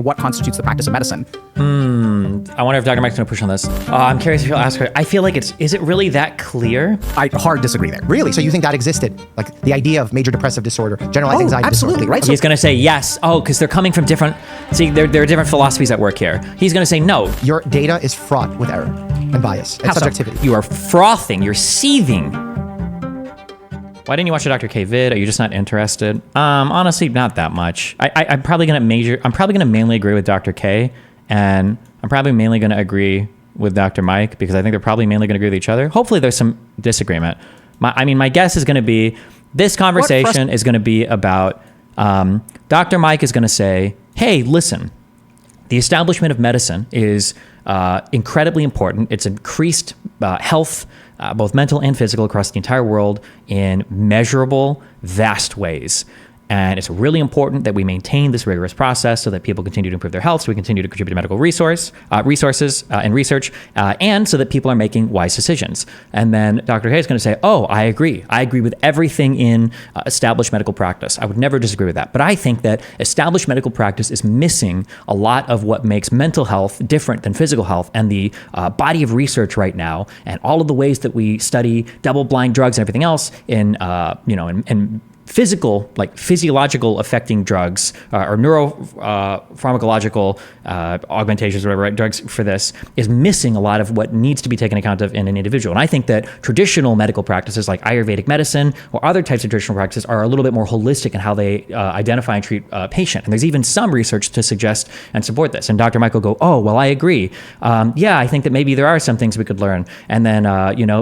What constitutes the practice of medicine? I wonder if Dr. Mike's going to push on this. I'm curious if you'll ask her. I feel like is it really that clear? I hard disagree there. Really? So you think that existed? Like the idea of major depressive disorder, generalized anxiety absolutely, disorder? right? He's going to say yes. Oh, because they're coming from different... See, there are different philosophies at work here. He's going to say no. Your data is fraught with error and bias and How so? subjectivity. You are frothing. You're seething. Why didn't you watch the Dr. K vid? Are you just not interested? Honestly, not that much. I'm probably going to mainly agree with Dr. K, and I'm probably mainly going to agree with Dr. Mike because I think they're probably mainly going to agree with each other. Hopefully there's some disagreement. My guess is going to be this conversation is going to be about Dr. Mike is going to say, hey, listen, the establishment of medicine is incredibly important. It's increased health, both mental and physical, across the entire world in measurable, vast ways. And it's really important that we maintain this rigorous process so that people continue to improve their health, so we continue to contribute to medical resources and research, and so that people are making wise decisions. And then Dr. Hay is going to say, oh, I agree. I agree with everything in established medical practice. I would never disagree with that. But I think that established medical practice is missing a lot of what makes mental health different than physical health. And the body of research right now, and all of the ways that we study double-blind drugs and everything else in physical, like physiological affecting drugs or neuropharmacological augmentations, whatever, right, drugs for this, is missing a lot of what needs to be taken account of in an individual. And I think that traditional medical practices like Ayurvedic medicine or other types of traditional practices are a little bit more holistic in how they identify and treat a patient. And there's even some research to suggest and support this. And Dr. Mike will go, oh, well, I agree. Yeah, I think that maybe there are some things we could learn. And then,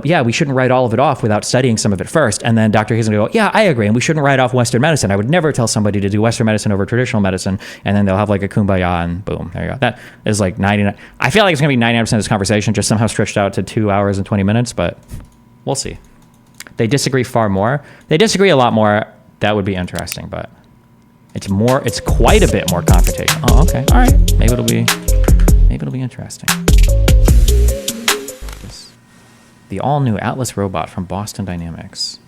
yeah, we shouldn't write all of it off without studying some of it first. And then Dr. Hayes will go, yeah, I agree. And we shouldn't write off Western medicine. I would never tell somebody to do Western medicine over traditional medicine, and then they'll have like a kumbaya and boom, there you go. That is like 99. I feel like it's going to be 99% of this conversation just somehow stretched out to 2 hours and 20 minutes, but we'll see. They disagree far more. They disagree a lot more. That would be interesting, but it's quite a bit more confrontation. Oh, okay. All right. Maybe it'll be interesting. The all new Atlas robot from Boston Dynamics.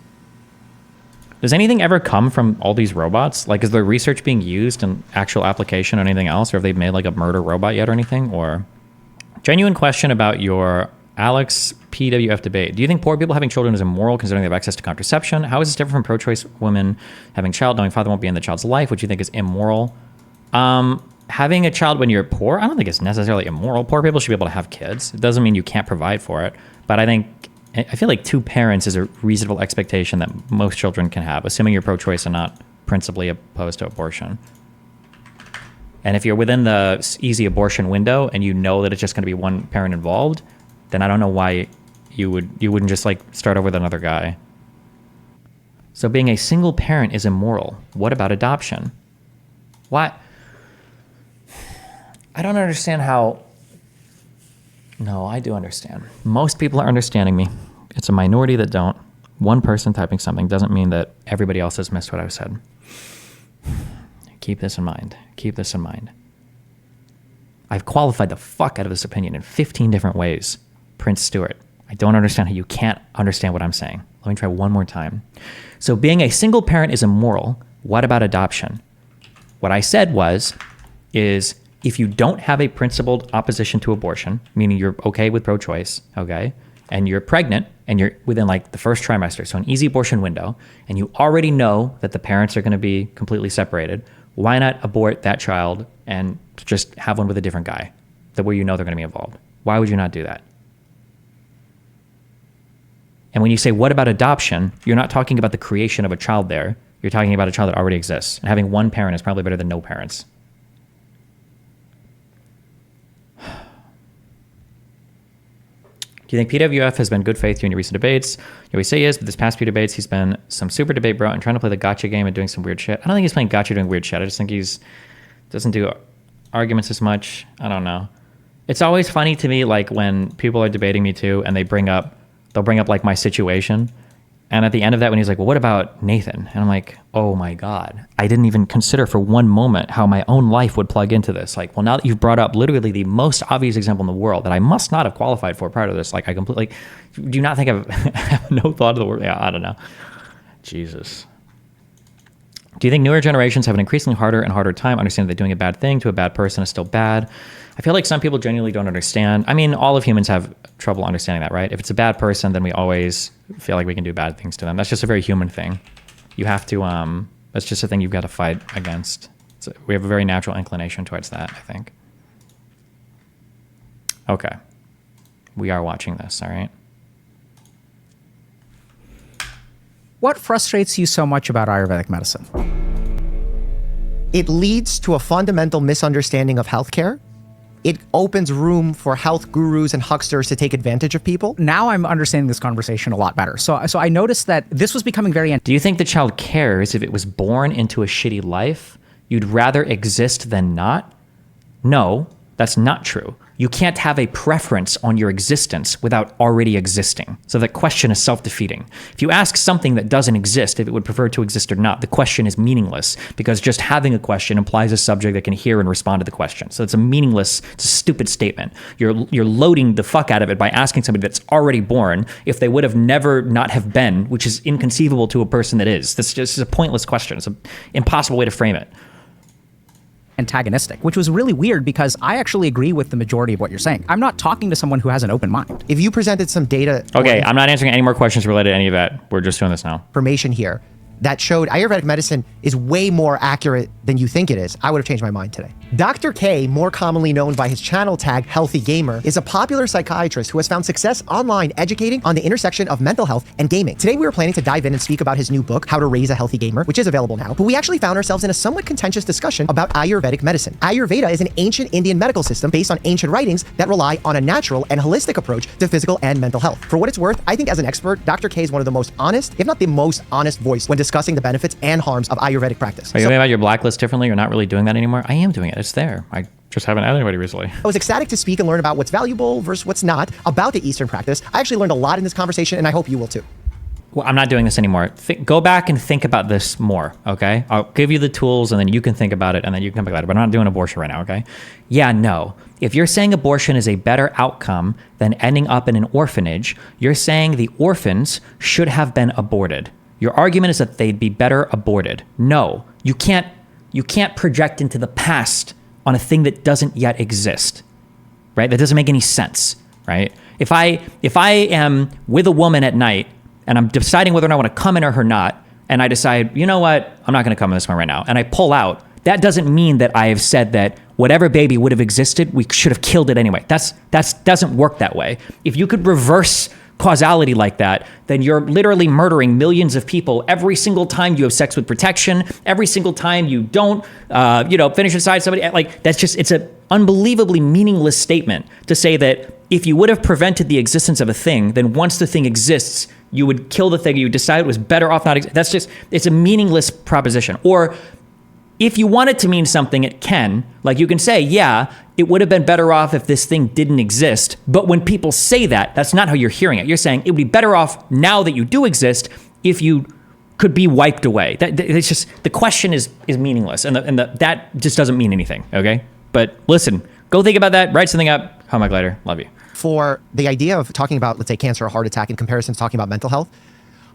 Does anything ever come from all these robots? Like, is there research being used in actual application or anything else? Or have they made like a murder robot yet or anything? Or genuine question about your Alex PWF debate. Do you think poor people having children is immoral considering they have access to contraception? How is this different from pro-choice women having a child knowing father won't be in the child's life, which you think is immoral? Having a child when you're poor, I don't think it's necessarily immoral. Poor people should be able to have kids. It doesn't mean you can't provide for it. But I feel like 2 parents is a reasonable expectation that most children can have, assuming you're pro-choice and not principally opposed to abortion. And if you're within the easy abortion window and you know that it's just going to be one parent involved, then I don't know why you wouldn't just like start over with another guy. So being a single parent is immoral. What about adoption? Why? I don't understand how... No, I do understand. Most people are understanding me. It's a minority that don't. One person typing something doesn't mean that everybody else has missed what I've said. Keep this in mind. Keep this in mind. I've qualified the fuck out of this opinion in 15 different ways. Prince Stewart, I don't understand how you can't understand what I'm saying. Let me try one more time. So being a single parent is immoral. What about adoption? What I said is if you don't have a principled opposition to abortion, meaning you're okay with pro-choice, okay, and you're pregnant and you're within like the first trimester, so an easy abortion window, and you already know that the parents are going to be completely separated, why not abort that child and just have one with a different guy that where you know they're going to be involved? Why would you not do that? And when you say, what about adoption? You're not talking about the creation of a child there. You're talking about a child that already exists. And having one parent is probably better than no parents. Do you think PWF has been good faith to you in your recent debates? Yeah, we say he is, but this past few debates, he's been some super debate bro and trying to play the gotcha game and doing some weird shit. I don't think he's playing gotcha doing weird shit. I just think doesn't do arguments as much. I don't know. It's always funny to me, like when people are debating me too, and they'll bring up like my situation. And at the end of that, when he's like, well, what about Nathan? And I'm like, oh my God, I didn't even consider for one moment how my own life would plug into this. Like, well, now that you've brought up literally the most obvious example in the world that I must not have qualified for prior to this, like I completely, do you not think I have no thought of the word? Yeah, I don't know. Jesus. Do you think newer generations have an increasingly harder and harder time understanding that doing a bad thing to a bad person is still bad? I feel like some people genuinely don't understand. I mean, all of humans have trouble understanding that, right? If it's a bad person, then we always feel like we can do bad things to them. That's just a very human thing. You have to, that's just a thing you've got to fight against. So we have a very natural inclination towards that, I think. Okay. We are watching this, all right? What frustrates you so much about Ayurvedic medicine? It leads to a fundamental misunderstanding of healthcare. It opens room for health gurus and hucksters to take advantage of people. Now I'm understanding this conversation a lot better. So I noticed that this was becoming very... Do you think the child cares if it was born into a shitty life? You'd rather exist than not? No, that's not true. You can't have a preference on your existence without already existing. So the question is self-defeating. If you ask something that doesn't exist, if it would prefer to exist or not, the question is meaningless because just having a question implies a subject that can hear and respond to the question. So it's a meaningless, it's a stupid statement. You're loading the fuck out of it by asking somebody that's already born if they would have never not have been, which is inconceivable to a person that is. This is a pointless question. It's an impossible way to frame it. Antagonistic, which was really weird because I actually agree with the majority of what you're saying. I'm not talking to someone who has an open mind. If you presented some data... Okay, I'm not answering any more questions related to any of that. We're just doing this now. Information here that showed Ayurvedic medicine is way more accurate than you think it is, I would have changed my mind today. Dr. K, more commonly known by his channel tag Healthy Gamer, is a popular psychiatrist who has found success online educating on the intersection of mental health and gaming. Today we were planning to dive in and speak about his new book, How to Raise a Healthy Gamer, which is available now, but we actually found ourselves in a somewhat contentious discussion about Ayurvedic medicine. Ayurveda is an ancient Indian medical system based on ancient writings that rely on a natural and holistic approach to physical and mental health. For what it's worth, I think as an expert, Dr. K is one of the most honest, if not the most honest voice when discussing the benefits and harms of Ayurvedic practice. Are you thinking about your blacklist differently? You're not really doing that anymore? I am doing it. It's there. I just haven't had anybody recently. I was ecstatic to speak and learn about what's valuable versus what's not about the Eastern practice. I actually learned a lot in this conversation, and I hope you will too. Well, I'm not doing this anymore. Go back and think about this more, okay? I'll give you the tools, and then you can think about it, and then you can come back about it. But I'm not doing abortion right now, okay? Yeah, no. If you're saying abortion is a better outcome than ending up in an orphanage, you're saying the orphans should have been aborted. Your argument is that they'd be better aborted. No, you can't project into the past on a thing that doesn't yet exist, right? That doesn't make any sense, right? If I am with a woman at night and I'm deciding whether or not I want to come in her not, and I decide, you know what, I'm not going to come in this one right now, and I pull out, that doesn't mean that I have said that whatever baby would have existed, we should have killed it anyway. That doesn't work that way. If you could reverse causality like that, then you're literally murdering millions of people every single time you have sex with protection, every single time you don't, finish inside somebody. Like, that's just, it's an unbelievably meaningless statement to say that if you would have prevented the existence of a thing, then once the thing exists, you would kill the thing. You would decide it was better off not. That's just, it's a meaningless proposition. Or if you want it to mean something, it can. Like, you can say, yeah, it would have been better off if this thing didn't exist. But when people say that, that's not how you're hearing it. You're saying it would be better off now that you do exist if you could be wiped away. It's just, the question is meaningless, and that just doesn't mean anything. Okay, but listen, go think about that. Write something up. Call Mike later. Love you. For the idea of talking about, let's say, cancer or heart attack in comparison to talking about mental health,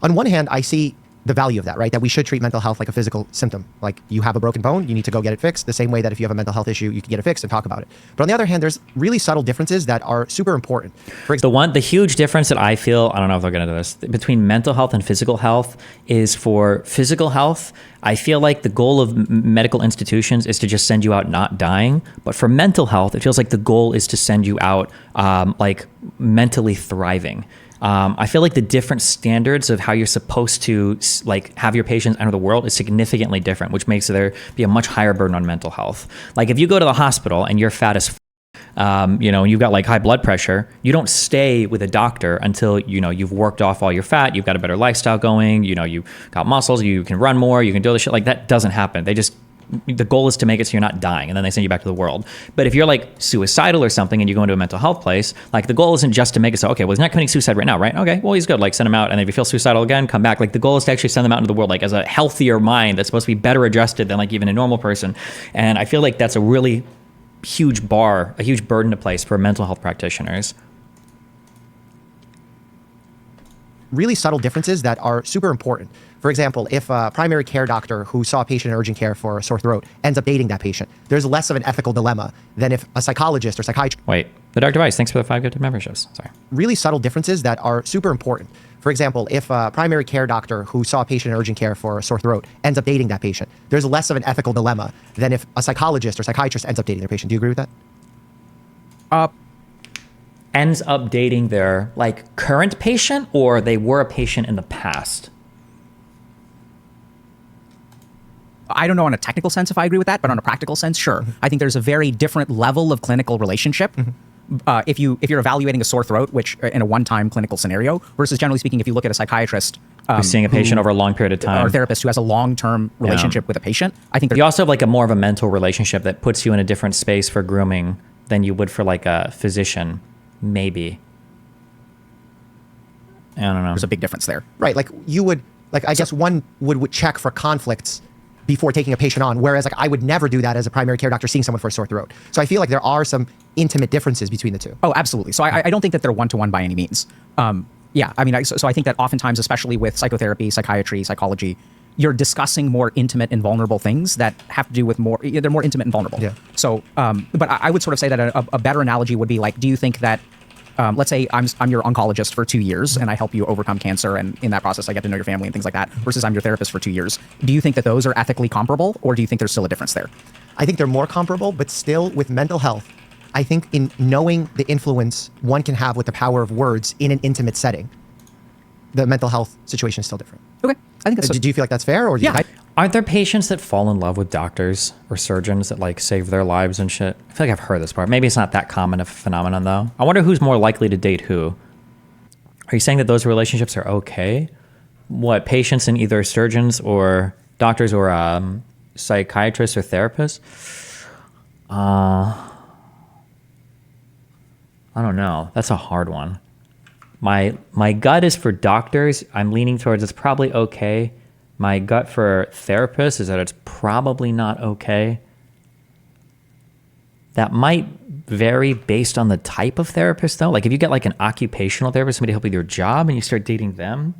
on one hand, I see the value of that, right? That we should treat mental health like a physical symptom. Like, you have a broken bone, you need to go get it fixed, the same way that if you have a mental health issue, you can get it fixed and talk about it. But on the other hand, there's really subtle differences that are super important. For example, the huge difference that I feel, I don't know if they'll get into this, between mental health and physical health is, for physical health, I feel like the goal of medical institutions is to just send you out not dying. But for mental health, it feels like the goal is to send you out mentally thriving. I feel like the different standards of how you're supposed to have your patients enter the world is significantly different, which makes there be a much higher burden on mental health. Like, if you go to the hospital and you're fat as you've got high blood pressure, you don't stay with a doctor until, you've worked off all your fat, you've got a better lifestyle going, you got muscles, you can run more, you can do all this shit. Like, that doesn't happen. The goal is to make it so you're not dying, and then they send you back to the world. But if you're suicidal or something and you go into a mental health place, the goal isn't just to make it so, okay, well, he's not committing suicide right now, right? Okay, well, he's good. Send him out. And if you feel suicidal again, come back. The goal is to actually send them out into the world, as a healthier mind that's supposed to be better adjusted than even a normal person. And I feel like that's a really huge a huge burden to place for mental health practitioners. really subtle differences that are super important. For example, if a primary care doctor who saw a patient in urgent care for a sore throat ends up dating that patient, there's less of an ethical dilemma than if a psychologist or psychiatrist. Wait, the Dr. Weiss, thanks for the 5 gifted memberships. Sorry. Really subtle differences that are super important. For example, if a primary care doctor who saw a patient in urgent care for a sore throat ends up dating that patient, there's less of an ethical dilemma than if a psychologist or psychiatrist ends up dating their patient. Do you agree with that? Ends up dating their like current patient, or they were a patient in the past? I don't know on a technical sense if I agree with that, but on a practical sense, sure. I think there's a very different level of clinical relationship. If you're evaluating a sore throat, which in a one-time clinical scenario, versus generally speaking, if you look at a psychiatrist Who's seeing a patient over a long period of time, or a therapist who has a long-term relationship with a patient, I think you also have like a more of a mental relationship that puts you in a different space for grooming than you would for like a physician, maybe. I don't know. there's a big difference there. Right. Like you would, like, I guess one would check for conflicts before taking a patient on, whereas like I would never do that as a primary care doctor seeing someone for a sore throat. So I feel like there are some intimate differences between the two. Oh, absolutely. So I don't think that they're one-to-one by any means. Yeah, I mean, so I think that oftentimes, especially with psychotherapy, psychiatry, psychology, you're discussing more intimate and vulnerable things that have to do with more, they're more intimate and vulnerable. Yeah. So, but I would sort of say that a better analogy would be like, do you think that, let's say I'm your oncologist for 2 years and I help you overcome cancer, and in that process I get to know your family and things like that, versus I'm your therapist for 2 years. Do you think that those are ethically comparable, or do you think there's still a difference there? I think they're more comparable, but still with mental health, I think in knowing the influence one can have with the power of words in an intimate setting, the mental health situation is still different. Okay, I think that's Do you feel like that's fair? Or do yeah. you, Aren't there patients that fall in love with doctors or surgeons that like save their lives and shit? I feel like I've heard this part. Maybe it's not that common of a phenomenon though. I wonder who's more likely to date who. Are you saying that those relationships are okay? What, patients and either surgeons or doctors or psychiatrists or therapists? I don't know. That's a hard one. My gut is for doctors. I'm leaning towards it's probably okay. My gut for therapists is that it's probably not okay. That might vary based on the type of therapist, though. Like if you get like an occupational therapist, somebody to help with your job, and you start dating them,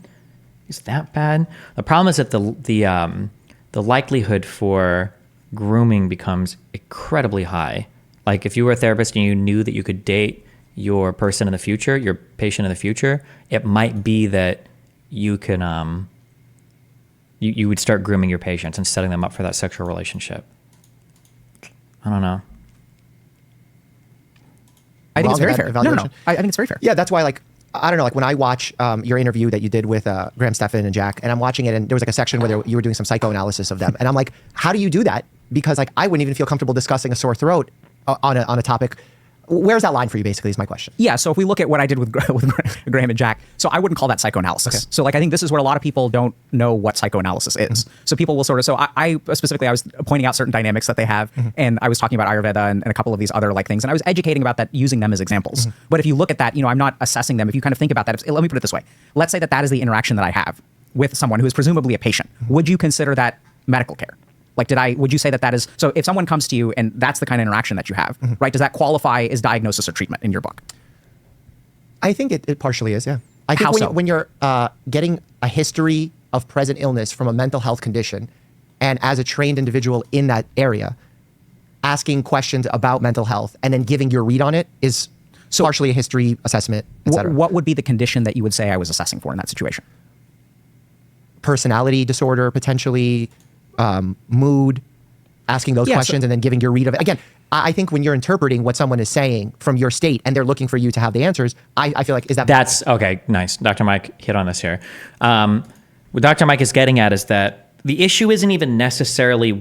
is that bad? The problem is that the likelihood for grooming becomes incredibly high. Like if you were a therapist and you knew that you could date your person in the future, your patient in the future, it might be that you can you would start grooming your patients and setting them up for that sexual relationship. I don't know. I think it's very that fair. No. evaluation? I think it's very fair. Yeah, that's why, like, I don't know, like when I watch your interview that you did with Graham Stephan and Jack, and I'm watching it, and there was like a section where you were doing some psychoanalysis of them, and I'm like, how do you do that? Because like I wouldn't even feel comfortable discussing a sore throat on a topic. Where's that line for you, basically, is my question. Yeah, so if we look at what I did with Graham and Jack, so I wouldn't call that psychoanalysis. Okay. So like I think this is where a lot of people don't know what psychoanalysis is. Mm-hmm. So people will sort of, so I specifically, I was pointing out certain dynamics that they have, mm-hmm. and I was talking about Ayurveda and a couple of these other like things, and I was educating about that, using them as examples. Mm-hmm. But if you look at that, I'm not assessing them. If you kind of think about that, let me put it this way. Let's say that is the interaction that I have with someone who is presumably a patient. Mm-hmm. Would you consider that medical care? Like, would you say that is, so if someone comes to you and that's the kind of interaction that you have, mm-hmm. right, does that qualify as diagnosis or treatment in your book? I think it partially is, yeah. I think How so? when you're getting a history of present illness from a mental health condition, and as a trained individual in that area, asking questions about mental health and then giving your read on it is partially a history assessment, et cetera. What would be the condition that you would say I was assessing for in that situation? Personality disorder, potentially. Mood, asking those questions, and then giving your read of it. Again, I think when you're interpreting what someone is saying from your state and they're looking for you to have the answers, I feel like that's okay. Nice. Dr. Mike hit on this here. What Dr. Mike is getting at is that the issue isn't even necessarily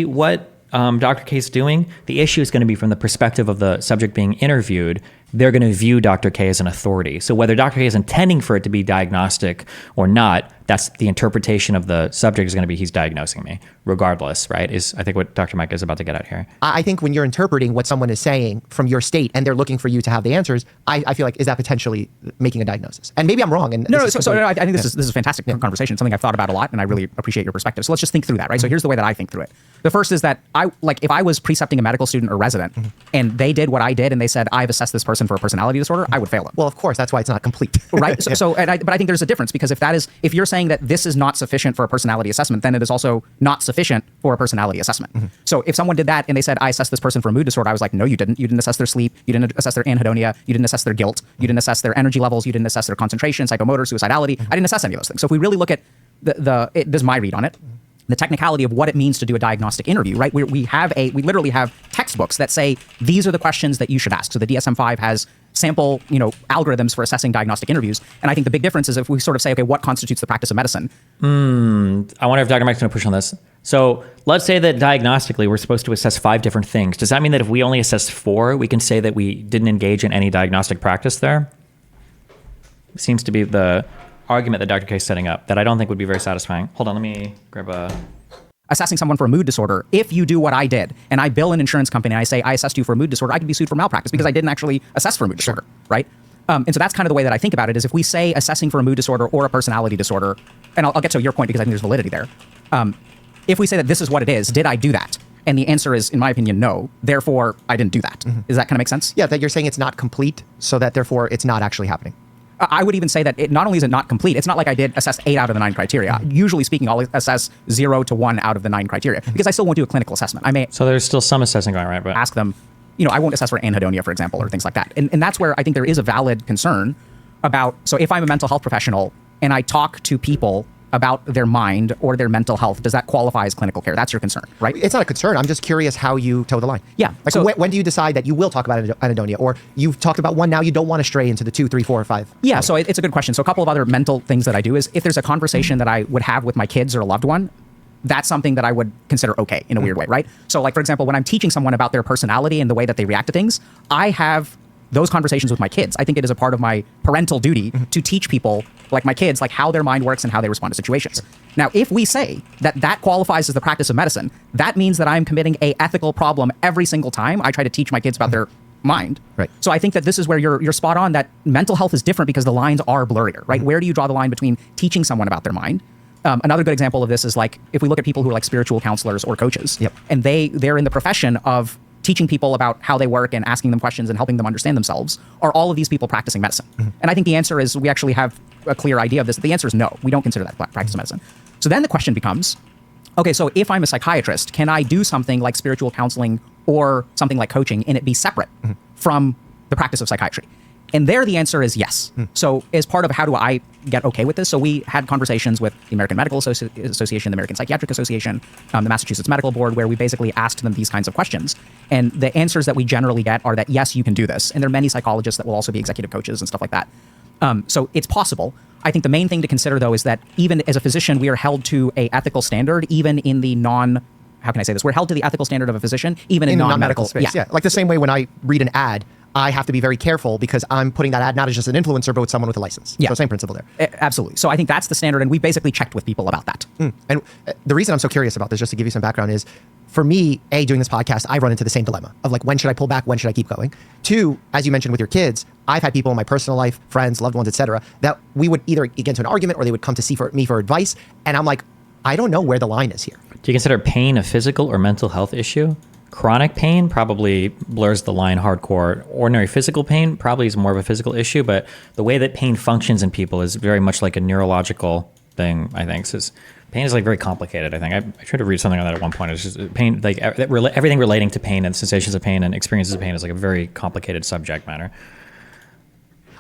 what Dr. K is doing. The issue is going to be from the perspective of the subject being interviewed. They're going to view Dr. K as an authority. So whether Dr. K is intending for it to be diagnostic or not, that's the interpretation of the subject is going to be he's diagnosing me, regardless, right? Is I think what Dr. Mike is about to get at here. I think when you're interpreting what someone is saying from your state and they're looking for you to have the answers, I feel like, is that potentially making a diagnosis? And maybe I'm wrong. And no, I think this is a fantastic conversation, something I've thought about a lot, and I really appreciate your perspective. So let's just think through that, right? So here's the way that I think through it. The first is that if I was precepting a medical student or resident and they did what I did and they said, I've assessed this person for a personality disorder, I would fail them. Well, of course, that's why it's not complete. Right? But I think there's a difference, because if you're saying that this is not sufficient for a personality assessment, then it is also not sufficient for a personality assessment. So if someone did that and they said, I assessed this person for a mood disorder, I was like, no, you didn't. You didn't assess their sleep. You didn't assess their anhedonia. You didn't assess their guilt. You didn't assess their energy levels. You didn't assess their concentration, psychomotor, suicidality. I didn't assess any of those things. So if we really look at this is my read on it, the technicality of what it means to do a diagnostic interview, right? We literally have textbooks that say these are the questions that you should ask. So the DSM-5 has sample, algorithms for assessing diagnostic interviews. And I think the big difference is if we sort of say, okay, what constitutes the practice of medicine? I wonder if Dr. Mike's going to push on this. So let's say that diagnostically we're supposed to assess 5 different things. Does that mean that if we only assess 4, we can say that we didn't engage in any diagnostic practice there? Seems to be the argument that Dr. K is setting up that I don't think would be very satisfying. Hold on, let me grab a... Assessing someone for a mood disorder, if you do what I did and I bill an insurance company and I say I assessed you for a mood disorder, I could be sued for malpractice because I didn't actually assess for a mood disorder, right? And so that's kind of the way that I think about it, is if we say assessing for a mood disorder or a personality disorder, and I'll get to your point because I think there's validity there. If we say that this is what it is, did I do that? And the answer is, in my opinion, no. Therefore, I didn't do that. Does that kind of make sense? Yeah, that you're saying it's not complete, so that therefore it's not actually happening. I would even say that not only is it not complete, it's not like I did assess 8 out of the 9 criteria. Usually speaking, I'll assess 0 to 1 out of the 9 criteria because I still won't do a clinical assessment. I may So there's still some assessing going on, right? But ask them, I won't assess for anhedonia, for example, or things like that. And that's where I think there is a valid concern about, so if I'm a mental health professional and I talk to people about their mind or their mental health, does that qualify as clinical care? That's your concern, right? It's not a concern. I'm just curious how you toe the line. Yeah. Like, so when do you decide that you will talk about anhedonia, or you've talked about one, now you don't want to stray into the 2, 3, 4, 5? Yeah, so it's a good question. So a couple of other mental things that I do is if there's a conversation that I would have with my kids or a loved one, that's something that I would consider okay in a weird way, right? So like, for example, when I'm teaching someone about their personality and the way that they react to things, I have those conversations with my kids. I think it is a part of my parental duty to teach people, like my kids, like how their mind works and how they respond to situations. Now, if we say that qualifies as the practice of medicine, that means that I'm committing a ethical problem every single time I try to teach my kids about their mind. Right. So I think that this is where you're spot on, that mental health is different because the lines are blurrier, right? Where do you draw the line between teaching someone about their mind? Another good example of this is like if we look at people who are like spiritual counselors or coaches, and they're in the profession of teaching people about how they work and asking them questions and helping them understand themselves, are all of these people practicing medicine? And I think the answer is, we actually have a clear idea of this. The answer is no, we don't consider that practice of medicine. So then the question becomes, okay, so if I'm a psychiatrist, can I do something like spiritual counseling or something like coaching and it be separate from the practice of psychiatry? And there the answer is yes. So as part of how do I get okay with this, so we had conversations with the American Medical Association, the American Psychiatric Association, the Massachusetts Medical Board, where we basically asked them these kinds of questions. And the answers that we generally get are that, yes, you can do this. And there are many psychologists that will also be executive coaches and stuff like that. So it's possible. I think the main thing to consider, though, is that even as a physician, we are held to a ethical standard, even in the how can I say this? We're held to the ethical standard of a physician, even in non-medical space. Yeah. Like the same way when I read an ad, I have to be very careful because I'm putting that ad not as just an influencer, but with someone with a license. Yeah. So same principle there. Absolutely. So I think that's the standard, and we basically checked with people about that. And the reason I'm so curious about this, just to give you some background, is for me, doing this podcast, I run into the same dilemma of like, when should I pull back? When should I keep going? 2, as you mentioned with your kids, I've had people in my personal life, friends, loved ones, etc., that we would either get into an argument or they would come to see me for advice. And I'm like, I don't know where the line is here. Do you consider pain a physical or mental health issue? Chronic pain probably blurs the line hardcore. Ordinary physical pain probably is more of a physical issue, but the way that pain functions in people is very much like a neurological thing, I think. So pain is like very complicated, I think. I tried to read something on that at one point. It's just pain, like everything relating to pain and sensations of pain and experiences of pain is like a very complicated subject matter.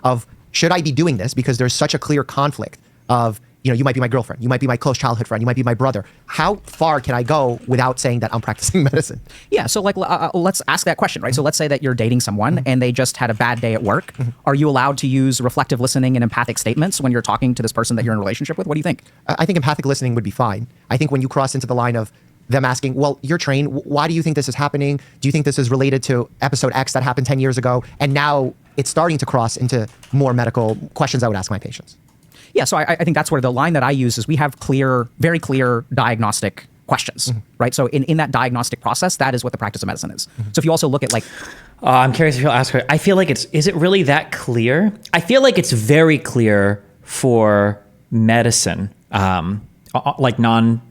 Of, should I be doing this? Because there's such a clear conflict of, you might be my girlfriend, you might be my close childhood friend, you might be my brother. How far can I go without saying that I'm practicing medicine? Yeah, so like let's ask that question, right? So let's say that you're dating someone and they just had a bad day at work. Are you allowed to use reflective listening and empathic statements when you're talking to this person that you're in a relationship with? What do you think? I think empathic listening would be fine. I think when you cross into the line of them asking, well, you're trained, why do you think this is happening? Do you think this is related to episode X that happened 10 years ago? And now it's starting to cross into more medical questions I would ask my patients. Yeah, so I think that's where the line that I use is we have clear, very clear diagnostic questions, right? So in that diagnostic process, that is what the practice of medicine is. So if you also look at like, I'm curious if you'll ask her. I feel like is it really that clear? I feel like it's very clear for medicine, like non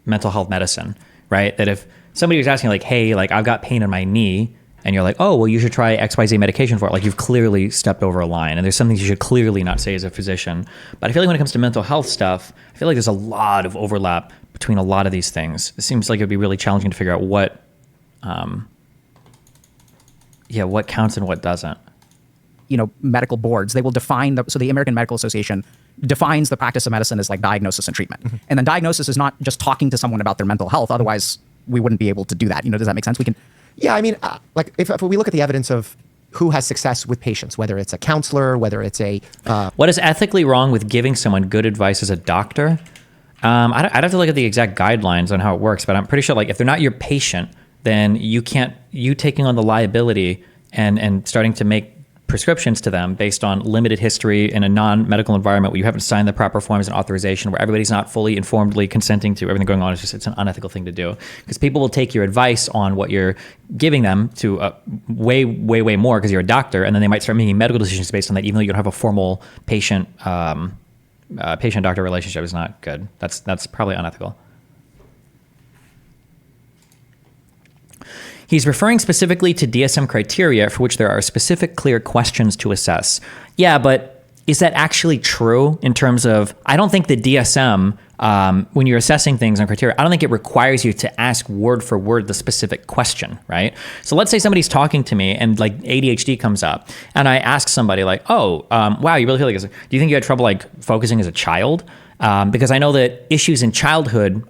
mental health medicine, right? That if somebody was asking like, hey, like I've got pain in my knee, and you're like, oh, well, you should try XYZ medication for it. Like you've clearly stepped over a line, and there's some things you should clearly not say as a physician. But I feel like when it comes to mental health stuff, I feel like there's a lot of overlap between a lot of these things. It seems like it'd be really challenging to figure out what counts and what doesn't. Medical boards, they will define so the American Medical Association defines the practice of medicine as like diagnosis and treatment. And then diagnosis is not just talking to someone about their mental health. Otherwise, we wouldn't be able to do that. Does that make sense? We can. Yeah, I mean, like if we look at the evidence of who has success with patients, whether it's a counselor, whether it's a... What is ethically wrong with giving someone good advice as a doctor? I'd have to look at the exact guidelines on how it works, but I'm pretty sure like if they're not your patient, then you taking on the liability and starting to make prescriptions to them based on limited history in a non-medical environment where you haven't signed the proper forms and authorization, where everybody's not fully informedly consenting to everything going on. It's an unethical thing to do, because people will take your advice on what you're giving them to way more because you're a doctor, and then they might start making medical decisions based on that, even though you don't have a formal patient-doctor relationship. Is not good. That's probably unethical. He's referring specifically to DSM criteria for which there are specific, clear questions to assess. Yeah, but is that actually true in terms of, I don't think the DSM, when you're assessing things on criteria, I don't think it requires you to ask word for word the specific question, right? So let's say somebody's talking to me and like ADHD comes up, and I ask somebody like, oh, wow, you really feel like this. Do you think you had trouble like focusing as a child? Because I know that issues in childhood,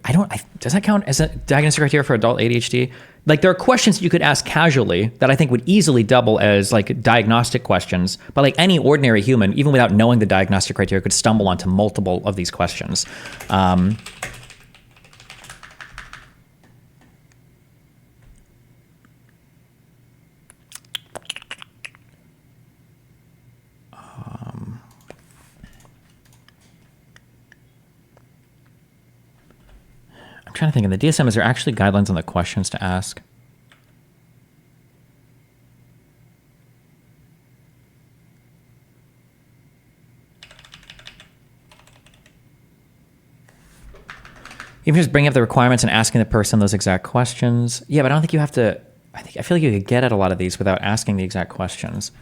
does that count as a diagnostic criteria for adult ADHD? Like there are questions that you could ask casually that I think would easily double as like diagnostic questions, but like any ordinary human, even without knowing the diagnostic criteria, could stumble onto multiple of these questions. I'm trying to think, in the DSM, is there actually guidelines on the questions to ask? Even just bringing up the requirements and asking the person those exact questions. Yeah, but I don't think you have to, I feel like you could get at a lot of these without asking the exact questions.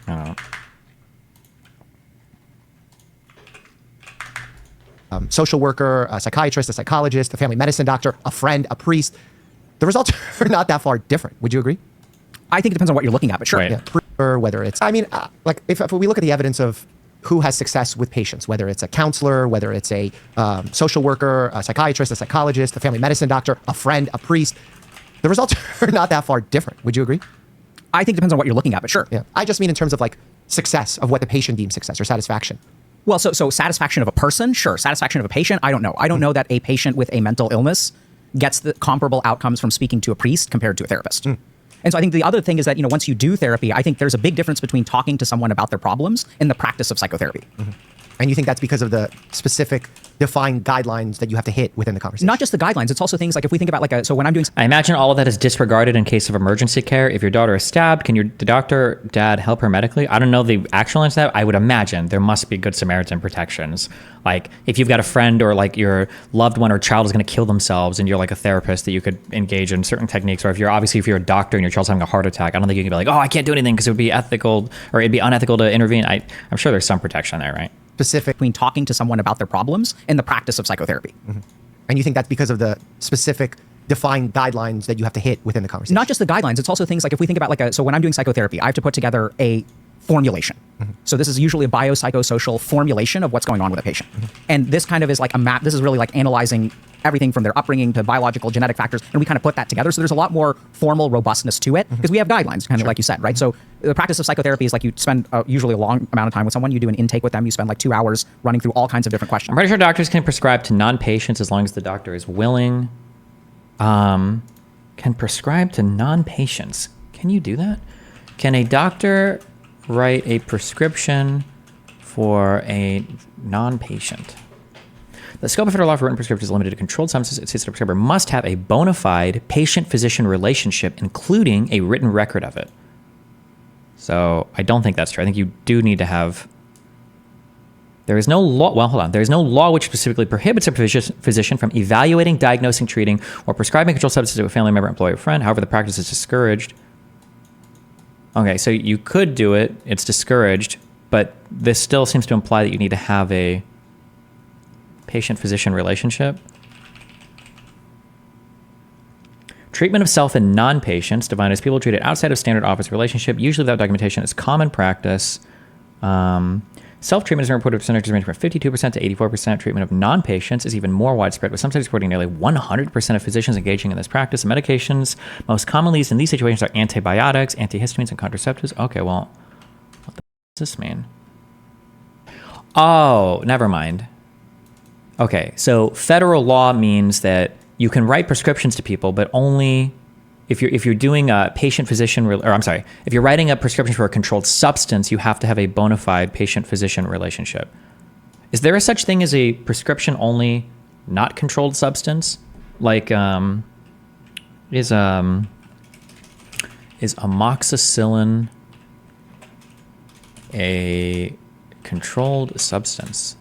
I don't know. Social worker, a psychiatrist, a psychologist, a family medicine doctor, a friend, a priest. The results are not that far different. Would you agree? I think it depends on what you're looking at, but sure. Right. Yeah. Or whether it's, like if we look at the evidence of who has success with patients, whether it's a counselor, whether it's a social worker, a psychiatrist, a psychologist, a family medicine doctor, a friend, a priest, the results are not that far different. Would you agree? I think it depends on what you're looking at, but sure. Yeah. I just mean in terms of like success of what the patient deems success or satisfaction. Well, so satisfaction of a person, sure. Satisfaction of a patient, I don't know. I don't know that a patient with a mental illness gets the comparable outcomes from speaking to a priest compared to a therapist. And so I think the other thing is that, once you do therapy, I think there's a big difference between talking to someone about their problems and the practice of psychotherapy. And you think that's because of the specific defined guidelines that you have to hit within the conversation? Not just the guidelines. It's also things like if we think about so when I'm doing... I imagine all of that is disregarded in case of emergency care. If your daughter is stabbed, can the doctor, dad help her medically? I don't know the actual answer to that. I would imagine there must be good Samaritan protections. Like if you've got a friend or like your loved one or child is going to kill themselves and you're like a therapist, that you could engage in certain techniques. Or if you're a doctor and your child's having a heart attack, I don't think you can be like, oh, I can't do anything because it would be ethical or it'd be unethical to intervene. I'm sure there's some protection there, right? Specific between talking to someone about their problems and the practice of psychotherapy. And you think that's because of the specific defined guidelines that you have to hit within the conversation? Not just the guidelines. It's also things like if we think about so when I'm doing psychotherapy, I have to put together a formulation. So this is usually a biopsychosocial formulation of what's going on with a patient. And this kind of is like a map. This is really like analyzing everything from their upbringing to biological, genetic factors, and we kind of put that together. So there's a lot more formal robustness to it because we have guidelines, kind of like you said, right? So the practice of psychotherapy is like you spend usually a long amount of time with someone. You do an intake with them. You spend like 2 hours running through all kinds of different questions. I'm pretty sure doctors can prescribe to non-patients as long as the doctor is willing. Can prescribe to non-patients. Can you do that? Can a doctor write a prescription for a non-patient? The scope of federal law for written prescriptions is limited to controlled substances. It states that a prescriber must have a bona fide patient-physician relationship, including a written record of it. So I don't think that's true. I think you do need to have... There is no law... Well, hold on. There is no law which specifically prohibits a physician from evaluating, diagnosing, treating, or prescribing controlled substances to a family member, employee, or friend. However, the practice is discouraged. Okay, so you could do it. It's discouraged, but this still seems to imply that you need to have a patient-physician relationship. Treatment of self in non-patients, defined as people treated outside of standard office relationship, usually without documentation, is common practice. Self-treatment is a reported percentage ranging from 52% to 84%. Treatment of non-patients is even more widespread, with some studies reporting nearly 100% of physicians engaging in this practice. The medications most commonly used in these situations are antibiotics, antihistamines, and contraceptives. Okay, well, what the does this mean? Oh, never mind. Okay, so federal law means that you can write prescriptions to people, but only if you're doing a patient-physician, if you're writing a prescription for a controlled substance, you have to have a bona fide patient-physician relationship. Is there a such thing as a prescription-only, not controlled substance? Like, is amoxicillin a controlled substance?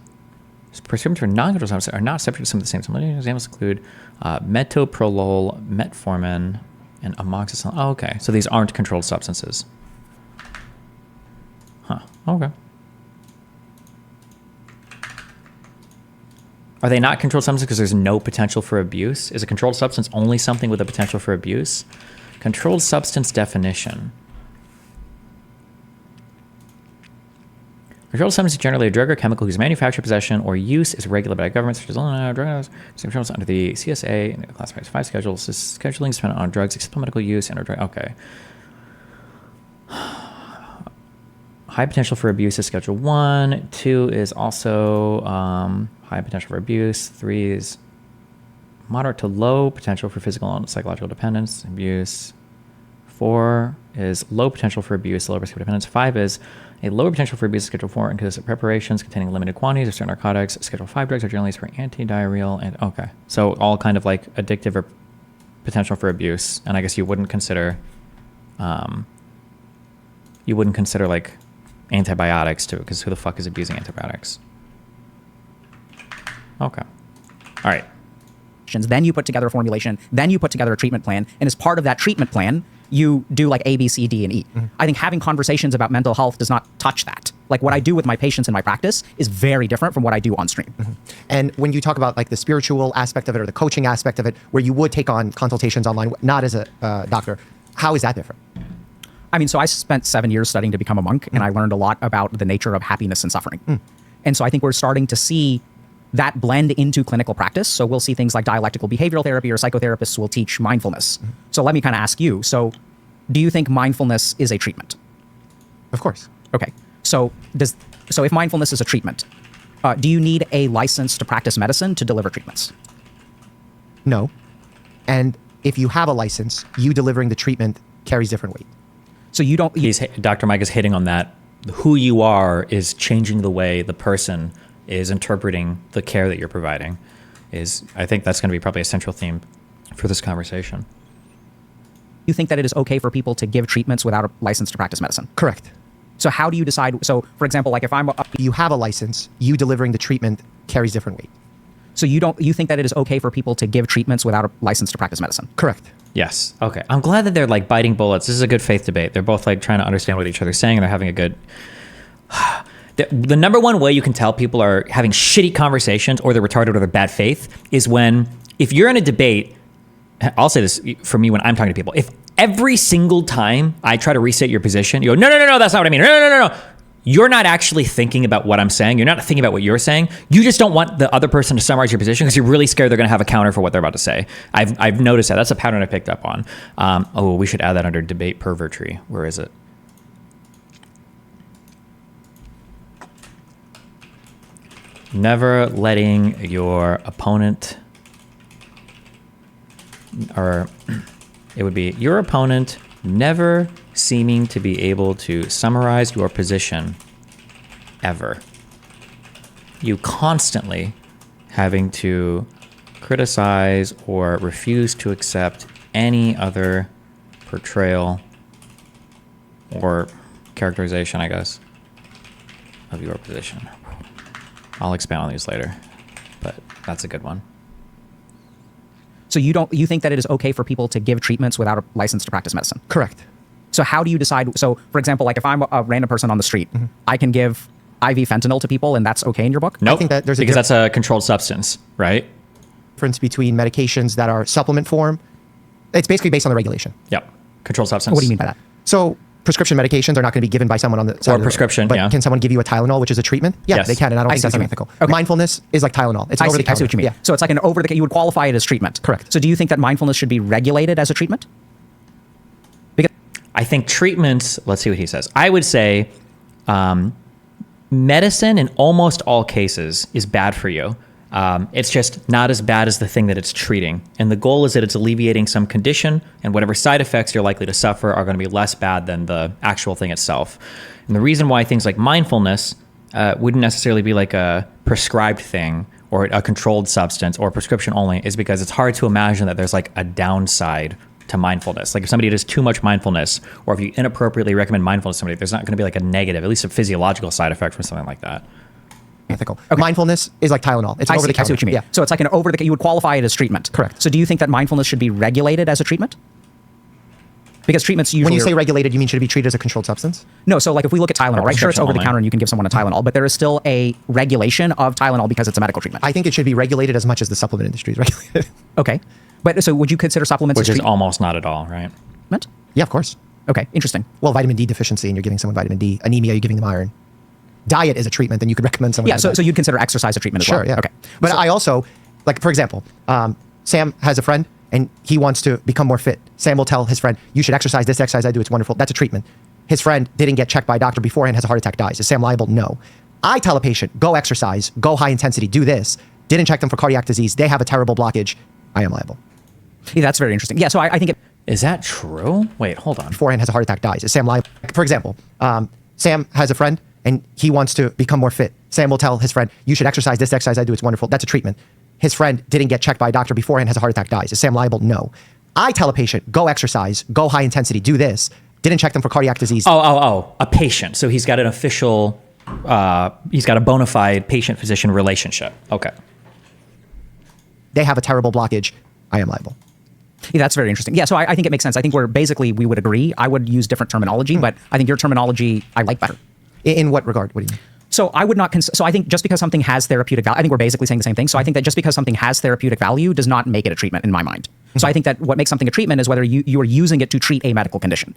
Prescriptions for non-controlled substances are not subject to some of the same examples include metoprolol, metformin, and amoxicillin. Oh, okay. So these aren't controlled substances. Huh. Okay. Are they not controlled substances because there's no potential for abuse? Is a controlled substance only something with a potential for abuse? Controlled substance definition. Controlled substance is generally a drug or chemical whose manufacture, possession, or use is regulated by governments such as drugs under the CSA and classifies 5 schedules. This scheduling is dependent on drugs, except medical use and or drug. Okay. High potential for abuse is Schedule 1. 2 is also high potential for abuse. 3 is moderate to low potential for physical and psychological dependence, abuse. 4 is low potential for abuse, low risk of dependence. 5 is a lower potential for abuse. Schedule 4 includes preparations containing limited quantities of certain narcotics. Schedule 5 drugs are generally used for anti-diarrheal and okay. So all kind of like addictive or potential for abuse. And I guess you wouldn't consider like antibiotics too, because who the fuck is abusing antibiotics? Okay. All right. Then you put together a formulation, then you put together a treatment plan, and as part of that treatment plan, you do like A, B, C, D, and E. I think having conversations about mental health does not touch that. Like what I do with my patients in my practice is very different from what I do on stream. And when you talk about like the spiritual aspect of it or the coaching aspect of it, where you would take on consultations online, not as a doctor, how is that different? I mean, so I spent 7 years studying to become a monk, and I learned a lot about the nature of happiness and suffering. And so I think we're starting to see that blend into clinical practice. So we'll see things like dialectical behavioral therapy, or psychotherapists will teach mindfulness. So let me kind of ask you, so do you think mindfulness is a treatment? Of course. Okay. So if mindfulness is a treatment, do you need a license to practice medicine to deliver treatments? No. And if you have a license, you delivering the treatment carries different weight. So you don't... Dr. Mike is hitting on that. Who you are is changing the way the person is interpreting the care that you're providing. I think that's going to be probably a central theme for this conversation. You think that it is okay for people to give treatments without a license to practice medicine? Correct. So how do you decide? So for example, like if you have a license, you delivering the treatment carries different weight. So you think that it is okay for people to give treatments without a license to practice medicine? Correct. Yes. Okay. I'm glad that they're like biting bullets. This is a good faith debate. They're both like trying to understand what each other's saying, and they're having a good... The number one way you can tell people are having shitty conversations or they're retarded or they're bad faith is when, if you're in a debate, I'll say this for me when I'm talking to people, if every single time I try to restate your position, you go, no, that's not what I mean. No. You're not actually thinking about what I'm saying. You're not thinking about what you're saying. You just don't want the other person to summarize your position because you're really scared they're going to have a counter for what they're about to say. I've noticed that. That's a pattern I picked up on. We should add that under debate pervertry. Where is it? Never letting your opponent, or it would be your opponent never seeming to be able to summarize your position ever. You constantly having to criticize or refuse to accept any other portrayal or characterization, I guess, of your position. I'll expand on these later, but that's a good one. So you think that it is okay for people to give treatments without a license to practice medicine? Correct. So how do you decide? So for example, like if I'm a random person on the street, I can give IV fentanyl to people and that's okay in your book? Nope, I think that there's because that's a controlled substance, right? difference between medications that are supplement form. It's basically based on the regulation. Yep, controlled substance. What do you mean by that? So prescription medications are not going to be given by someone on the side Or of the road. prescription, But yeah. can someone give you a Tylenol, which is a treatment? Yeah, Yes. they can, and I don't I think see that's what you mean. unethical. Okay. Mindfulness is like Tylenol. It's I over see, the I see counter. what you mean. Yeah. So it's like an over the, you would qualify it as treatment. Correct. So do you think that mindfulness should be regulated as a treatment? Because I think treatments, let's see what he says. I would say medicine in almost all cases is bad for you. It's just not as bad as the thing that it's treating. And the goal is that it's alleviating some condition, and whatever side effects you're likely to suffer are going to be less bad than the actual thing itself. And the reason why things like mindfulness wouldn't necessarily be like a prescribed thing or a controlled substance or prescription only is because it's hard to imagine that there's like a downside to mindfulness. Like if somebody does too much mindfulness, or if you inappropriately recommend mindfulness to somebody, there's not going to be like a negative, at least a physiological side effect from something like that. Ethical. Okay. Mindfulness is like Tylenol. It's I over the see, I see counter. what you mean. Yeah. So it's like an over the, you would qualify it as treatment. Correct. So do you think that mindfulness should be regulated as a treatment? Because treatments usually When you are- say regulated, you mean should it be treated as a controlled substance? No, so like if we look at Tylenol, right? Sure, it's prescription over the only. counter and you can give someone a Tylenol, but there is still a regulation of Tylenol because it's a medical treatment. I think it should be regulated as much as the supplement industry is regulated. Okay. But so would you consider supplements Which as is almost not at all, right? treatment? Yeah, of course. Okay, interesting. Well, vitamin D deficiency, and you're giving someone vitamin D. Anemia, you're giving them iron. Diet is a treatment, then you could recommend someone. Yeah, to so, have so that. you'd consider exercise a treatment as Sure, well? yeah. Okay. But So- I also, like, for example, Sam has a friend and he wants to become more fit. Sam will tell his friend, you should exercise this exercise I do. It's wonderful. That's a treatment. His friend didn't get checked by a doctor beforehand, has a heart attack, dies. Is Sam liable? No. I tell a patient, go exercise, go high intensity, do this. Didn't check them for cardiac disease. They have a terrible blockage. I am liable. Yeah, that's very interesting. Yeah, so I think it, Is that true? Wait, hold on. Beforehand has a heart attack, dies. Is Sam liable? For example, Sam has a friend and he wants to become more fit. Sam will tell his friend, you should exercise this exercise I do. It's wonderful. That's a treatment. His friend didn't get checked by a doctor beforehand, has a heart attack, dies. Is Sam liable? No. I tell a patient, go exercise, go high intensity, do this. Didn't check them for cardiac disease. A patient. So he's got an official, he's got a bona fide patient-physician relationship. Okay. They have a terrible blockage. I am liable. yeah, that's very interesting. Yeah, so I think it makes sense. I think we would agree. I would use different terminology, but I think your terminology I like better. In what regard? What do you mean? So I would not. So I think just because something has therapeutic value, I think we're basically saying the same thing. So I think that just because something has therapeutic value does not make it a treatment in my mind. So I think that what makes something a treatment is whether you are using it to treat a medical condition,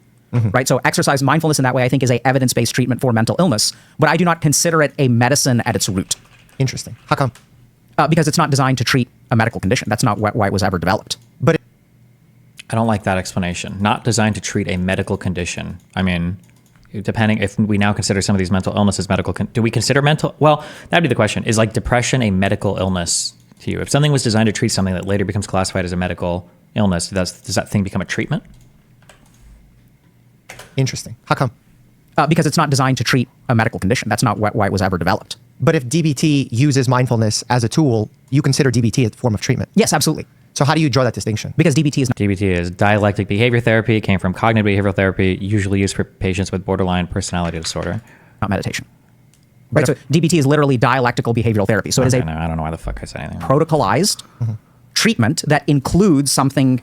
right? So exercise, mindfulness in that way, I think is a evidence-based treatment for mental illness, but I do not consider it a medicine at its root Interesting. How come? because it's not designed to treat a medical condition. That's not why it was ever developed. But I don't like that explanation. Not designed to treat a medical condition. I mean, depending if we now consider some of these mental illnesses medical, do we consider mental? Well, that'd be the question. Is like depression a medical illness to you? If something was designed to treat something that later becomes classified as a medical illness, does that thing become a treatment? interesting. How come? Because it's not designed to treat a medical condition. That's not why it was ever developed. But if DBT uses mindfulness as a tool, you consider DBT a form of treatment. Yes, absolutely. So how do you draw that distinction? Because DBT is not. DBT is dialectic behavior therapy. It came from cognitive behavioral therapy, usually used for patients with borderline personality disorder. Not meditation. Right. So DBT is literally dialectical behavioral therapy. So it is Okay, a no, I don't know why the fuck I said anything. protocolized treatment that includes something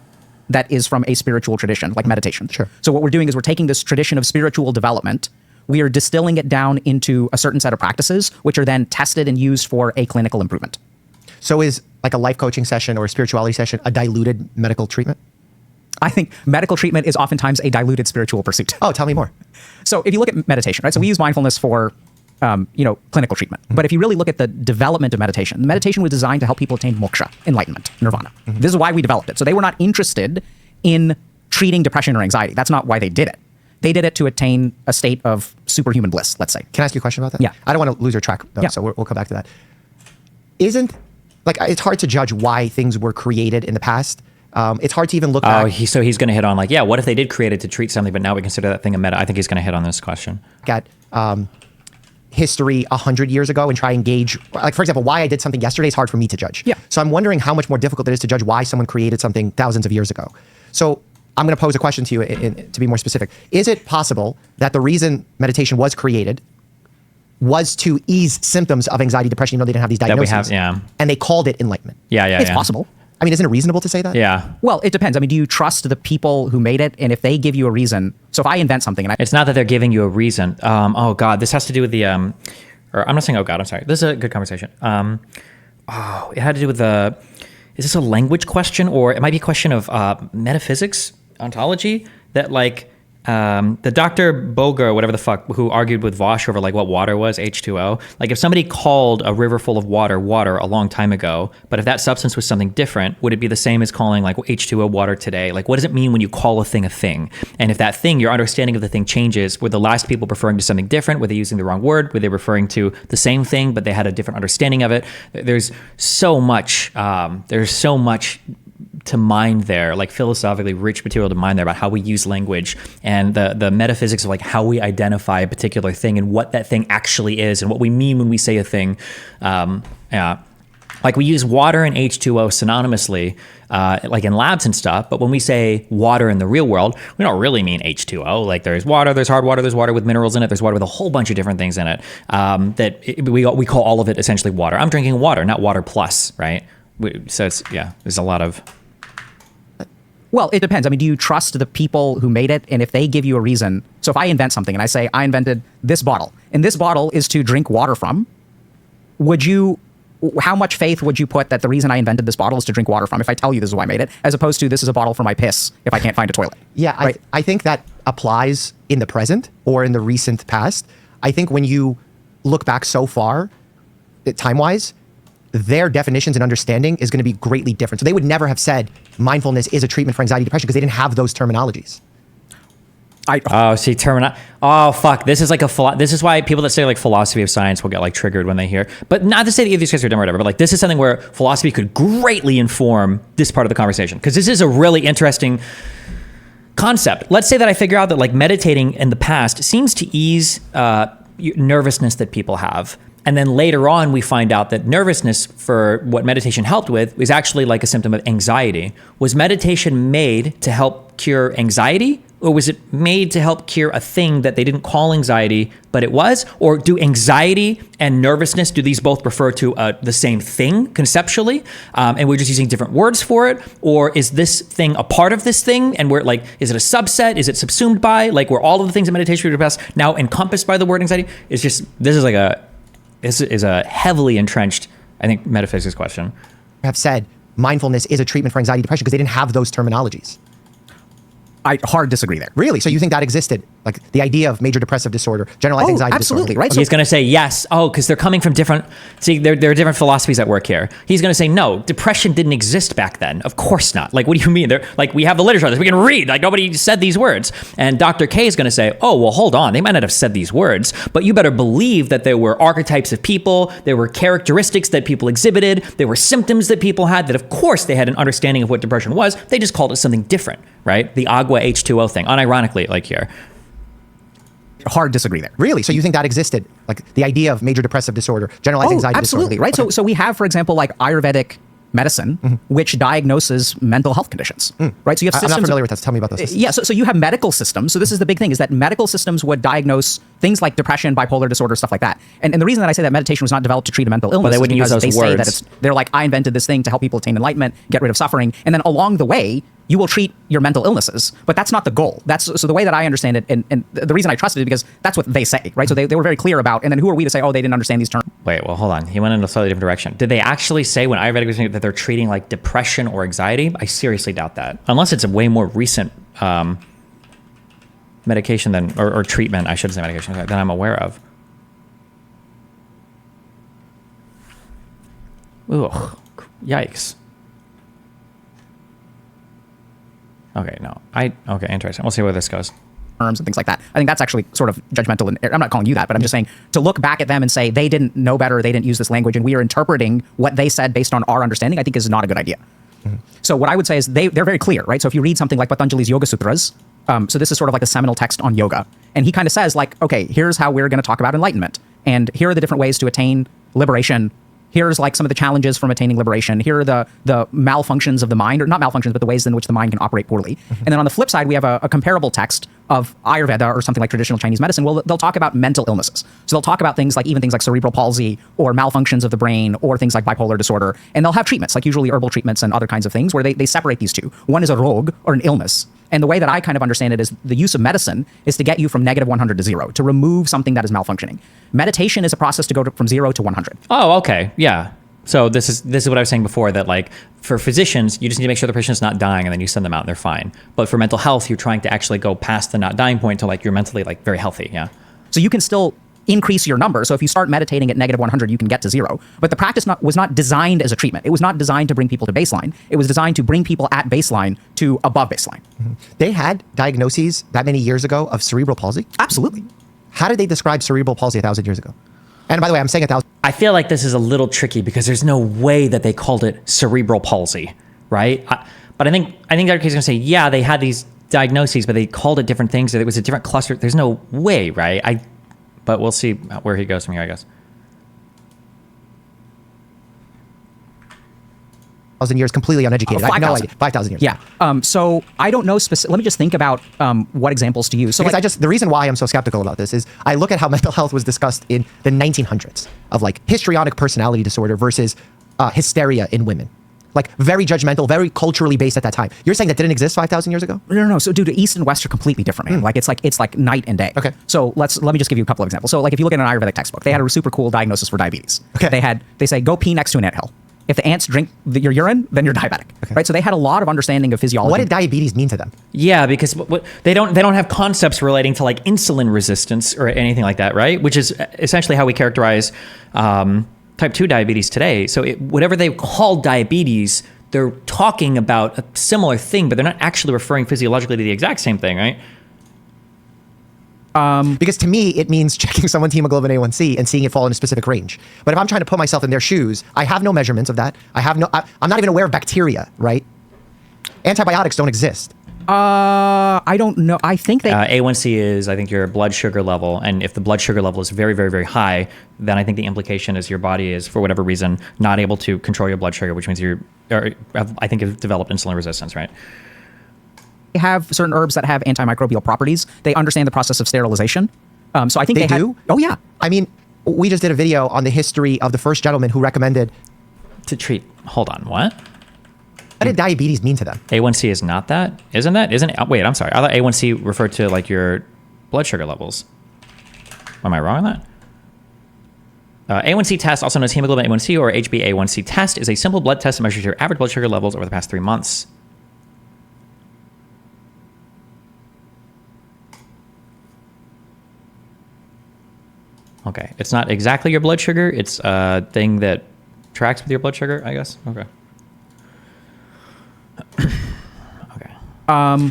that is from a spiritual tradition, like meditation. Sure. So what we're doing is we're taking this tradition of spiritual development, we are distilling it down into a certain set of practices, which are then tested and used for a clinical improvement. So is like a life coaching session or a spirituality session a diluted medical treatment? I think medical treatment is oftentimes a diluted spiritual pursuit. Oh, tell me more. So if you look at meditation, right? So we use mindfulness for, clinical treatment. But if you really look at the development of meditation was designed to help people attain moksha, enlightenment, nirvana. This is why we developed it. So they were not interested in treating depression or anxiety. That's not why they did it. They did it to attain a state of superhuman bliss, let's say. Can I ask you a question about that? Yeah. I don't want to lose your track, though, so we'll come back to that. It's hard to judge why things were created in the past. It's hard to even look back. So he's going to hit on what if they did create it to treat something, but now we consider that thing a meta? I think he's going to hit on this question. At history 100 years ago and try and gauge, for example, why I did something yesterday is hard for me to judge. Yeah. So I'm wondering how much more difficult it is to judge why someone created something thousands of years ago. So I'm going to pose a question to you to be more specific. Is it possible that the reason meditation was created was to ease symptoms of anxiety, depression, even though they didn't have these diagnoses? That we have, And they called it enlightenment. It's possible. I mean, isn't it reasonable to say that? Yeah. Well, it depends. I mean, do you trust the people who made it? And if they give you a reason, so if I invent something and it's not that they're giving you a reason. Oh God, this has to do with the, or I'm not saying, oh God, I'm sorry. This is a good conversation. It had to do with is this a language question, or it might be a question of metaphysics, ontology, that the Dr. Boger, whatever the fuck, who argued with Vosh over what water was, H2O. If somebody called a river full of water a long time ago, but if that substance was something different, would it be the same as calling H2O water today? What does it mean when you call a thing a thing? And if that thing, your understanding of the thing changes, were the last people referring to something different? Were they using the wrong word? Were they referring to the same thing, but they had a different understanding of it? There's so much to mine there, philosophically rich material to mine there about how we use language and the metaphysics of how we identify a particular thing and what that thing actually is and what we mean when we say a thing. We use water and H2O synonymously, in labs and stuff, but when we say water in the real world, we don't really mean H2O. There's water, there's hard water, there's water with minerals in it, there's water with a whole bunch of different things in it, we call all of it essentially water. I'm drinking water, not water plus, right? So there's a lot of... Well, it depends. I mean, do you trust the people who made it? And if they give you a reason, so if I invent something and I say, I invented this bottle, and this bottle is to drink water from, how much faith would you put that the reason I invented this bottle is to drink water from if I tell you this is why I made it, as opposed to this is a bottle for my piss if I can't find a toilet? Yeah, right? I think that applies in the present or in the recent past. I think when you look back so far, time-wise, their definitions and understanding is going to be greatly different. So they would never have said mindfulness is a treatment for anxiety, depression, because they didn't have those terminologies. Oh, fuck. This is this is why people that say philosophy of science will get triggered when they hear, but not to say that these guys are dumb or whatever, but this is something where philosophy could greatly inform this part of the conversation, because this is a really interesting concept. Let's say that I figure out that meditating in the past seems to ease nervousness that people have. And then later on, we find out that nervousness, for what meditation helped with, is actually a symptom of anxiety. Was meditation made to help cure anxiety? Or was it made to help cure a thing that they didn't call anxiety, but it was? Or do anxiety and nervousness, do these both refer to the same thing conceptually? And we're just using different words for it? Or is this thing a part of this thing? And we're is it a subset? Is it subsumed by? Were all of the things in meditation past now encompassed by the word anxiety? It's just, this is a heavily entrenched, I think, metaphysics question. Have said mindfulness is a treatment for anxiety, depression, because they didn't have those terminologies. I hard disagree there. Really? So you think that existed? The idea of major depressive disorder, generalized anxiety absolutely, disorder. right? Okay, he's going to say yes. Oh, because they're coming from different... See, there are different philosophies at work here. He's going to say, no, depression didn't exist back then. Of course not. What do you mean? We have the literature on this. We can read. Nobody said these words. And Dr. K is going to say, oh, well, hold on. They might not have said these words, but you better believe that there were archetypes of people. There were characteristics that people exhibited. There were symptoms that people had that, of course, they had an understanding of what depression was. They just called it something different, right? The agua H2O thing, unironically, here. Hard disagree there. Really? So you think that existed? The idea of major depressive disorder, generalized anxiety absolutely, disorder. right? Okay. So we have, for example, Ayurvedic medicine, which diagnoses mental health conditions, right? So you have systems. I'm not familiar with that. So tell me about those systems. Yeah, so you have medical systems. So this is the big thing, is that medical systems would diagnose things like depression, bipolar disorder, stuff like that. And the reason that I say that meditation was not developed to treat a mental illness they wouldn't is because use those they say words. that they're I invented this thing to help people attain enlightenment, get rid of suffering. And then along the way, you will treat your mental illnesses, but that's not the goal. So the way that I understand it, and the reason I trusted it because that's what they say, right? So they were very clear about, and then who are we to say, oh, they didn't understand these terms? Wait, well, hold on. He went in a slightly different direction. Did they actually say when Ayurvedic was saying that they're treating like depression or anxiety? I seriously doubt that. Unless it's a way more recent medication than, or treatment, I should say medication, than I'm aware of. Ugh, yikes. Okay, no. Okay, interesting. We'll see where this goes. Terms and things like that. I think that's actually sort of judgmental. And I'm not calling you that, but I'm just saying to look back at them and say they didn't know better, they didn't use this language, and we are interpreting what they said based on our understanding, I think is not a good idea. So what I would say is they're very clear, right? So if you read something like Patanjali's Yoga Sutras, so this is sort of like a seminal text on yoga, and he kind of says like, okay, here's how we're going to talk about enlightenment, and here are the different ways to attain liberation. Here's like some of the challenges from attaining liberation. Here are the malfunctions of the mind, or not malfunctions, but the ways in which the mind can operate poorly. And then on the flip side, we have a comparable text of Ayurveda or something like traditional Chinese medicine. Well, they'll talk about mental illnesses. So they'll talk about things like even things like cerebral palsy or malfunctions of the brain or things like bipolar disorder. And they'll have treatments, like usually herbal treatments and other kinds of things where they separate these two. One is a rog or an illness. And the way that I kind of understand it is the use of medicine is to get you from negative 100 to 0, to remove something that is malfunctioning. Meditation is a process to go from 0 to 100. Oh, okay. Yeah. So this is what I was saying before, that like for physicians, you just need to make sure the patient's not dying and then you send them out and they're fine. But for mental health, you're trying to actually go past the not dying point to like you're mentally like very healthy. Yeah. So you can still increase your number. So if you start meditating at negative 100, you can get to 0. But the practice was not designed as a treatment. It was not designed to bring people to baseline. It was designed to bring people at baseline to above baseline. They had diagnoses that many years ago of cerebral palsy? Absolutely. How did they describe cerebral palsy 1,000 years ago? And by the way, I'm saying 1,000. I feel like this is a little tricky because there's no way that they called it cerebral palsy, right? But I think Dr. K's going to say, yeah, they had these diagnoses, but they called it different things. It was a different cluster. There's no way, right? But we'll see where he goes from here, I guess. 1,000 years completely uneducated. I have no idea. 5,000 years. Yeah. So I don't know let me just think about what examples to use. So because the reason why I'm so skeptical about this is I look at how mental health was discussed in the 1900s of like histrionic personality disorder versus hysteria in women. Like very judgmental, very culturally based at that time. You're saying that didn't exist 5,000 years ago? No. So dude, East and West are completely different, man. Like it's like night and day. Okay. So let me just give you a couple of examples. So like if you look at an Ayurvedic textbook, they had a super cool diagnosis for diabetes. Okay. They say go pee next to an anthill. If the ants drink your urine, then you're diabetic, right? So they had a lot of understanding of physiology. What did diabetes mean to them? Yeah, because they don't have concepts relating to like insulin resistance or anything like that, right? Which is essentially how we characterize type 2 diabetes today. So whatever they call diabetes, they're talking about a similar thing, but they're not actually referring physiologically to the exact same thing, right? Because to me, it means checking someone's hemoglobin A1C and seeing it fall in a specific range. But if I'm trying to put myself in their shoes, I have no measurements of that. I'm not even aware of bacteria, right? Antibiotics don't exist. I don't know. I think they... A1C is, I think, your blood sugar level. And if the blood sugar level is very, very, very high, then I think the implication is your body is, for whatever reason, not able to control your blood sugar, which means I think you've developed insulin resistance, right? They have certain herbs that have antimicrobial properties. They understand the process of sterilization. So I think they do? Oh, yeah. I mean, we just did a video on the history of the first gentleman who recommended... To treat... Hold on, what? What did diabetes mean to them? A1C is not that? Isn't that? Wait, I'm sorry. I thought A1C referred to like your blood sugar levels. Am I wrong on that? A1C test, also known as hemoglobin A1C or HbA1c test, is a simple blood test that measures your average blood sugar levels over the past 3 months. Okay, it's not exactly your blood sugar. It's a thing that tracks with your blood sugar, I guess. Okay.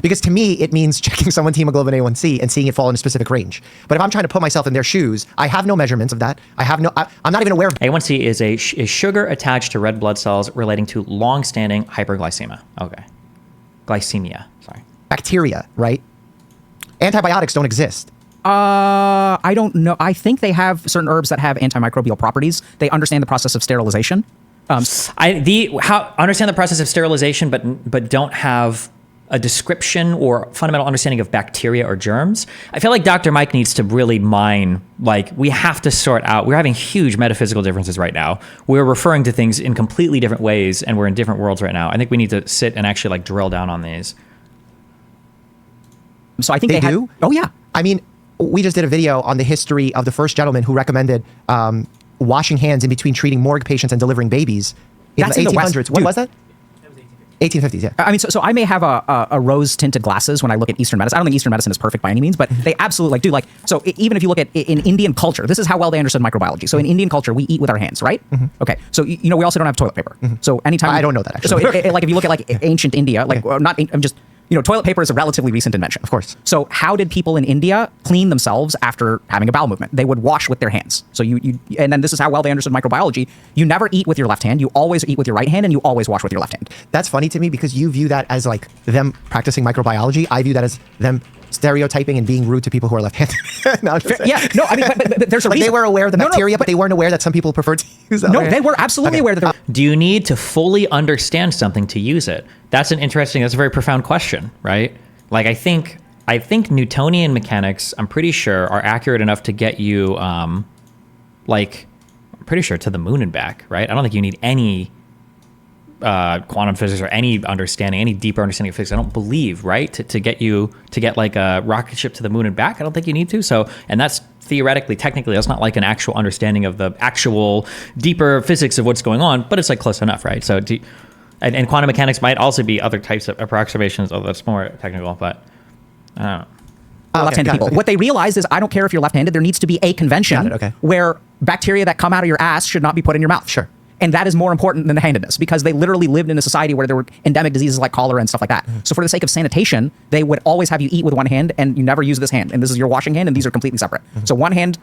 Because to me, it means checking someone's hemoglobin A1C and seeing it fall in a specific range. But if I'm trying to put myself in their shoes, I have no measurements of that. I'm not even aware of... A1C is a sugar attached to red blood cells relating to long-standing hyperglycemia. Okay. Glycemia, sorry. Bacteria, right? Antibiotics don't exist. I don't know. I think they have certain herbs that have antimicrobial properties. They understand the process of sterilization. Understand the process of sterilization, but don't have a description or fundamental understanding of bacteria or germs. I feel like Dr. Mike needs to really mine, like, we have to sort out, we're having huge metaphysical differences right now. We're referring to things in completely different ways, and we're in different worlds right now. I think we need to sit and actually like drill down on these. So I think they do? Oh, yeah. I mean, we just did a video on the history of the first gentleman who recommended washing hands in between treating morgue patients and delivering babies in That's the in the 1800s. West. When Dude. was that? 1850s, yeah. I mean, so I may have a rose-tinted glasses when I look at Eastern medicine. I don't think Eastern medicine is perfect by any means, but they absolutely like do like, so even if you look at in Indian culture, this is how well they understood microbiology. So in Indian culture, we eat with our hands, right? Okay. So, you know, we also don't have toilet paper. So anytime I don't know that, actually. So like if you look at like ancient India, like I'm just, you know, toilet paper is a relatively recent invention. Of course. So how did people in India clean themselves after having a bowel movement? They would wash with their hands. So and then this is how well they understood microbiology. You never eat with your left hand. You always eat with your right hand, and you always wash with your left hand. That's funny to me because you view that as like them practicing microbiology. I view that as them stereotyping and being rude to people who are left-handed. No, I'm just saying. Yeah, no, I mean, but there's a Like reason. they were aware of the No, no, bacteria, but they weren't aware that some people prefer to use that. No, they were absolutely aware that. Do you need to fully understand something to use it? That's a very profound question, right? Like, I think Newtonian mechanics, I'm pretty sure, are accurate enough to get you, like, I'm pretty sure to the moon and back, right? I don't think you need any quantum physics or any understanding, any deeper understanding of physics. I don't believe, right? To get like a rocket ship to the moon and back, I don't think you need to. So, and that's theoretically, technically, that's not like an actual understanding of the actual deeper physics of what's going on, but it's like close enough, right? So, and quantum mechanics might also be other types of approximations, although that's more technical, but I don't know. Left-handed people. What they realized is, I don't care if you're left-handed. There needs to be a convention where bacteria that come out of your ass should not be put in your mouth. Sure. And that is more important than the handedness, because they literally lived in a society where there were endemic diseases like cholera and stuff like that. So for the sake of sanitation, they would always have you eat with one hand, and you never use this hand. And this is your washing hand, and these are completely separate. So one hand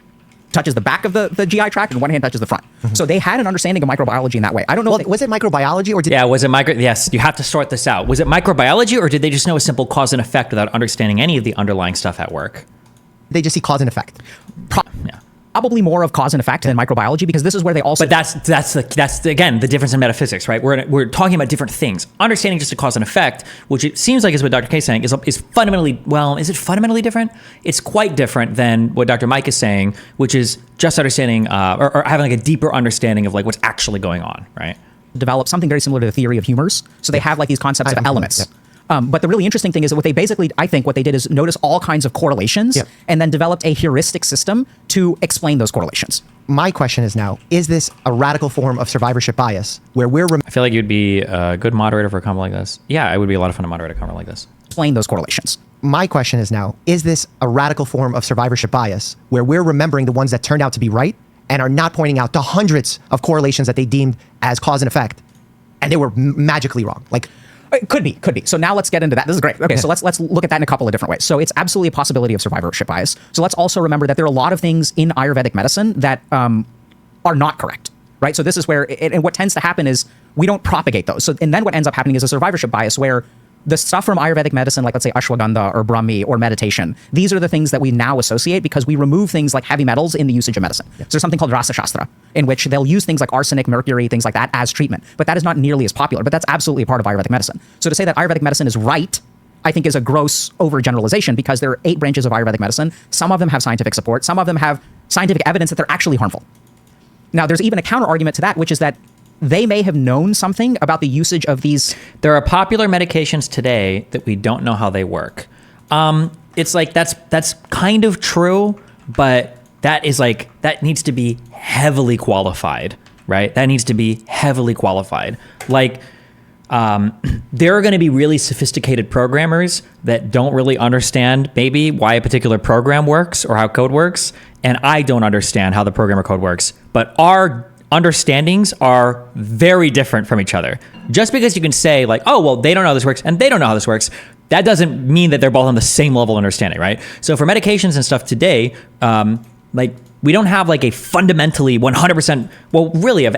touches the back of the GI tract, and one hand touches the front. So they had an understanding of microbiology in that way. I don't know. Well, was it microbiology or did? Yeah, was it Yes, you have to sort this out. Was it microbiology, or did they just know a simple cause and effect without understanding any of the underlying stuff at work? They just see cause and effect. Yeah. Probably more of cause and effect than microbiology, because this is where they also. But that's again the difference in metaphysics, right? We're talking about different things. Understanding just a cause and effect, which it seems like is what Dr. K is saying, is fundamentally, well, is it fundamentally different? It's quite different than what Dr. Mike is saying, which is just understanding or having like a deeper understanding of like what's actually going on, right? Develop something very similar to the theory of humors. So they have like these concepts of elements. Yeah. But the really interesting thing is that I think what they did is notice all kinds of correlations and then developed a heuristic system to explain those correlations. My question is now, is this a radical form of survivorship bias where I feel like you'd be a good moderator for a convo like this. Yeah, it would be a lot of fun to moderate a convo like this. Explain those correlations. My question is now, is this a radical form of survivorship bias where we're remembering the ones that turned out to be right and are not pointing out the hundreds of correlations that they deemed as cause and effect, and they were magically wrong? Like, it could be. So now let's get into that. This is great. Okay, so let's look at that in a couple of different ways. So it's absolutely a possibility of survivorship bias. So let's also remember that there are a lot of things in Ayurvedic medicine that are not correct, right? So this is where, and what tends to happen is we don't propagate those. So, and then what ends up happening is a survivorship bias where the stuff from Ayurvedic medicine, like let's say ashwagandha or brahmi or meditation, these are the things that we now associate because we remove things like heavy metals in the usage of medicine. So there's something called Rasa Shastra, in which they'll use things like arsenic, mercury, things like that as treatment. But that is not nearly as popular, but that's absolutely a part of Ayurvedic medicine. So to say that Ayurvedic medicine is right, I think is a gross overgeneralization, because there are 8 branches of Ayurvedic medicine. Some of them have scientific support. Some of them have scientific evidence that they're actually harmful. Now, there's even a counter argument to that, which is that they may have known something about the usage of these. There are popular medications today that we don't know how they work. It's like that's kind of true, but that needs to be heavily qualified, right? That needs to be heavily qualified. Like, there are going to be really sophisticated programmers that don't really understand maybe why a particular program works or how code works, and I don't understand how the program or code works, but our understandings are very different from each other. Just because you can say like, oh, well, they don't know how this works and they don't know how this works, that doesn't mean that they're both on the same level of understanding, right? So for medications and stuff today, like we don't have like a fundamentally 100%, well, really of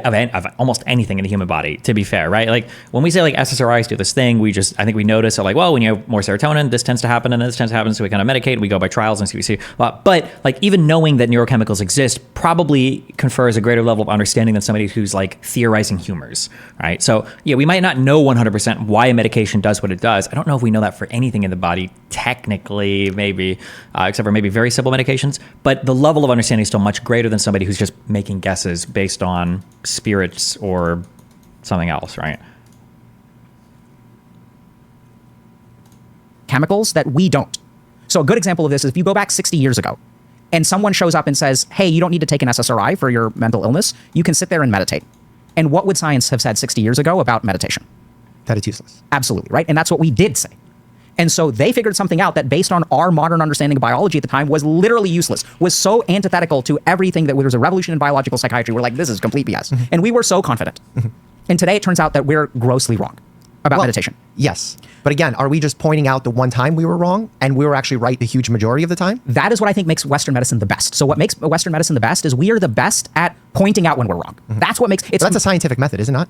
almost anything in the human body, to be fair, right? Like when we say like SSRIs do this thing, I think we notice like, well, when you have more serotonin, this tends to happen and this tends to happen. So we kind of medicate, we go by trials and see. But like even knowing that neurochemicals exist probably confers a greater level of understanding than somebody who's like theorizing humors, right? So yeah, we might not know 100% why a medication does what it does. I don't know if we know that for anything in the body, technically, maybe, except for maybe very simple medications. But the level of understanding is still much greater than somebody who's just making guesses based on spirits or something else, right? Chemicals that we don't. So a good example of this is if you go back 60 years ago and someone shows up and says, hey, you don't need to take an SSRI for your mental illness, you can sit there and meditate. And what would science have said 60 years ago about meditation? That it's useless. Absolutely, right? And that's what we did say. And so they figured something out that based on our modern understanding of biology at the time was literally useless, was so antithetical to everything that there was a revolution in biological psychiatry. We're like, this is complete BS. Mm-hmm. And we were so confident. Mm-hmm. And today it turns out that we're grossly wrong about meditation. Yes. But again, are we just pointing out the one time we were wrong and we were actually right the huge majority of the time? That is what I think makes Western medicine the best. So what makes Western medicine the best is we are the best at pointing out when we're wrong. Mm-hmm. That's what makes it. That's a scientific method, is it not?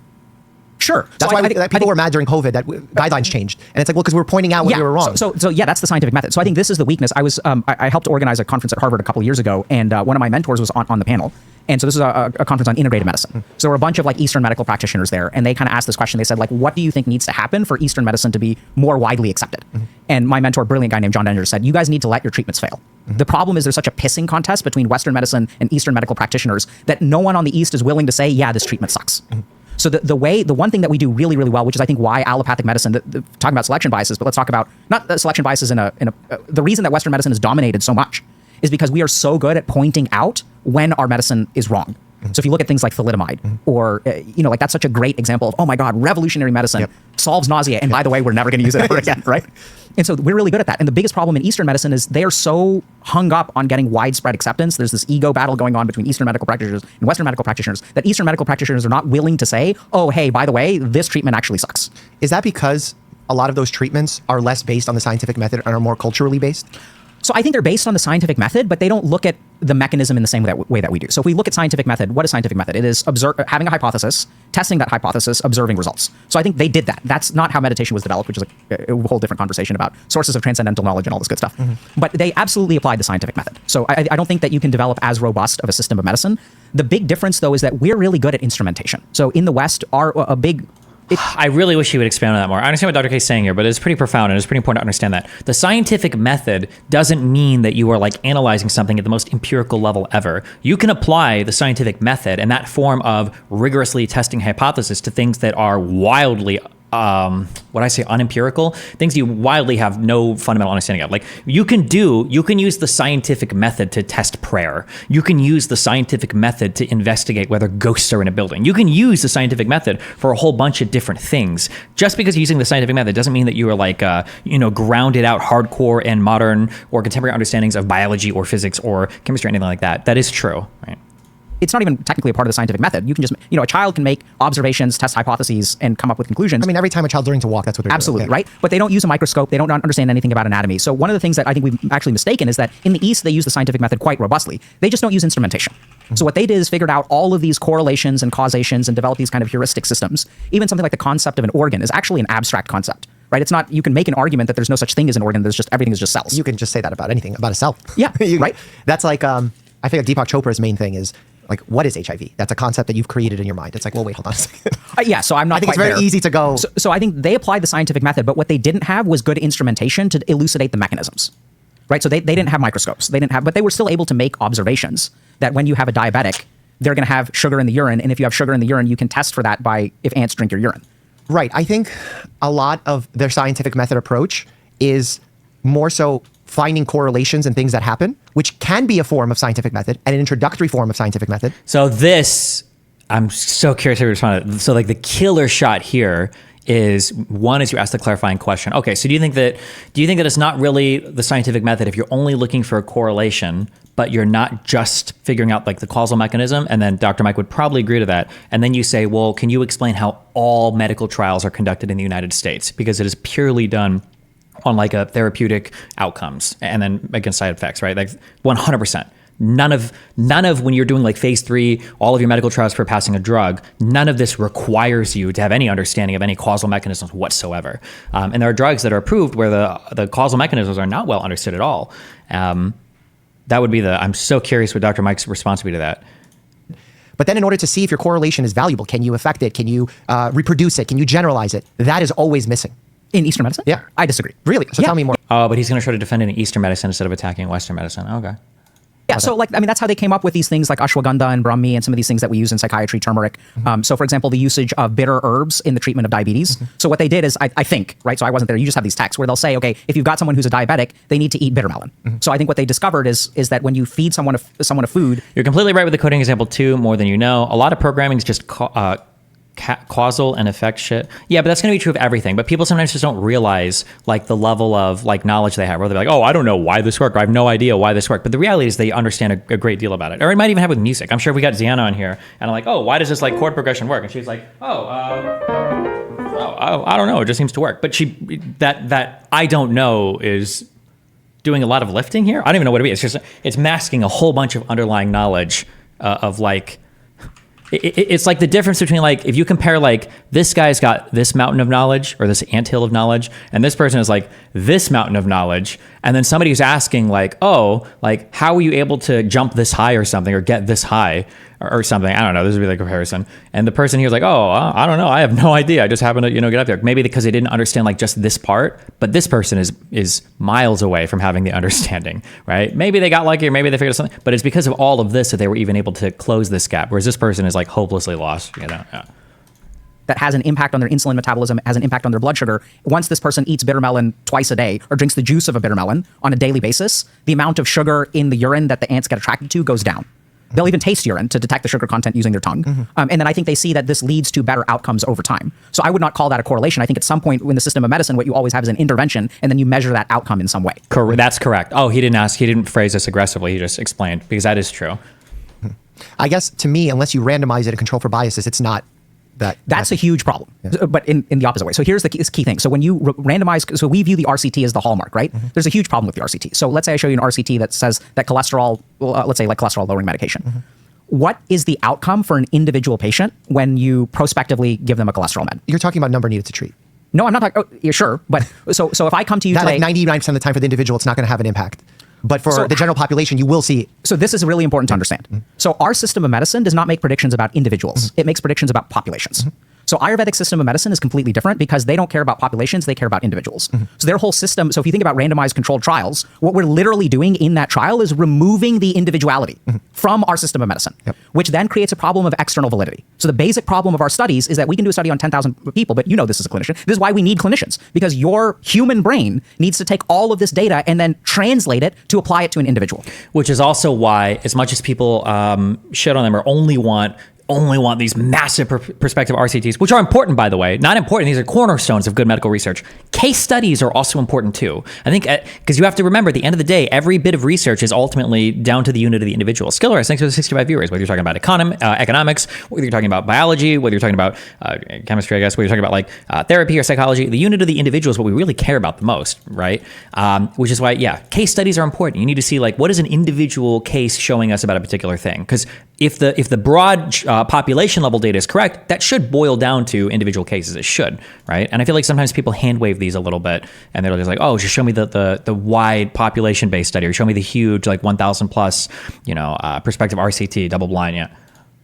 Sure. That's why people were mad during COVID that guidelines changed. And it's like, well, because we were pointing out when we were wrong. So yeah, that's the scientific method. So I think this is the weakness. I helped organize a conference at Harvard a couple of years ago, and one of my mentors was on the panel. And so this is a conference on integrative medicine. So there were a bunch of like Eastern medical practitioners there, and they kind of asked this question. They said like, what do you think needs to happen for Eastern medicine to be more widely accepted? Mm-hmm. And my mentor, brilliant guy named John Denninger, said, you guys need to let your treatments fail. Mm-hmm. The problem is there's such a pissing contest between Western medicine and Eastern medical practitioners that no one on the East is willing to say, yeah, this treatment sucks. Mm-hmm. So the one thing that we do really, really well, which is I think why allopathic medicine, talking about selection biases, but let's talk about not selection biases the reason that Western medicine is dominated so much is because we are so good at pointing out when our medicine is wrong. Mm-hmm. So if you look at things like thalidomide or, like that's such a great example of, oh my God, revolutionary medicine solves nausea. And by the way, we're never going to use it ever again, right? And so we're really good at that. And the biggest problem in Eastern medicine is they are so hung up on getting widespread acceptance. There's this ego battle going on between Eastern medical practitioners and Western medical practitioners that Eastern medical practitioners are not willing to say, oh, hey, by the way, this treatment actually sucks. Is that because a lot of those treatments are less based on the scientific method and are more culturally based? So I think they're based on the scientific method, but they don't look at the mechanism in the same way that we do. So if we look at scientific method, what is scientific method? It is having a hypothesis, testing that hypothesis, observing results. So I think they did that. That's not how meditation was developed, which is a whole different conversation about sources of transcendental knowledge and all this good stuff. Mm-hmm. But they absolutely applied the scientific method. So I don't think that you can develop as robust of a system of medicine. The big difference, though, is that we're really good at instrumentation. So in the West, I really wish you would expand on that more. I understand what Dr. K is saying here, but it's pretty profound and it's pretty important to understand that. The scientific method doesn't mean that you are like analyzing something at the most empirical level ever. You can apply the scientific method and that form of rigorously testing hypothesis to things that are wildly unempirical, things you wildly have no fundamental understanding of. Like you can use the scientific method to test prayer. You can use the scientific method to investigate whether ghosts are in a building. You can use the scientific method for a whole bunch of different things. Just because you're using the scientific method doesn't mean that you are like, grounded out hardcore and modern or contemporary understandings of biology or physics or chemistry or anything like that. That is true, right? It's not even technically a part of the scientific method. You can just, a child can make observations, test hypotheses, and come up with conclusions. I mean, every time a child's learning to walk, that's what they're Absolutely, doing. Right? But they don't use a microscope. They don't understand anything about anatomy. So one of the things that I think we've actually mistaken is that in the East, they use the scientific method quite robustly. They just don't use instrumentation. Mm-hmm. So what they did is figured out all of these correlations and causations and develop these kind of heuristic systems. Even something like the concept of an organ is actually an abstract concept. Right? It's not, you can make an argument that there's no such thing as an organ. There's just, everything is just cells. You can just say that about anything, about a cell. Yeah, right? That's like, I think Deepak Chopra's main thing is, like, what is HIV? That's a concept that you've created in your mind. It's like, well, wait, hold on a second. Yeah, so I'm not I think it's very easy to go. So I think they applied the scientific method, but what they didn't have was good instrumentation to elucidate the mechanisms. Right? So they didn't have microscopes. But they were still able to make observations that when you have a diabetic, they're going to have sugar in the urine. And if you have sugar in the urine, you can test for that by if ants drink your urine. Right. I think a lot of their scientific method approach is more so finding correlations and things that happen, which can be a form of scientific method and an introductory form of scientific method. So I'm so curious how you respond. So like the killer shot here is one is you ask the clarifying question. Okay, so do you think that it's not really the scientific method if you're only looking for a correlation, but you're not just figuring out like the causal mechanism? And then Dr. Mike would probably agree to that. And then you say, well, can you explain how all medical trials are conducted in the United States? Because it is purely done on like a therapeutic outcomes and then against side effects, right? Like 100%. None of when you're doing like phase 3, all of your medical trials for passing a drug, none of this requires you to have any understanding of any causal mechanisms whatsoever. And there are drugs that are approved where the causal mechanisms are not well understood at all. That would be I'm so curious what Dr. Mike's response would be to that. But then in order to see if your correlation is valuable, can you affect it? Can you reproduce it? Can you generalize it? That is always missing. In Eastern medicine? Yeah. I disagree. Really? So tell me more. Oh, but he's going to try to defend it in Eastern medicine instead of attacking Western medicine. Okay. Yeah, so like, I mean, that's how they came up with these things like ashwagandha and brahmi and some of these things that we use in psychiatry, turmeric. So for example, the usage of bitter herbs in the treatment of diabetes. So what they did is, I think, right, so I wasn't there, you just have these texts where they'll say, okay, if you've got someone who's a diabetic, they need to eat bitter melon. So I think what they discovered is that when you feed someone a food. You're completely right with the coding example too, more than you know. A lot of programming is just causal and effect shit. Yeah, but that's going to be true of everything. But people sometimes just don't realize like the level of like knowledge they have, where they're like, oh, I don't know why this worked, or I have no idea why this worked. But the reality is they understand a great deal about it. Or it might even have with music. I'm sure if we got Ziana on here and I'm like, oh, why does this like chord progression work? And she's like, I don't know. It just seems to work. But that I don't know is doing a lot of lifting here. I don't even know what it is. It's masking a whole bunch of underlying knowledge of like, it's like the difference between like, if you compare like this guy's got this mountain of knowledge or this anthill of knowledge, and this person is like this mountain of knowledge. And then somebody who's asking like, oh, like how are you able to jump this high or something, or get this high or something? I don't know. This would be the comparison. And the person here's like, oh, I don't know. I have no idea. I just happen to, get up there. Maybe because they didn't understand like just this part, but this person is miles away from having the understanding, right? Maybe they got lucky or maybe they figured out something, but it's because of all of this that they were even able to close this gap. Whereas this person is like hopelessly lost, Yeah. That has an impact on their insulin metabolism, has an impact on their blood sugar. Once this person eats bitter melon twice a day or drinks the juice of a bitter melon on a daily basis, the amount of sugar in the urine that the ants get attracted to goes down. They'll even taste urine to detect the sugar content using their tongue. And then I think they see that this leads to better outcomes over time. So I would not call that a correlation. I think at some point in the system of medicine, what you always have is an intervention, and then you measure that outcome in some way. That's correct. Oh, he didn't phrase this aggressively. He just explained, because that is true. I guess to me, unless you randomize it and control for biases, it's not that's a huge problem, but in the opposite way. So here's the key thing. So when you randomize, so we view the RCT as the hallmark, right? There's a huge problem with the RCT. So let's say I show you an RCT that says that cholesterol, let's say like cholesterol lowering medication. What is the outcome for an individual patient when you prospectively give them a cholesterol med? You're talking about number needed to treat. No, I'm not talking, yeah, sure. But so if I come to you that today. Like 99% of the time for the individual, it's not going to have an impact. But for the general population, you will see. So this is really important to understand. So our system of medicine does not make predictions about individuals. It makes predictions about populations. So Ayurvedic system of medicine is completely different because they don't care about populations, they care about individuals. So their whole system, so if you think about randomized controlled trials, what we're literally doing in that trial is removing the individuality from our system of medicine, which then creates a problem of external validity. So the basic problem of our studies is that we can do a study on 10,000 people, but you know this as a clinician. This is why we need clinicians, because your human brain needs to take all of this data and then translate it to apply it to an individual. Which is also why, as much as people shit on them or only want these massive perspective RCTs, which are important, by the way. Not important. These are cornerstones of good medical research. Case studies are also important too. I think because you have to remember, at the end of the day, every bit of research is ultimately down to the unit of the individual. Skillers, thanks for the 65 viewers. Whether you're talking about economics, whether you're talking about biology, whether you're talking about chemistry, I guess, whether you're talking about like therapy or psychology, the unit of the individual is what we really care about the most, right? Which is why, case studies are important. You need to see like what is an individual case showing us about a particular thing, because if the broad population level data is correct, that should boil down to individual cases. It should, right? And I feel like sometimes people hand wave these a little bit, and they're just like, oh, just show me the wide population based study, or show me the huge like 1,000 plus, prospective RCT double blind,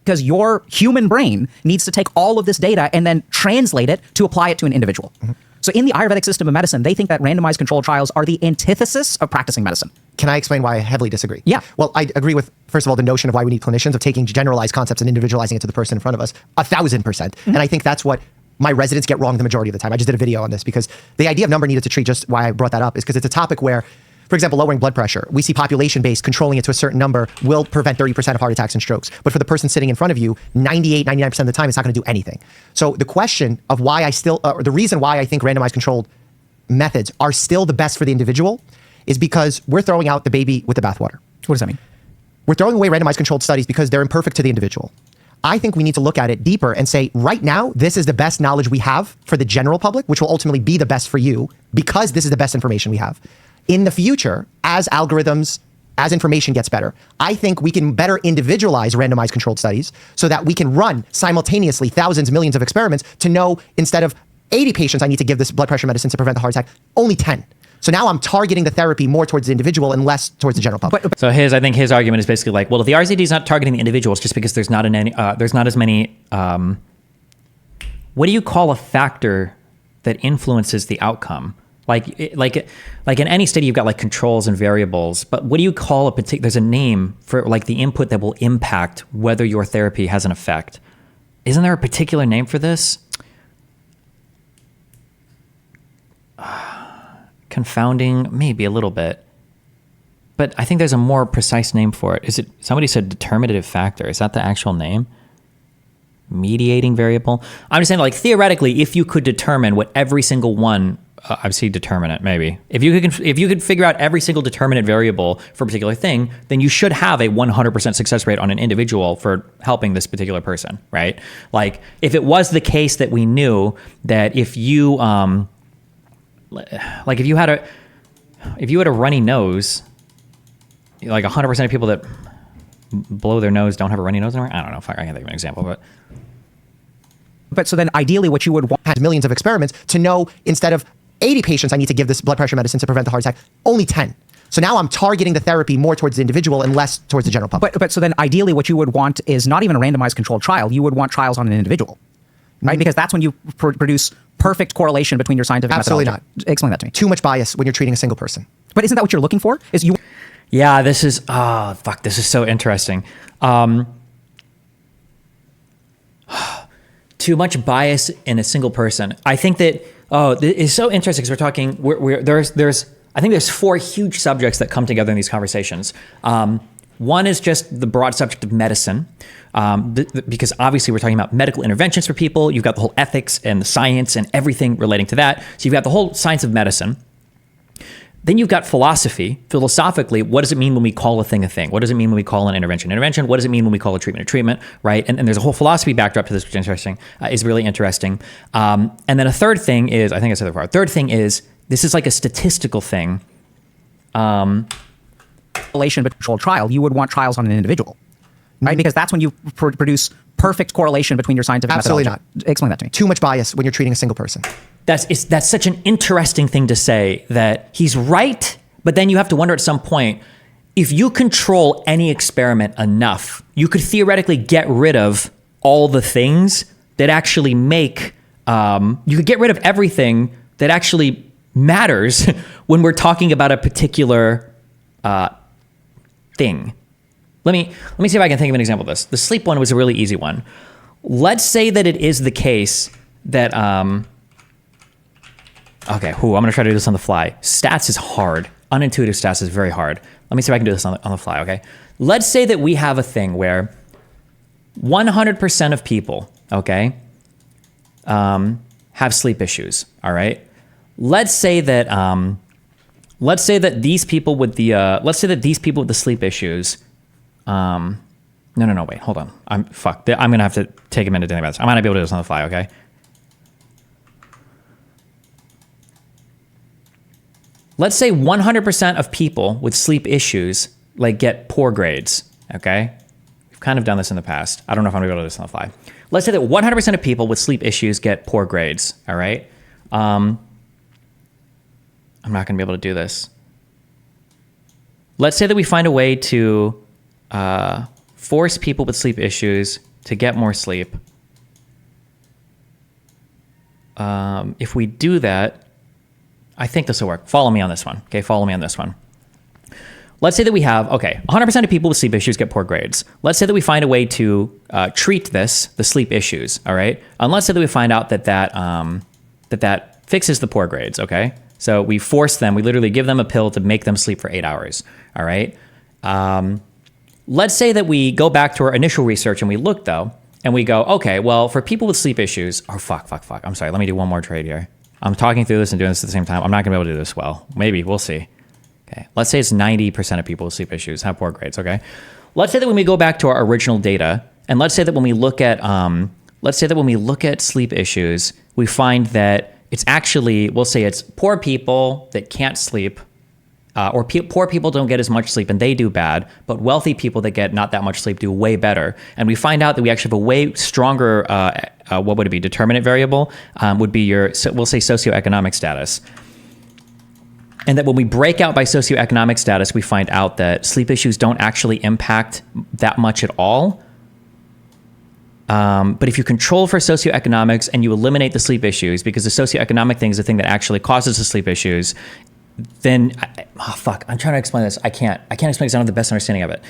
Because your human brain needs to take all of this data and then translate it to apply it to an individual. So in the Ayurvedic system of medicine, they think that randomized controlled trials are the antithesis of practicing medicine. Can I explain why I heavily disagree? Yeah. Well, I agree with, first of all, the notion of why we need clinicians, of taking generalized concepts and individualizing it to the person in front of us, 1,000%. And I think that's what my residents get wrong the majority of the time. I just did a video on this because the idea of number needed to treat, just why I brought that up, is because it's a topic where, for example, lowering blood pressure, we see population-based, controlling it to a certain number will prevent 30% of heart attacks and strokes. But for the person sitting in front of you, 98, 99% of the time, it's not going to do anything. So the question of why I still, or the reason why I think randomized controlled methods are still the best for the individual is because we're throwing out the baby with the bathwater. What does that mean? We're throwing away randomized controlled studies because they're imperfect to the individual. I think we need to look at it deeper and say, right now, this is the best knowledge we have for the general public, which will ultimately be the best for you because this is the best information we have. In the future, as algorithms as information gets better, I think we can better individualize randomized controlled studies so that we can run simultaneously thousands, millions of experiments to know instead of 80 patients I need to give this blood pressure medicine to prevent the heart attack, only 10. So now I'm targeting the therapy more towards the individual and less towards the general public. So I think his argument is basically like, well, if the RZD is not targeting the individuals just because there's not as many, what do you call a factor that influences the outcome? Like in any study, you've got like controls and variables, but what do you call there's a name for like the input that will impact whether your therapy has an effect. Isn't there a particular name for this? Confounding, maybe a little bit, but I think there's a more precise name for it. Somebody said determinative factor. Is that the actual name? Mediating variable? I'm just saying, like, theoretically, if you could determine what every single one, I've seen determinant, maybe. If you could figure out every single determinant variable for a particular thing, then you should have a 100% success rate on an individual for helping this particular person, right? Like, if it was the case that we knew that if you, like if you had a runny nose, like 100% of people that blow their nose don't have a runny nose anymore. I don't know if I can think of an example, But so then ideally what you would want has millions of experiments to know instead of 80 patients I need to give this blood pressure medicine to prevent the heart attack, only 10. So now I'm targeting the therapy more towards the individual and less towards the general public. But so then ideally what you would want is not even a randomized controlled trial. You would want trials on an individual, right? Because that's when you produce perfect correlation between your scientific Absolutely methodology. Explain that to me. Too much bias when you're treating a single person. But isn't that what you're looking for? Yeah, this is so interesting. Too much bias in a single person. I think that it's so interesting because we're talking. I think there's four huge subjects that come together in these conversations. One is just the broad subject of medicine, because obviously we're talking about medical interventions for people. You've got the whole ethics and the science and everything relating to that. So you've got the whole science of medicine. Then you've got philosophy. Philosophically, what does it mean when we call a thing a thing? What does it mean when we call an intervention intervention? What does it mean when we call a treatment a treatment, right? And there's a whole philosophy backdrop to this, which is interesting, is really interesting. And then a third thing is, I think I said it before, a third thing is, this is like a statistical thing. Correlation between controlled trial, you would want trials on an individual, right? Because that's when you produce perfect correlation between your scientific Absolutely methodology. not. Explain that to me. Too much bias when you're treating a single person. That's such an interesting thing to say, that he's right, but then you have to wonder at some point, if you control any experiment enough, you could theoretically get rid of all the things that actually make, you could get rid of everything that actually matters when we're talking about a particular thing. Let me see if I can think of an example of this. The sleep one was a really easy one. Let's say that it is the case that, okay, I'm going to try to do this on the fly. Stats is hard. Unintuitive stats is very hard. Let me see if I can do this on the fly, okay? Let's say that we have a thing where 100% of people, okay, have sleep issues, all right? Let's say that these people with the sleep issues, no, wait, hold on. I'm going to have to take a minute to think about this. I might not be able to do this on the fly, okay? Let's say 100% of people with sleep issues like get poor grades, okay? We've kind of done this in the past. I don't know if I'm gonna be able to do this on the fly. Let's say that 100% of people with sleep issues get poor grades, all right? I'm not gonna be able to do this. Let's say that we find a way to force people with sleep issues to get more sleep. If we do that, I think this will work. Follow me on this one. Okay, follow me on this one. Let's say that we have, 100% of people with sleep issues get poor grades. Let's say that we find a way to treat the sleep issues, all right? And let's say that we find out that fixes the poor grades, okay? So we force them, we literally give them a pill to make them sleep for 8 hours, all right? Let's say that we go back to our initial research and we look though, and we go, okay, well, for people with sleep issues, fuck. I'm sorry, let me do one more trade here. I'm talking through this and doing this at the same time. I'm not gonna be able to do this well. Maybe, we'll see. Okay, let's say it's 90% of people with sleep issues have poor grades, okay? Let's say that when we go back to our original data, and let's say that when we look at sleep issues, we find that it's actually, we'll say it's poor people that can't sleep, Poor people don't get as much sleep and they do bad, but wealthy people that get not that much sleep do way better. And we find out that we actually have a way stronger, what would it be, determinant variable, would be we'll say socioeconomic status. And that when we break out by socioeconomic status, we find out that sleep issues don't actually impact that much at all. But if you control for socioeconomics and you eliminate the sleep issues, because the socioeconomic thing is the thing that actually causes the sleep issues, then, I'm trying to explain this. I can't explain because I don't have the best understanding of it.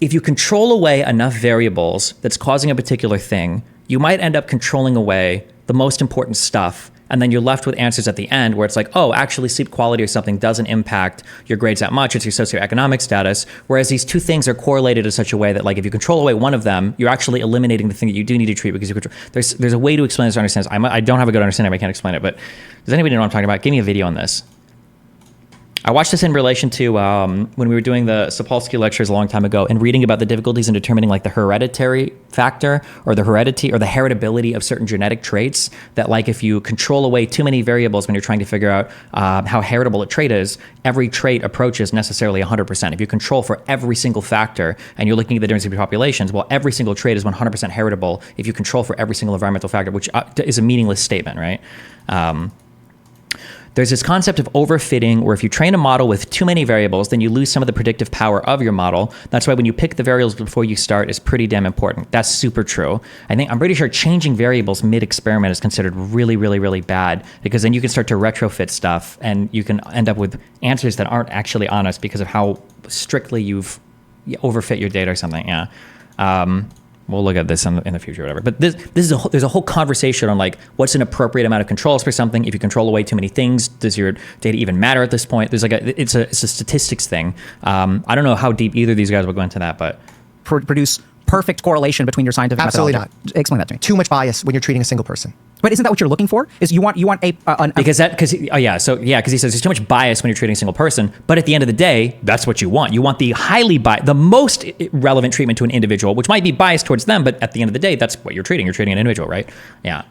If you control away enough variables that's causing a particular thing, you might end up controlling away the most important stuff. And then you're left with answers at the end where it's like, oh, actually sleep quality or something doesn't impact your grades that much. It's your socioeconomic status. Whereas these two things are correlated in such a way that, like, if you control away one of them, you're actually eliminating the thing that you do need to treat, because there's a way to explain this to understand this. I don't have a good understanding, I can't explain it, but does anybody know what I'm talking about? Give me a video on this. I watched this in relation to when we were doing the Sapolsky lectures a long time ago and reading about the difficulties in determining, like, the hereditary factor or the heredity or the heritability of certain genetic traits. That, like, if you control away too many variables when you're trying to figure out how heritable a trait is, every trait approaches necessarily 100%. If you control for every single factor and you're looking at the difference between populations, well, every single trait is 100% heritable if you control for every single environmental factor, which is a meaningless statement, right? There's this concept of overfitting, where if you train a model with too many variables, then you lose some of the predictive power of your model. That's why when you pick the variables before you start is pretty damn important. That's super true. I'm pretty sure changing variables mid-experiment is considered really, really, really bad, because then you can start to retrofit stuff and you can end up with answers that aren't actually honest because of how strictly you've overfit your data or something. Yeah. We'll look at this in the future, or whatever. But there's a whole conversation on, like, what's an appropriate amount of controls for something. If you control away too many things, does your data even matter at this point? There's it's a statistics thing. I don't know how deep either of these guys will go into that, but produce perfect correlation between your scientific Absolutely methodology. not. Explain that to me. Too much bias when you're treating a single person. But isn't that what you're looking for? Is you want because he says there's too much bias when you're treating a single person. But at the end of the day, that's what you want. You want the the most relevant treatment to an individual, which might be biased towards them. But at the end of the day, that's what you're treating. You're treating an individual, right? Yeah.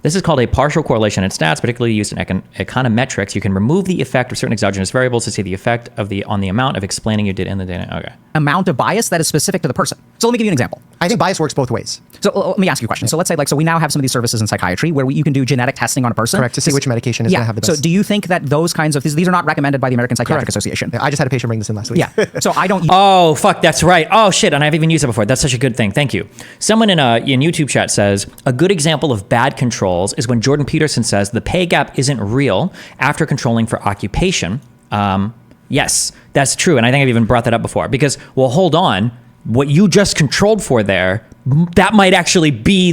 This is called a partial correlation in stats, particularly used in econometrics. You can remove the effect of certain exogenous variables to see the effect on the amount of explaining you did in the data. Okay. Amount of bias that is specific to the person. So let me give you an example. I think bias works both ways. So let me ask you a question. So let's say, so we now have some of these services in psychiatry where you can do genetic testing on a person. Correct, to see which medication is going to have the best. So do you think that those kinds of these are not recommended by the American Psychiatric Correct. Association? Yeah, I just had a patient bring this in last week. Yeah. So I don't. Oh, fuck, that's right. Oh, shit, and I've even used it before. That's such a good thing. Thank you. Someone in YouTube chat says, a good example of bad controls is when Jordan Peterson says the pay gap isn't real after controlling for occupation. Yes, that's true. And I think I've even brought that up before because, well, hold on. What you just controlled for there, that might actually be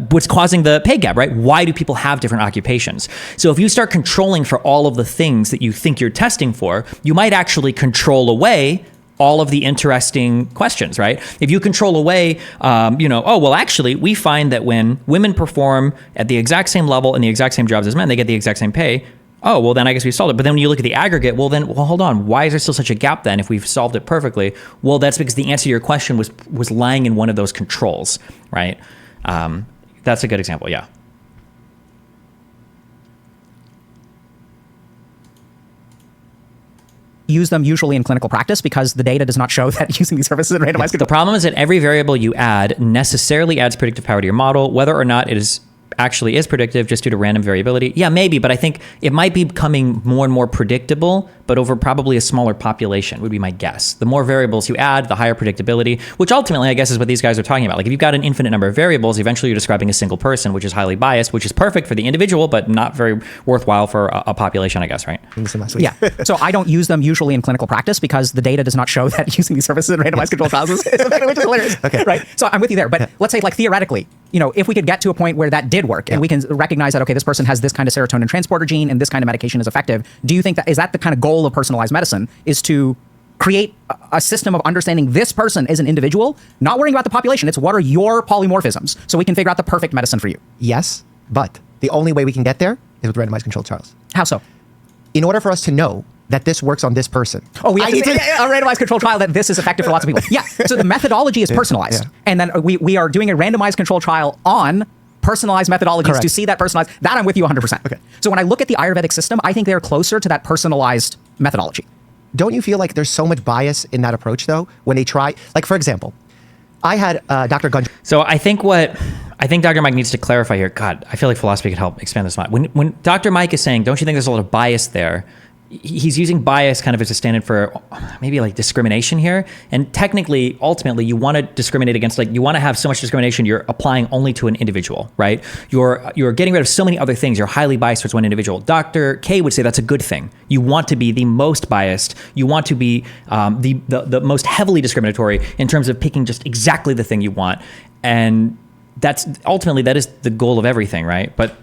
what's causing the pay gap, right? Why do people have different occupations? So if you start controlling for all of the things that you think you're testing for, you might actually control away all of the interesting questions, right? If you control away, actually, we find that when women perform at the exact same level in the exact same jobs as men, they get the exact same pay. Oh, well, then I guess we solved it. But then when you look at the aggregate, well, hold on. Why is there still such a gap then if we've solved it perfectly? Well, that's because the answer to your question was lying in one of those controls, right? That's a good example, yeah. Use them usually in clinical practice because the data does not show that using these services in randomized control. The problem is that every variable you add necessarily adds predictive power to your model, whether or not it is predictive just due to random variability. Yeah, maybe, but I think it might be becoming more and more predictable, but over probably a smaller population would be my guess. The more variables you add, the higher predictability, which ultimately I guess is what these guys are talking about. Like if you've got an infinite number of variables, eventually you're describing a single person, which is highly biased, which is perfect for the individual, but not very worthwhile for a population, I guess, right? Yeah. So I don't use them usually in clinical practice because the data does not show that using these services in randomized controlled trials is effective, which is hilarious. Okay. Right. So I'm with you there. But let's say, like, theoretically, if we could get to a point where that did work and we can recognize that, okay, this person has this kind of serotonin transporter gene and this kind of medication is effective, do you think is that the kind of goal of personalized medicine, is to create a system of understanding this person as an individual, not worrying about the population? It's what are your polymorphisms so we can figure out the perfect medicine for you. Yes, but the only way we can get there is with randomized controlled trials. How so? In order for us to know that this works on this person. Oh, we have to say a randomized control trial that this is effective for lots of people. Yeah. So the methodology is personalized. Yeah. And then we are doing a randomized control trial on personalized methodologies Correct. to see that personalized. That I'm with you 100%. Okay. So when I look at the Ayurvedic system, I think they're closer to that personalized methodology. Don't you feel like there's so much bias in that approach, though, when they try? Like, for example, I had Dr. Gundry. So I think Dr. Mike needs to clarify here. God, I feel like philosophy could help expand this. When Dr. Mike is saying, don't you think there's a lot of bias there? He's using bias kind of as a standard for maybe like discrimination here. And technically, ultimately, you want to discriminate against, like, you want to have so much discrimination you're applying only to an individual, right? You're getting rid of so many other things. You're highly biased towards one individual. Dr. K would say that's a good thing. You want to be the most biased. You want to be the most heavily discriminatory in terms of picking just exactly the thing you want. And that's ultimately, that is the goal of everything, right? But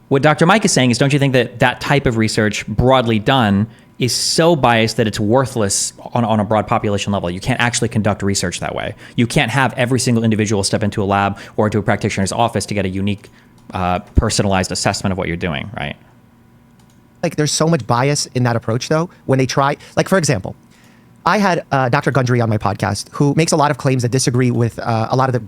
what Dr. Mike is saying is, don't you think that that type of research broadly done is so biased that it's worthless on a broad population level? You can't actually conduct research that way. You can't have every single individual step into a lab or into a practitioner's office to get a unique, personalized assessment of what you're doing, right? Like, there's so much bias in that approach, though, when they try. Like, for example, I had Dr. Gundry on my podcast, who makes a lot of claims that disagree with a lot of the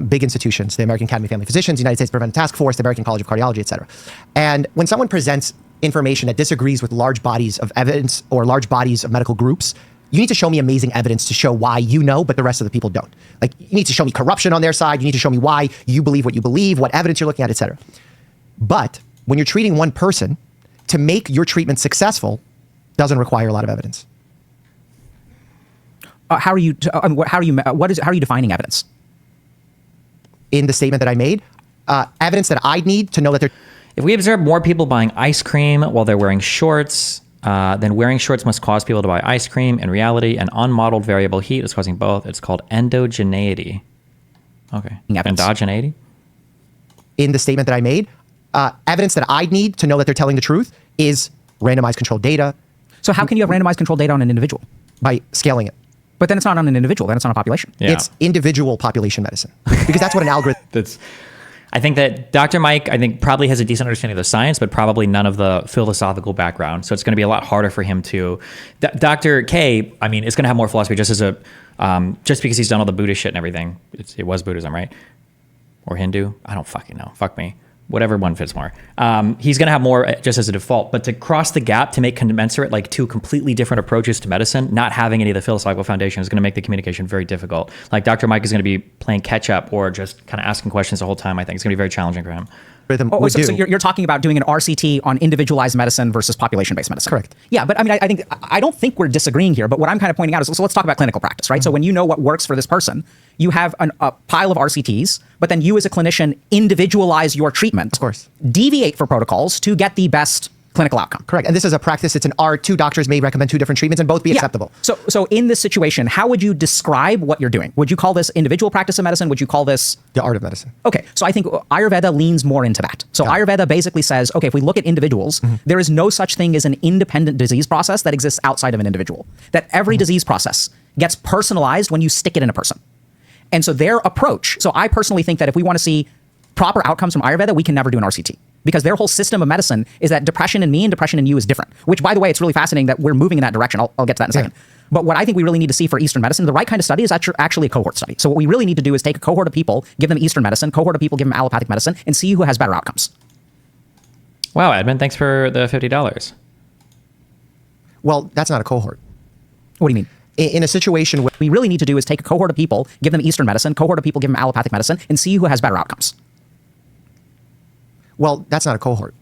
big institutions, the American Academy of Family Physicians, the United States Preventive Task Force, the American College of Cardiology, et cetera. And when someone presents information that disagrees with large bodies of evidence or large bodies of medical groups, you need to show me amazing evidence to show why you know, but the rest of the people don't. Like, you need to show me corruption on their side. You need to show me why you believe what you believe, what evidence you're looking at, et cetera. But when you're treating one person, to make your treatment successful doesn't require a lot of evidence. How are you defining evidence? In the statement that I made, evidence that I need to know that they're... If we observe more people buying ice cream while they're wearing shorts, then wearing shorts must cause people to buy ice cream. In reality, an unmodeled variable heat is causing both. It's called endogeneity. Okay. Evidence. Endogeneity? In the statement that I made, evidence that I need to know that they're telling the truth is randomized controlled data. So how can you have randomized controlled data on an individual? By scaling it. But then it's not on an individual, then it's on a population. Yeah. It's individual population medicine. Because that's what an algorithm... I think that Dr. Mike, probably has a decent understanding of the science, but probably none of the philosophical background. So it's going to be a lot harder for him to... Dr. K, is going to have more philosophy just because he's done all the Buddhist shit and everything. It was Buddhism, right? Or Hindu? I don't fucking know. Fuck me. Whatever one fits more. He's going to have more just as a default, but to cross the gap, to make commensurate like two completely different approaches to medicine, not having any of the philosophical foundation is going to make the communication very difficult. Like Dr. Mike is going to be playing catch up or just kind of asking questions the whole time. I think it's going to be very challenging for him. So you're talking about doing an RCT on individualized medicine versus population-based medicine. Correct. Yeah, but I don't think we're disagreeing here, but what I'm kind of pointing out is, so let's talk about clinical practice, right? Mm-hmm. So when you know what works for this person, you have a pile of RCTs, but then you as a clinician individualize your treatment. Of course. Deviate for protocols to get the best clinical outcome. Correct. And this is a practice, it's an art. Two doctors may recommend two different treatments and both be acceptable. So in this situation, how would you describe what you're doing? Would you call this individual practice of medicine? Would you call this... the art of medicine. Okay, so I think Ayurveda leans more into that. So Ayurveda basically says, okay, if we look at individuals, there is no such thing as an independent disease process that exists outside of an individual. That every disease process gets personalized when you stick it in a person. And so their approach, so I personally think that if we want to see proper outcomes from Ayurveda, we can never do an RCT. Because their whole system of medicine is that depression in me and depression in you is different. Which, by the way, it's really fascinating that we're moving in that direction. I'll get to that in a second. But what I think we really need to see for Eastern medicine, the right kind of study is actually a cohort study. So what we really need to do is take a cohort of people, give them Eastern medicine, cohort of people, give them allopathic medicine, and see who has better outcomes. Wow, Edmund, thanks for the $50. Well, that's not a cohort. What do you mean? In a situation where... we really need to do is take a cohort of people, give them Eastern medicine, cohort of people, give them allopathic medicine, and see who has better outcomes. Well, that's not a cohort.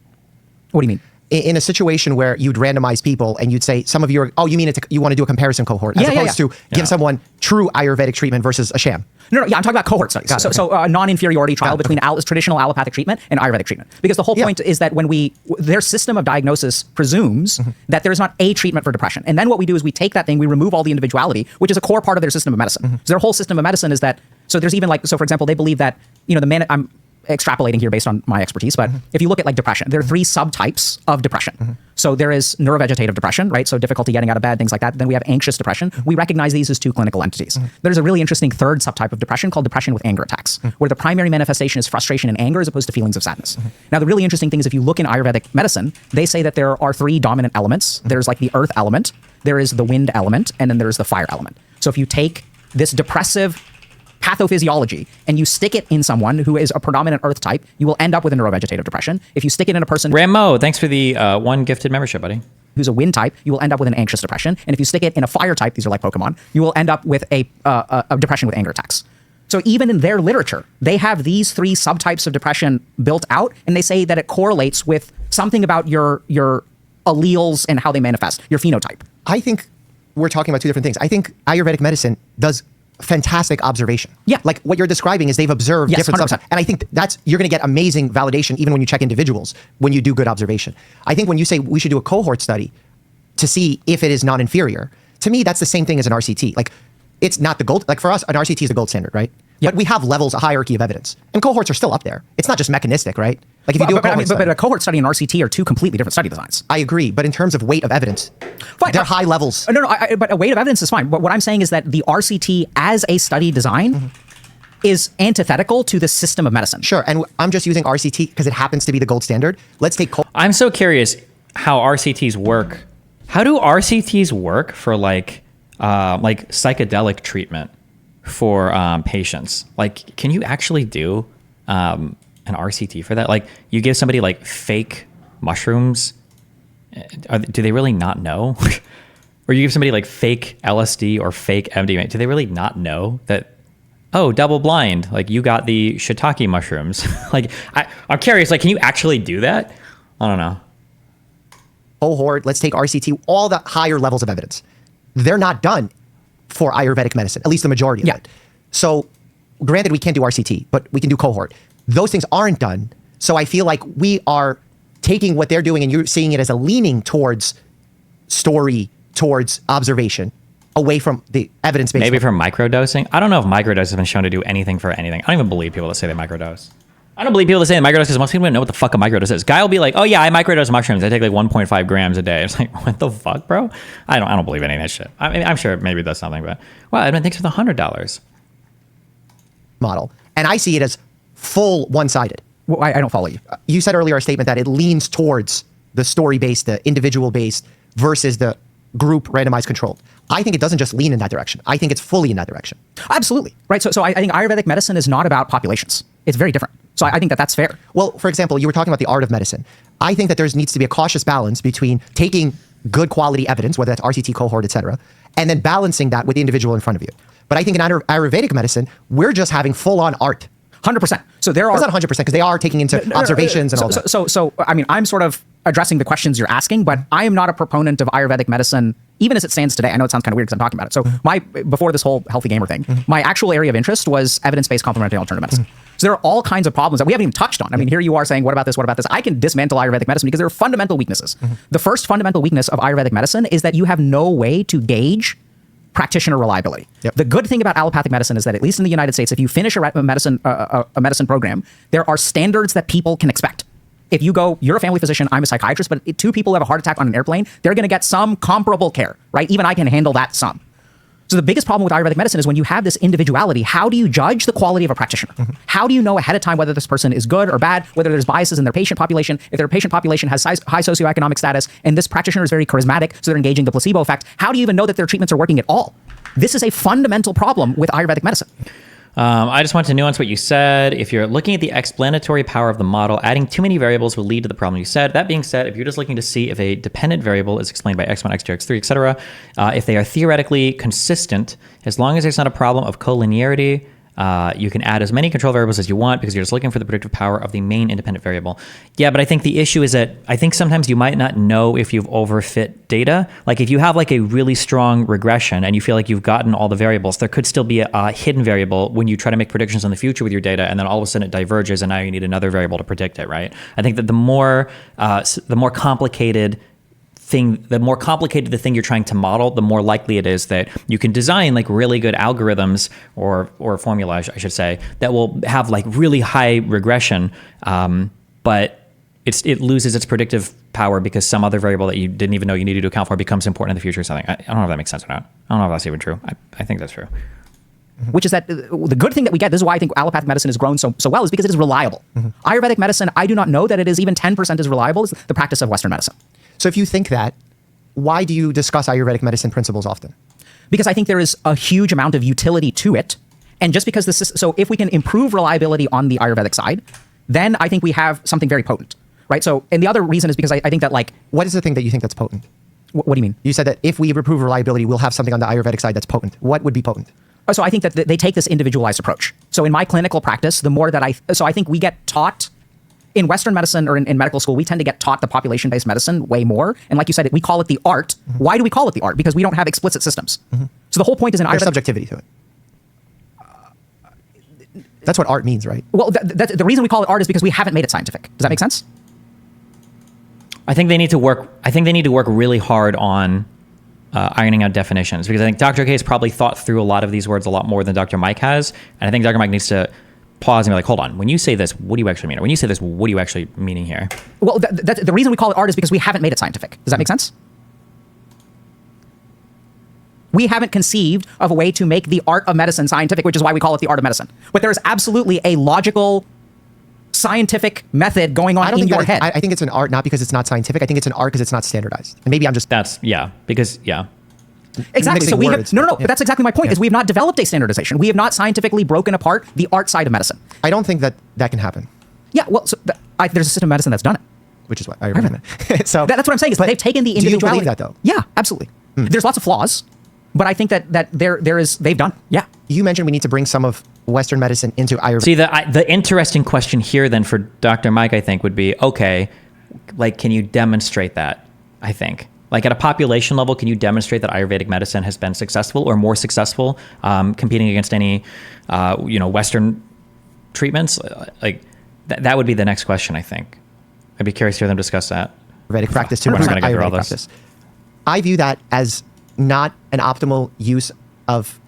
What do you mean? In a situation where you'd randomize people and you'd say some of you are, you mean you want to do a comparison cohort as opposed to give someone true Ayurvedic treatment versus a sham. No, I'm talking about cohort studies. So a non-inferiority trial between traditional allopathic treatment and Ayurvedic treatment. Because the whole point is that when their system of diagnosis presumes that there is not a treatment for depression. And then what we do is we take that thing, we remove all the individuality, which is a core part of their system of medicine. So their whole system of medicine is that, so there's even so for example, they believe that, I'm extrapolating here based on my expertise, but if you look at depression, there are three subtypes of depression. So there is neurovegetative depression, right? So difficulty getting out of bed, things like that. Then we have anxious depression. We recognize these as two clinical entities. There's a really interesting third subtype of depression called depression with anger attacks, where the primary manifestation is frustration and anger as opposed to feelings of sadness. Now, the really interesting thing is if you look in Ayurvedic medicine, they say that there are three dominant elements. There's the earth element, there is the wind element, and then there's the fire element. So if you take this depressive pathophysiology and you stick it in someone who is a predominant earth type, you will end up with a neurovegetative depression. If you stick it in a person Ramo, thanks for the one gifted membership, buddy. who's a wind type, you will end up with an anxious depression. And if you stick it in a fire type, these are like Pokemon, you will end up with a depression with anger attacks. So even in their literature, they have these 3 subtypes of depression built out, and they say that it correlates with something about your alleles and how they manifest, your phenotype. I think we're talking about 2 different things. I think Ayurvedic medicine does fantastic observation. Yeah. Like what you're describing is they've observed Yes, different 100%. subtypes. And I think you're going to get amazing validation even when you check individuals, when you do good observation. I think when you say we should do a cohort study to see if it is non-inferior, to me, that's the same thing as an RCT. Like, it's not the gold, like for us, an RCT is the gold standard, right? Yep. But we have levels, a hierarchy of evidence. And cohorts are still up there. It's not just mechanistic, right? Like if you do a cohort study. But a cohort study and RCT are 2 completely different study designs. I agree, but in terms of weight of evidence, Fine. they're high levels. No, but a weight of evidence is fine. But what I'm saying is that the RCT as a study design is antithetical to the system of medicine. Sure, and I'm just using RCT because it happens to be the gold standard. Let's take I'm so curious how RCTs work. How do RCTs work for like psychedelic treatment for patients? Like, can you actually do an RCT for that? Like, you give somebody like fake mushrooms. Do they really not know? Or you give somebody like fake LSD or fake MDMA. Do they really not know that, oh, double blind, like you got the shiitake mushrooms? Like, I'm curious, like, can you actually do that? I don't know. cohort, let's take RCT, all the higher levels of evidence. They're not done for Ayurvedic medicine, at least the majority of it. So granted, we can't do RCT, but we can do cohort. Those things aren't done. So I feel like we are taking what they're doing and you're seeing it as a leaning towards story, towards observation, away from the evidence-based. Maybe from microdosing? I don't know if microdose has been shown to do anything for anything. I don't even believe people that say they microdose. I don't believe people that say they microdose because most people don't know what the fuck a microdose is. Guy will be like, oh yeah, I microdose mushrooms. I take like 1.5 grams a day. It's like, what the fuck, bro? I don't believe any of that shit. I mean, I'm sure maybe that's something, but wow, Edmund, thanks for the $100. Model. And I see it as full one-sided. Well, I don't follow you. You said earlier a statement that it leans towards the story-based, the individual-based versus the group randomized controlled. I think it doesn't just lean in that direction. I think it's fully in that direction. Absolutely. Right. So I think Ayurvedic medicine is not about populations. It's very different. So I think that that's fair. Well, for example, you were talking about the art of medicine. I think that there needs to be a cautious balance between taking good quality evidence, whether that's RCT, cohort, et cetera, and then balancing that with the individual in front of you. But I think in Ayurvedic medicine, we're just having full-on art. 100%. So there are... It's not 100% because they are taking into observations and all that. So, I mean, I'm sort of addressing the questions you're asking, but I am not a proponent of Ayurvedic medicine, even as it stands today. I know it sounds kind of weird because I'm talking about it. So before this whole healthy gamer thing, my actual area of interest was evidence-based complementary alternative medicine. So there are all kinds of problems that we haven't even touched on. I mean, here you are saying, what about this? What about this? I can dismantle Ayurvedic medicine because there are fundamental weaknesses. The first fundamental weakness of Ayurvedic medicine is that you have no way to gauge practitioner reliability. The good thing about allopathic medicine is that, at least in the United States, if you finish a medicine program, there are standards that people can expect. If you go, you're a family physician, I'm a psychiatrist, but 2 people have a heart attack on an airplane, they're going to get some comparable care, right? Even I can handle that some. So the biggest problem with Ayurvedic medicine is when you have this individuality, how do you judge the quality of a practitioner? How do you know ahead of time whether this person is good or bad, whether there's biases in their patient population, if their patient population has high socioeconomic status, and this practitioner is very charismatic, so they're engaging the placebo effect, how do you even know that their treatments are working at all? This is a fundamental problem with Ayurvedic medicine. I just want to nuance what you said. If you're looking at the explanatory power of the model, adding too many variables will lead to the problem you said. That being said, if you're just looking to see if a dependent variable is explained by x1, x2, x3, etc., if they are theoretically consistent, as long as there's not a problem of collinearity, you can add as many control variables as you want because you're just looking for the predictive power of the main independent variable. Yeah, but I think the issue is that I think sometimes you might not know if you've overfit data. Like if you have like a really strong regression and you feel like you've gotten all the variables, there could still be a hidden variable when you try to make predictions in the future with your data, and then all of a sudden it diverges and now you need another variable to predict it, right? I think that the more complicated the thing you're trying to model, the more likely it is that you can design like really good algorithms or formula, I should say, that will have like really high regression, but it loses its predictive power because some other variable that you didn't even know you needed to account for becomes important in the future or something. I don't know if that makes sense or not. I don't know if that's even true. I think that's true. Which is that the good thing that we get, this is why I think allopathic medicine has grown so well, is because it is reliable. Ayurvedic medicine, I do not know that it is even 10% as reliable as the practice of Western medicine. So if you think that, why do you discuss Ayurvedic medicine principles often? Because I think there is a huge amount of utility to it. And just because this is, so if we can improve reliability on the Ayurvedic side, then I think we have something very potent, right? So, and the other reason is because I think that like, What is the thing that you think that's potent? what do you mean? You said that if we improve reliability, we'll have something on the Ayurvedic side that's potent. What would be potent? So I think that they take this individualized approach. So in my clinical practice, the more that so I think we get taught in Western medicine or in medical school, we tend to get taught the population-based medicine way more. And like you said, we call it the art. Why do we call it the art? Because we don't have explicit systems. So the whole point is in There's Ayurveda. subjectivity to it. That's what art means, right? Well, the reason we call it art is because we haven't made it scientific. Does that make sense? I think they need to work. I think they need to work really hard on ironing out definitions, because I think Dr. K has probably thought through a lot of these words a lot more than Dr. Mike has, and I think Dr. Mike needs to pause and be like, "Hold on, when you say this, what do you actually mean? Or when you say this, what are you actually meaning here?" Well, the reason we call it art is because we haven't made it scientific. Does that make sense? We haven't conceived of a way to make the art of medicine scientific, which is why we call it the art of medicine. But there is absolutely a logical, scientific method going on in your head. I think it's an art not because it's not scientific. I think it's an art because it's not standardized. And maybe I'm just Exactly. So we have words, no. yeah. But that's exactly my point. Is we have not developed a standardization. We have not scientifically broken apart the art side of medicine. I don't think that can happen, Yeah. Well, so there's a system of medicine that's done it. which is what I recommend. So That's what I'm saying. Is they've taken the do you individual. believe that though? Yeah, absolutely. There's lots of flaws, but I think that they've done. Yeah. You mentioned we need to bring some of Western medicine into Ayurveda. See, the interesting question here then for Dr. Mike, I think, would be, okay, like, can you demonstrate that? I think. Like, at a population level, can you demonstrate that Ayurvedic medicine has been successful or more successful competing against any, Western treatments? Like, that would be the next question, I think. I'd be curious to hear them discuss that. Ayurvedic practice to We're not represent gonna get through all Ayurvedic this. practice. I view that as not an optimal use of.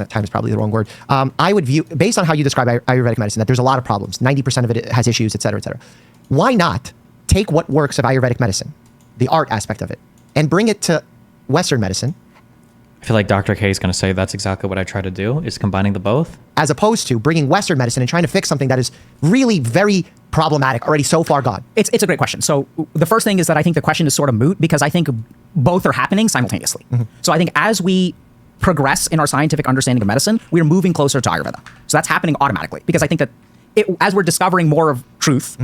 Time is probably the wrong word. I would view, based on how you describe Ayurvedic medicine, that there's a lot of problems. 90% of it has issues, et cetera, et cetera. Why not take what works of Ayurvedic medicine, the art aspect of it, and bring it to Western medicine, I feel like Dr. K is going to say that's exactly what I try to do, is combining the both. as opposed to bringing Western medicine and trying to fix something that is really very problematic, already so far gone? It's a great question. So the first thing is that I think the question is sort of moot because I think both are happening simultaneously. So I think as we progress in our scientific understanding of medicine, we're moving closer to Ayurveda. So that's happening automatically because I think that as we're discovering more of truth,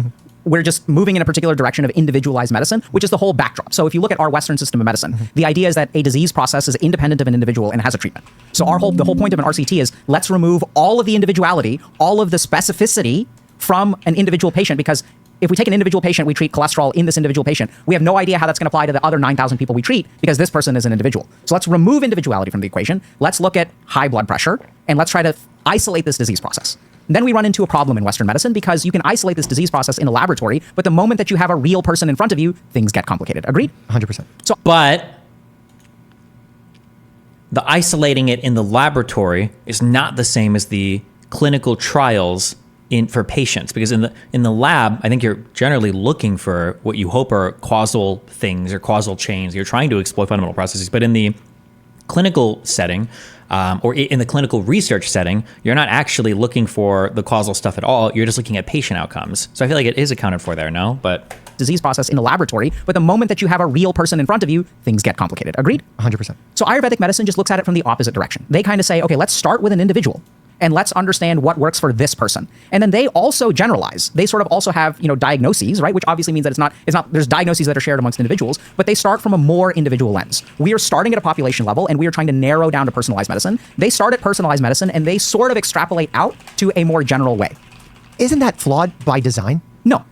we're just moving in a particular direction of individualized medicine, which is the whole backdrop. So if you look at our Western system of medicine, the idea is that a disease process is independent of an individual and has a treatment. So the whole point of an RCT is let's remove all of the individuality, all of the specificity from an individual patient, because if we take an individual patient, we treat cholesterol in this individual patient, we have no idea how that's going to apply to the other 9,000 people we treat because this person is an individual. So let's remove individuality from the equation. Let's look at high blood pressure and let's try to isolate this disease process. Then we run into a problem in Western medicine because you can isolate this disease process in a laboratory, but the moment that you have a real person in front of you, things get complicated. Agreed? 100%. But the isolating it in the laboratory is not the same as the clinical trials for patients, because in the lab, I think you're generally looking for what you hope are causal things or causal chains. You're trying to exploit fundamental processes, but in the clinical setting or in the clinical research setting, you're not actually looking for the causal stuff at all. You're just looking at patient outcomes. So I feel like it is accounted for there, no? But disease process in the laboratory, but the moment that you have a real person in front of you, things get complicated. Agreed? 100%. So Ayurvedic medicine just looks at it from the opposite direction. They kind of say, okay, let's start with an individual and let's understand what works for this person. And then they also generalize. They sort of also have, diagnoses, right? Which obviously means that it's not, there's diagnoses that are shared amongst individuals, but they start from a more individual lens. We are starting at a population level and we are trying to narrow down to personalized medicine. They start at personalized medicine and they sort of extrapolate out to a more general way. Isn't that flawed by design? No.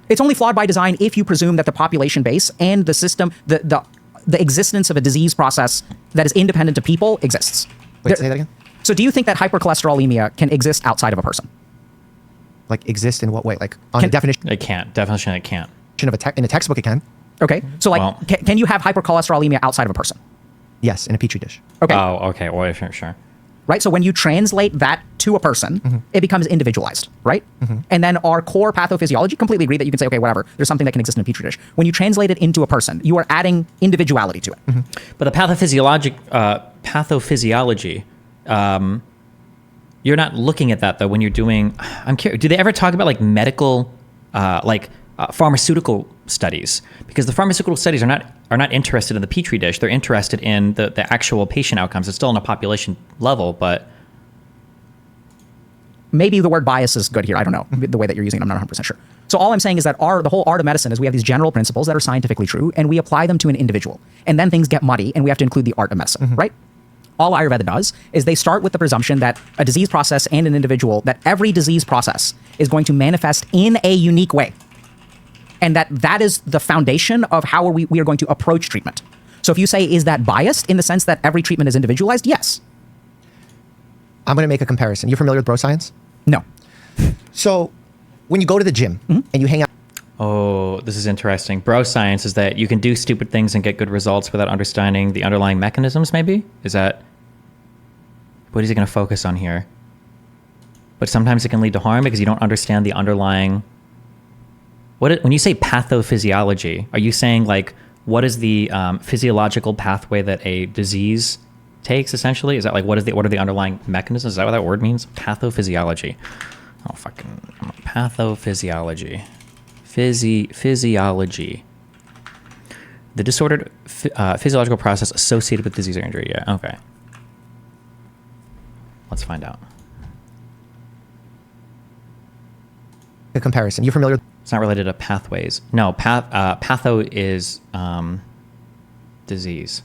It's only flawed by design if you presume that the population base and the system, the existence of a disease process that is independent of people exists. Wait, say that again? So do you think that hypercholesterolemia can exist outside of a person? Like exist in what way? Like on a definition it can't. Definition, it can't. of in a textbook it can. Okay. So can you have hypercholesterolemia outside of a person? Yes, in a petri dish. Okay. Oh, okay. Well, sure. Right? So when you translate that to a person, it becomes individualized, right? And then our core pathophysiology, completely agree that you can say, okay, whatever, there's something that can exist in a petri dish. When you translate it into a person, you are adding individuality to it. But the pathophysiology, you're not looking at that though when you're doing. I'm curious. Do they ever talk about like medical, pharmaceutical studies? Because the pharmaceutical studies are not interested in the petri dish. They're interested in the actual patient outcomes. It's still on a population level, but maybe the word bias is good here. I don't know the way that you're using it. I'm not 100% sure. So all I'm saying is that the whole art of medicine is we have these general principles that are scientifically true, and we apply them to an individual. And then things get muddy, and we have to include the art of medicine, right? All Ayurveda does is they start with the presumption that a disease process and an individual, that every disease process is going to manifest in a unique way. And that is the foundation of how we are going to approach treatment. So if you say, is that biased in the sense that every treatment is individualized? Yes. I'm going to make a comparison. You're familiar with bro science? No. So when you go to the gym and you hang out. Oh, this is interesting. Bro science is that you can do stupid things and get good results without understanding the underlying mechanisms, maybe? Is that... What is he going to focus on here? But sometimes it can lead to harm because you don't understand the underlying... When you say pathophysiology, are you saying, like, what is the physiological pathway that a disease takes, essentially? Is that, like, what are the underlying mechanisms? Is that what that word means? Pathophysiology. Oh, fucking... Pathophysiology. Physiology. The disordered physiological process associated with disease or injury. Yeah, okay. Let's find out. A comparison. You're familiar with... It's not related to pathways. No, patho is disease.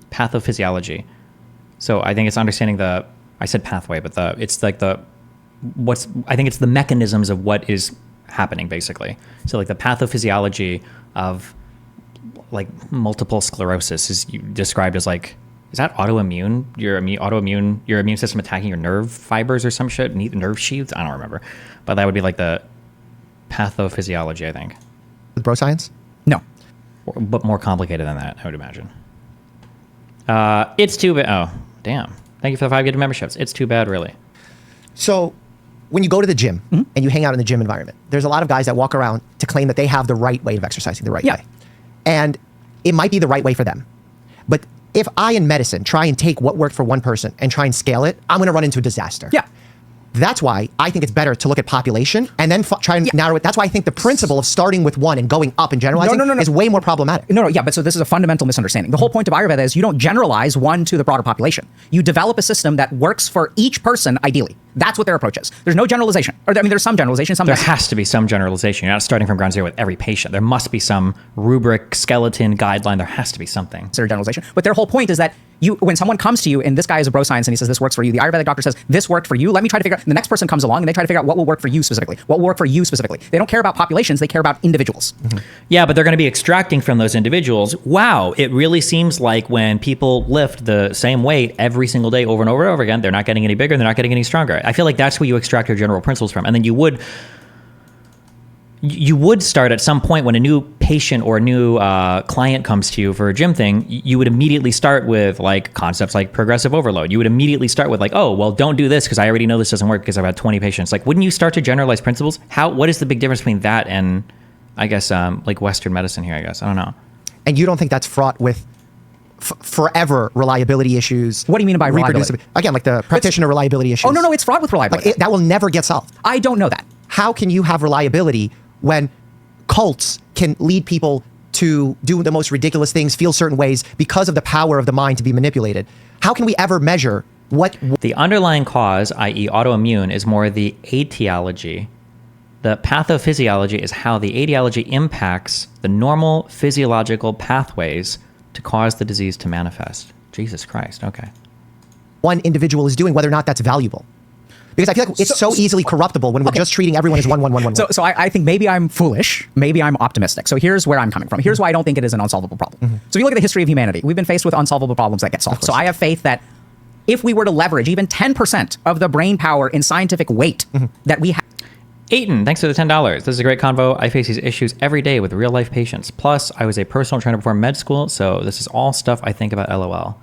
Pathophysiology. So I think it's understanding I said pathway, but it's like I think it's the mechanisms of what is happening, basically. So like the pathophysiology of like multiple sclerosis is described as like, is that autoimmune? Your immune system attacking your nerve fibers or some shit, nerve sheaths? I don't remember. But that would be like the pathophysiology, I think. With bro science? No. But more complicated than that, I would imagine. It's too bad. Oh, damn. Thank you for the 5 gifted memberships. It's too bad, really. So when you go to the gym and you hang out in the gym environment, there's a lot of guys that walk around to claim that they have the right way of exercising, the right way. And it might be the right way for them. But if I in medicine try and take what worked for one person and try and scale it, I'm going to run into a disaster. Yeah. That's why I think it's better to look at population and then try and narrow it. That's why I think the principle of starting with one and going up and generalizing is way more problematic. No, but so this is a fundamental misunderstanding. The whole point of Ayurveda is you don't generalize one to the broader population. You develop a system that works for each person ideally. That's what their approach is. There's no generalization. Or, I mean, there's some generalization. There has to be some generalization. You're not starting from ground zero with every patient. There must be some rubric, skeleton, guideline. There has to be something. Their generalization. But their whole point is that when someone comes to you and this guy is a bro science and he says this works for you, the Ayurvedic doctor says this worked for you. Let me try to figure out. The next person comes along and they try to figure out what will work for you specifically. What will work for you specifically. They don't care about populations. They care about individuals. Yeah, but they're going to be extracting from those individuals. Wow, it really seems like when people lift the same weight every single day over and over and over again, they're not getting any bigger and they're not getting any stronger. I feel like that's where you extract your general principles from. And then you would start at some point when a new patient or a new client comes to you for a gym thing, you would immediately start with like concepts like progressive overload. You would immediately start with like, oh, well, don't do this because I already know this doesn't work because I've had 20 patients. Like, wouldn't you start to generalize principles? What is the big difference between that and, I guess, like Western medicine here, I guess? I don't know. And you don't think that's fraught with forever reliability issues? What do you mean by reliability? Again, like the practitioner reliability issues. Oh, no, it's fraught with reliability. Like that will never get solved. I don't know that. How can you have reliability when cults can lead people to do the most ridiculous things, feel certain ways because of the power of the mind to be manipulated? How can we ever measure what... The underlying cause, i.e. autoimmune, is more the etiology. The pathophysiology is how the etiology impacts the normal physiological pathways to cause the disease to manifest. Jesus Christ, okay. One individual is doing, whether or not that's valuable. Because I feel like it's so easily corruptible when we're just treating everyone as one. So I think maybe I'm foolish, maybe I'm optimistic. So here's where I'm coming from. Here's why I don't think it is an unsolvable problem. So if you look at the history of humanity, we've been faced with unsolvable problems that get solved. So I have faith that if we were to leverage even 10% of the brain power in scientific weight that we have. Aiton, thanks for the $10. This is a great convo. I face these issues every day with real life patients. Plus, I was a personal trainer before med school, so this is all stuff I think about LOL.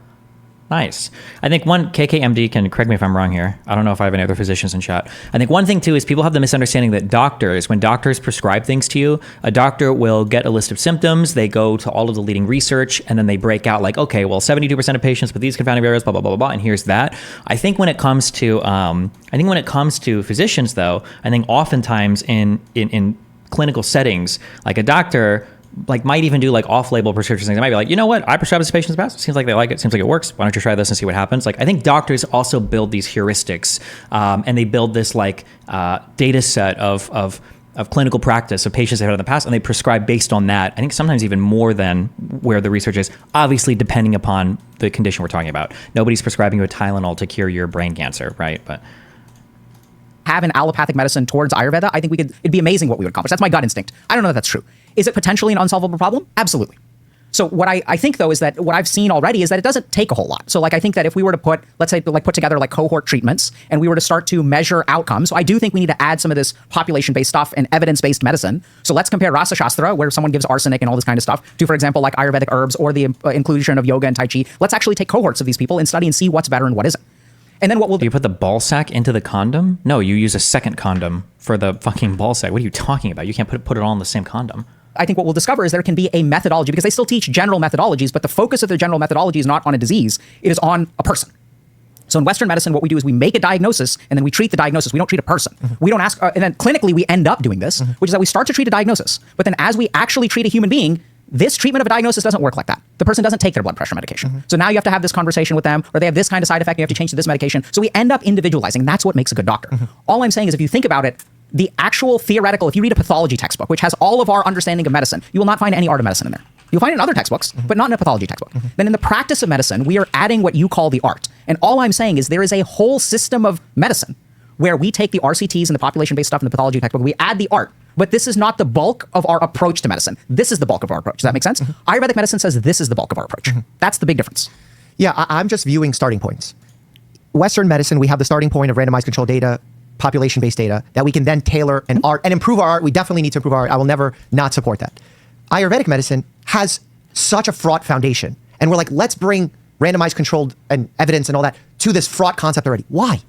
Nice. I think one, KKMD can correct me if I'm wrong here. I don't know if I have any other physicians in chat. I think one thing too is people have the misunderstanding that when doctors prescribe things to you, a doctor will get a list of symptoms, they go to all of the leading research, and then they break out like, okay, well, 72% of patients with these confounding variables, blah, blah, blah, blah, blah, and here's that. I think when it comes to physicians though, I think oftentimes in clinical settings, like a doctor like might even do like off-label prescriptions things. They might be like, you know what, I prescribed this patient in the past. Seems like they like it. Seems like it works. Why don't you try this and see what happens? Like I think doctors also build these heuristics, and they build this like data set of clinical practice of patients they've had in the past, and they prescribe based on that. I think sometimes even more than where the research is, obviously depending upon the condition we're talking about. Nobody's prescribing you a Tylenol to cure your brain cancer, right? But have an allopathic medicine towards Ayurveda, I think it'd be amazing what we would accomplish. That's my gut instinct. I don't know if that's true. Is it potentially an unsolvable problem? Absolutely. So what I think though is that what I've seen already is that it doesn't take a whole lot. So like I think that if we were to put, let's say like put together like cohort treatments and we were to start to measure outcomes, so I do think we need to add some of this population-based stuff and evidence-based medicine. So let's compare Rasa Shastra, where someone gives arsenic and all this kind of stuff, to, for example, like Ayurvedic herbs or the inclusion of yoga and Tai Chi. Let's actually take cohorts of these people and study and see what's better and what isn't. And then what we'll do. You put the ball sack into the condom? No, you use a second condom for the fucking ball sack. What are you talking about? You can't put it all in the same condom. I think what we'll discover is there can be a methodology, because they still teach general methodologies, but the focus of the general methodology is not on a disease, it is on a person. So in Western medicine, what we do is we make a diagnosis and then we treat the diagnosis. We don't treat a person. We don't ask, and then clinically we end up doing this, which is that we start to treat a diagnosis, but then as we actually treat a human being, this treatment of a diagnosis doesn't work like that. The person doesn't take their blood pressure medication. So now you have to have this conversation with them, or they have this kind of side effect, and you have to change to this medication. So we end up individualizing. That's what makes a good doctor. All I'm saying is if you think about it, the actual theoretical, if you read a pathology textbook, which has all of our understanding of medicine, you will not find any art of medicine in there. You'll find it in other textbooks, but not in a pathology textbook. Then in the practice of medicine, we are adding what you call the art. And all I'm saying is there is a whole system of medicine where we take the RCTs and the population-based stuff in the pathology textbook, we add the art, but this is not the bulk of our approach to medicine. This is the bulk of our approach. Does that make sense? Ayurvedic medicine says this is the bulk of our approach. That's the big difference. Yeah, I'm just viewing starting points. Western medicine, we have the starting point of randomized controlled data, population-based data that we can then tailor and art and improve our art. We definitely need to improve our art. I will never not support that. Ayurvedic medicine has such a fraught foundation. And we're like, let's bring randomized controlled and evidence and all that to this fraught concept already. Why?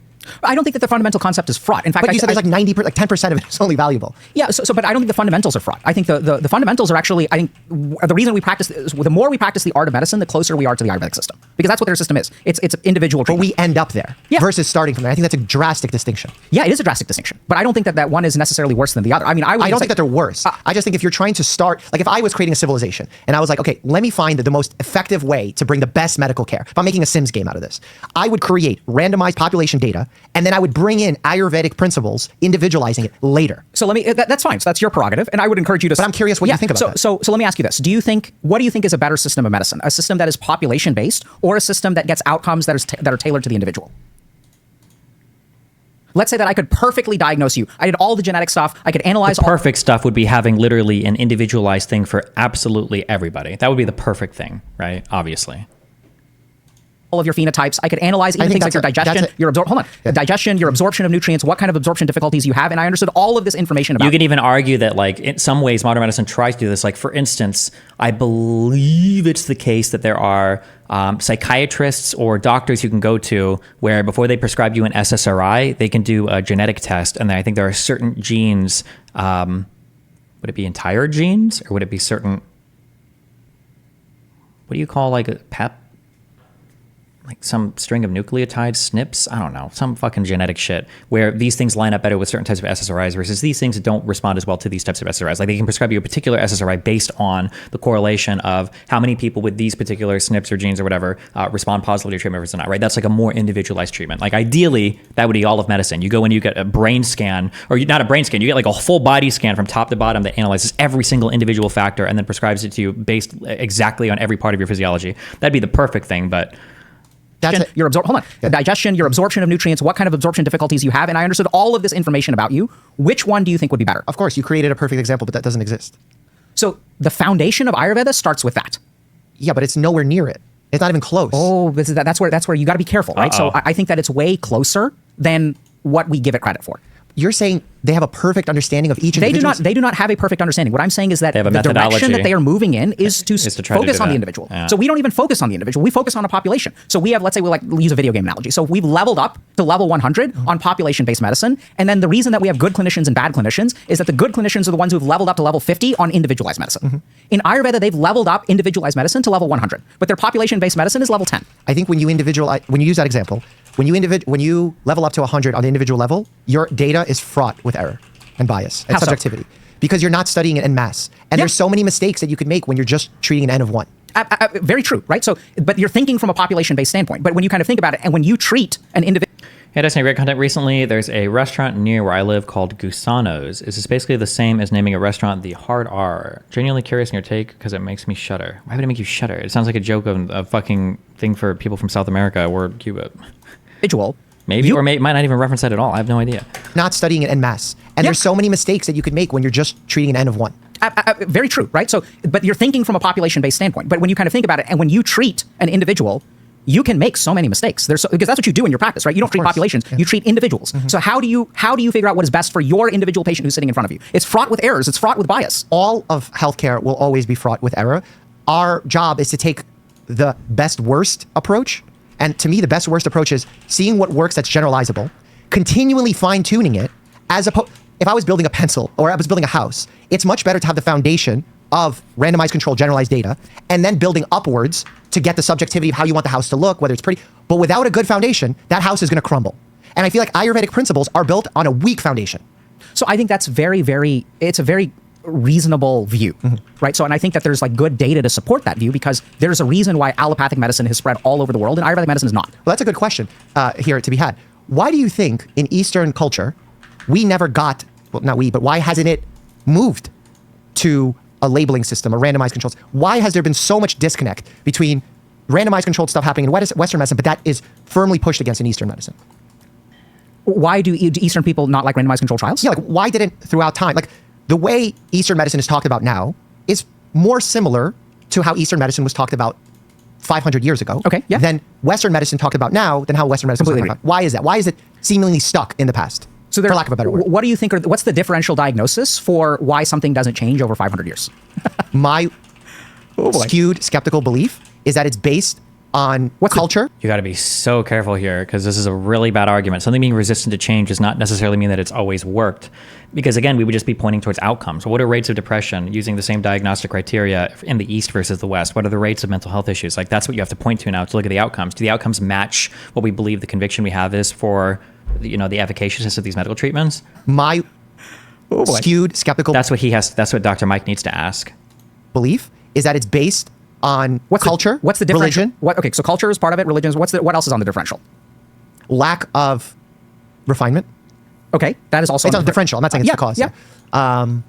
I don't think that the fundamental concept is fraught. In fact, but you said there's like 90%, like 10% of it is only valuable. Yeah, but I don't think the fundamentals are fraught. I think the fundamentals are actually, I think the reason we practice, the more we practice the art of medicine, the closer we are to the Ayurvedic system. Because that's what their system is. It's individual treatment. But we end up there versus starting from there. I think that's a drastic distinction. Yeah, it is a drastic distinction. But I don't think that one is necessarily worse than the other. I mean, I don't think that they're worse. I just think if you're trying to start, like if I was creating a civilization and I was like, okay, let me find the most effective way to bring the best medical care. If I'm making a Sims game out of this, I would create randomized population data and then I would bring in Ayurvedic principles, individualizing it later. So let me, that's fine. So that's your prerogative. And I would encourage you to. But I'm curious what you think about that. So let me ask you this. What do you think is a better system of medicine? A system that is population based or a system that gets outcomes that are tailored to the individual? Let's say that I could perfectly diagnose you. I did all the genetic stuff. I could analyze the perfect stuff would be having literally an individualized thing for absolutely everybody. That would be the perfect thing, right? Obviously. All of your phenotypes. I could analyze even things like your digestion, your absorption of nutrients, what kind of absorption difficulties you have, and I understood all of this information about. You can even argue that, like, in some ways, modern medicine tries to do this. Like, for instance, I believe it's the case that there are psychiatrists or doctors you can go to where before they prescribe you an SSRI, they can do a genetic test, and I think there are certain genes. Would it be entire genes, or would it be certain? What do you call like a PEP? Like some string of nucleotides, SNPs, I don't know, some fucking genetic shit where these things line up better with certain types of SSRIs versus these things that don't respond as well to these types of SSRIs. Like they can prescribe you a particular SSRI based on the correlation of how many people with these particular SNPs or genes or whatever respond positively to treatment versus not, right? That's like a more individualized treatment. Like ideally, that would be all of medicine. You go in, you get a brain scan, or not a brain scan, you get like a full body scan from top to bottom that analyzes every single individual factor and then prescribes it to you based exactly on every part of your physiology. That'd be the perfect thing, but digestion, your absorption of nutrients, what kind of absorption difficulties you have, and I understood all of this information about you. Which one do you think would be better? Of course, you created a perfect example, but that doesn't exist. So the foundation of Ayurveda starts with that. Yeah, but it's nowhere near it. It's not even close. Oh, that's where you got to be careful, right? So I think that it's way closer than what we give it credit for. You're saying they have a perfect understanding of each individual? They do not have a perfect understanding. What I'm saying is that the direction that they are moving in is to focus on the individual. Yeah. So we don't even focus on the individual. We focus on a population. So we have, let's say we'll use a video game analogy. So we've leveled up to level 100 on population-based medicine. And then the reason that we have good clinicians and bad clinicians is that the good clinicians are the ones who've leveled up to level 50 on individualized medicine. In Ayurveda, they've leveled up individualized medicine to level 100, but their population-based medicine is level 10. I think when you use that example, when you level up to 100 on the individual level, your data is fraught with error and bias and subjectivity. because you're not studying it en masse. And there's so many mistakes that you could make when you're just treating an N of 1. Very true, right? So, but you're thinking from a population-based standpoint. But when you kind of think about it, and when you treat an individual... Hey, Destiny, great content recently. There's a restaurant near where I live called Gusano's. Is this basically the same as naming a restaurant the Hard R? Genuinely curious in your take because it makes me shudder. Why would it make you shudder? It sounds like a joke of a fucking thing for people from South America or Cuba. Individual. Maybe, or might not even reference that at all. I have no idea. Not studying it en masse. And there's so many mistakes that you could make when you're just treating an N of 1. Very true, right? So, but you're thinking from a population-based standpoint. But when you kind of think about it, and when you treat an individual, you can make so many mistakes. Because that's what you do in your practice, right? You don't treat populations, you treat individuals. So how do you figure out what is best for your individual patient who's sitting in front of you? It's fraught with errors. It's fraught with bias. All of healthcare will always be fraught with error. Our job is to take the best-worst approach. And to me, the best-worst approach is seeing what works that's generalizable, continually fine-tuning it, as opposed... If I was building a pencil or I was building a house, it's much better to have the foundation of randomized controlled generalized data and then building upwards to get the subjectivity of how you want the house to look, whether it's pretty. But without a good foundation, that house is going to crumble. And I feel like Ayurvedic principles are built on a weak foundation. So I think that's it's a very reasonable view, right? So, and I think that there's like good data to support that view because there's a reason why allopathic medicine has spread all over the world and Ayurvedic medicine is not. Well, that's a good question here to be had. Why do you think in Eastern culture, we never got, well, not we, but why hasn't it moved to a labeling system, a randomized controlled? Why has there been so much disconnect between randomized controlled stuff happening in Western medicine, but that is firmly pushed against in Eastern medicine? Why do Eastern people not like randomized controlled trials? Yeah, like why didn't throughout time, like the way Eastern medicine is talked about now is more similar to how Eastern medicine was talked about 500 years ago. Okay, yeah. Than Western medicine talked about now than how Western medicine was talked about. Why is that? Why is it seemingly stuck in the past? So for lack of a better word. What do you think what's the differential diagnosis for why something doesn't change over 500 years? My skewed skeptical belief is that it's based on culture. You got to be so careful here because this is a really bad argument. Something being resistant to change does not necessarily mean that it's always worked. Because again, we would just be pointing towards outcomes. What are rates of depression using the same diagnostic criteria in the East versus the West? What are the rates of mental health issues? Like that's what you have to point to now to look at the outcomes. Do the outcomes match what we believe the conviction we have is for the efficaciousness of these medical treatments? My skewed skeptical. That's what Dr. Mike needs to ask. Belief is that it's based on culture. What's the differential? Religion. Okay, so culture is part of it. Religion is what else is on the differential? Lack of refinement. Okay, that is also it's on the differential. I'm not saying it's the cause. Yeah. That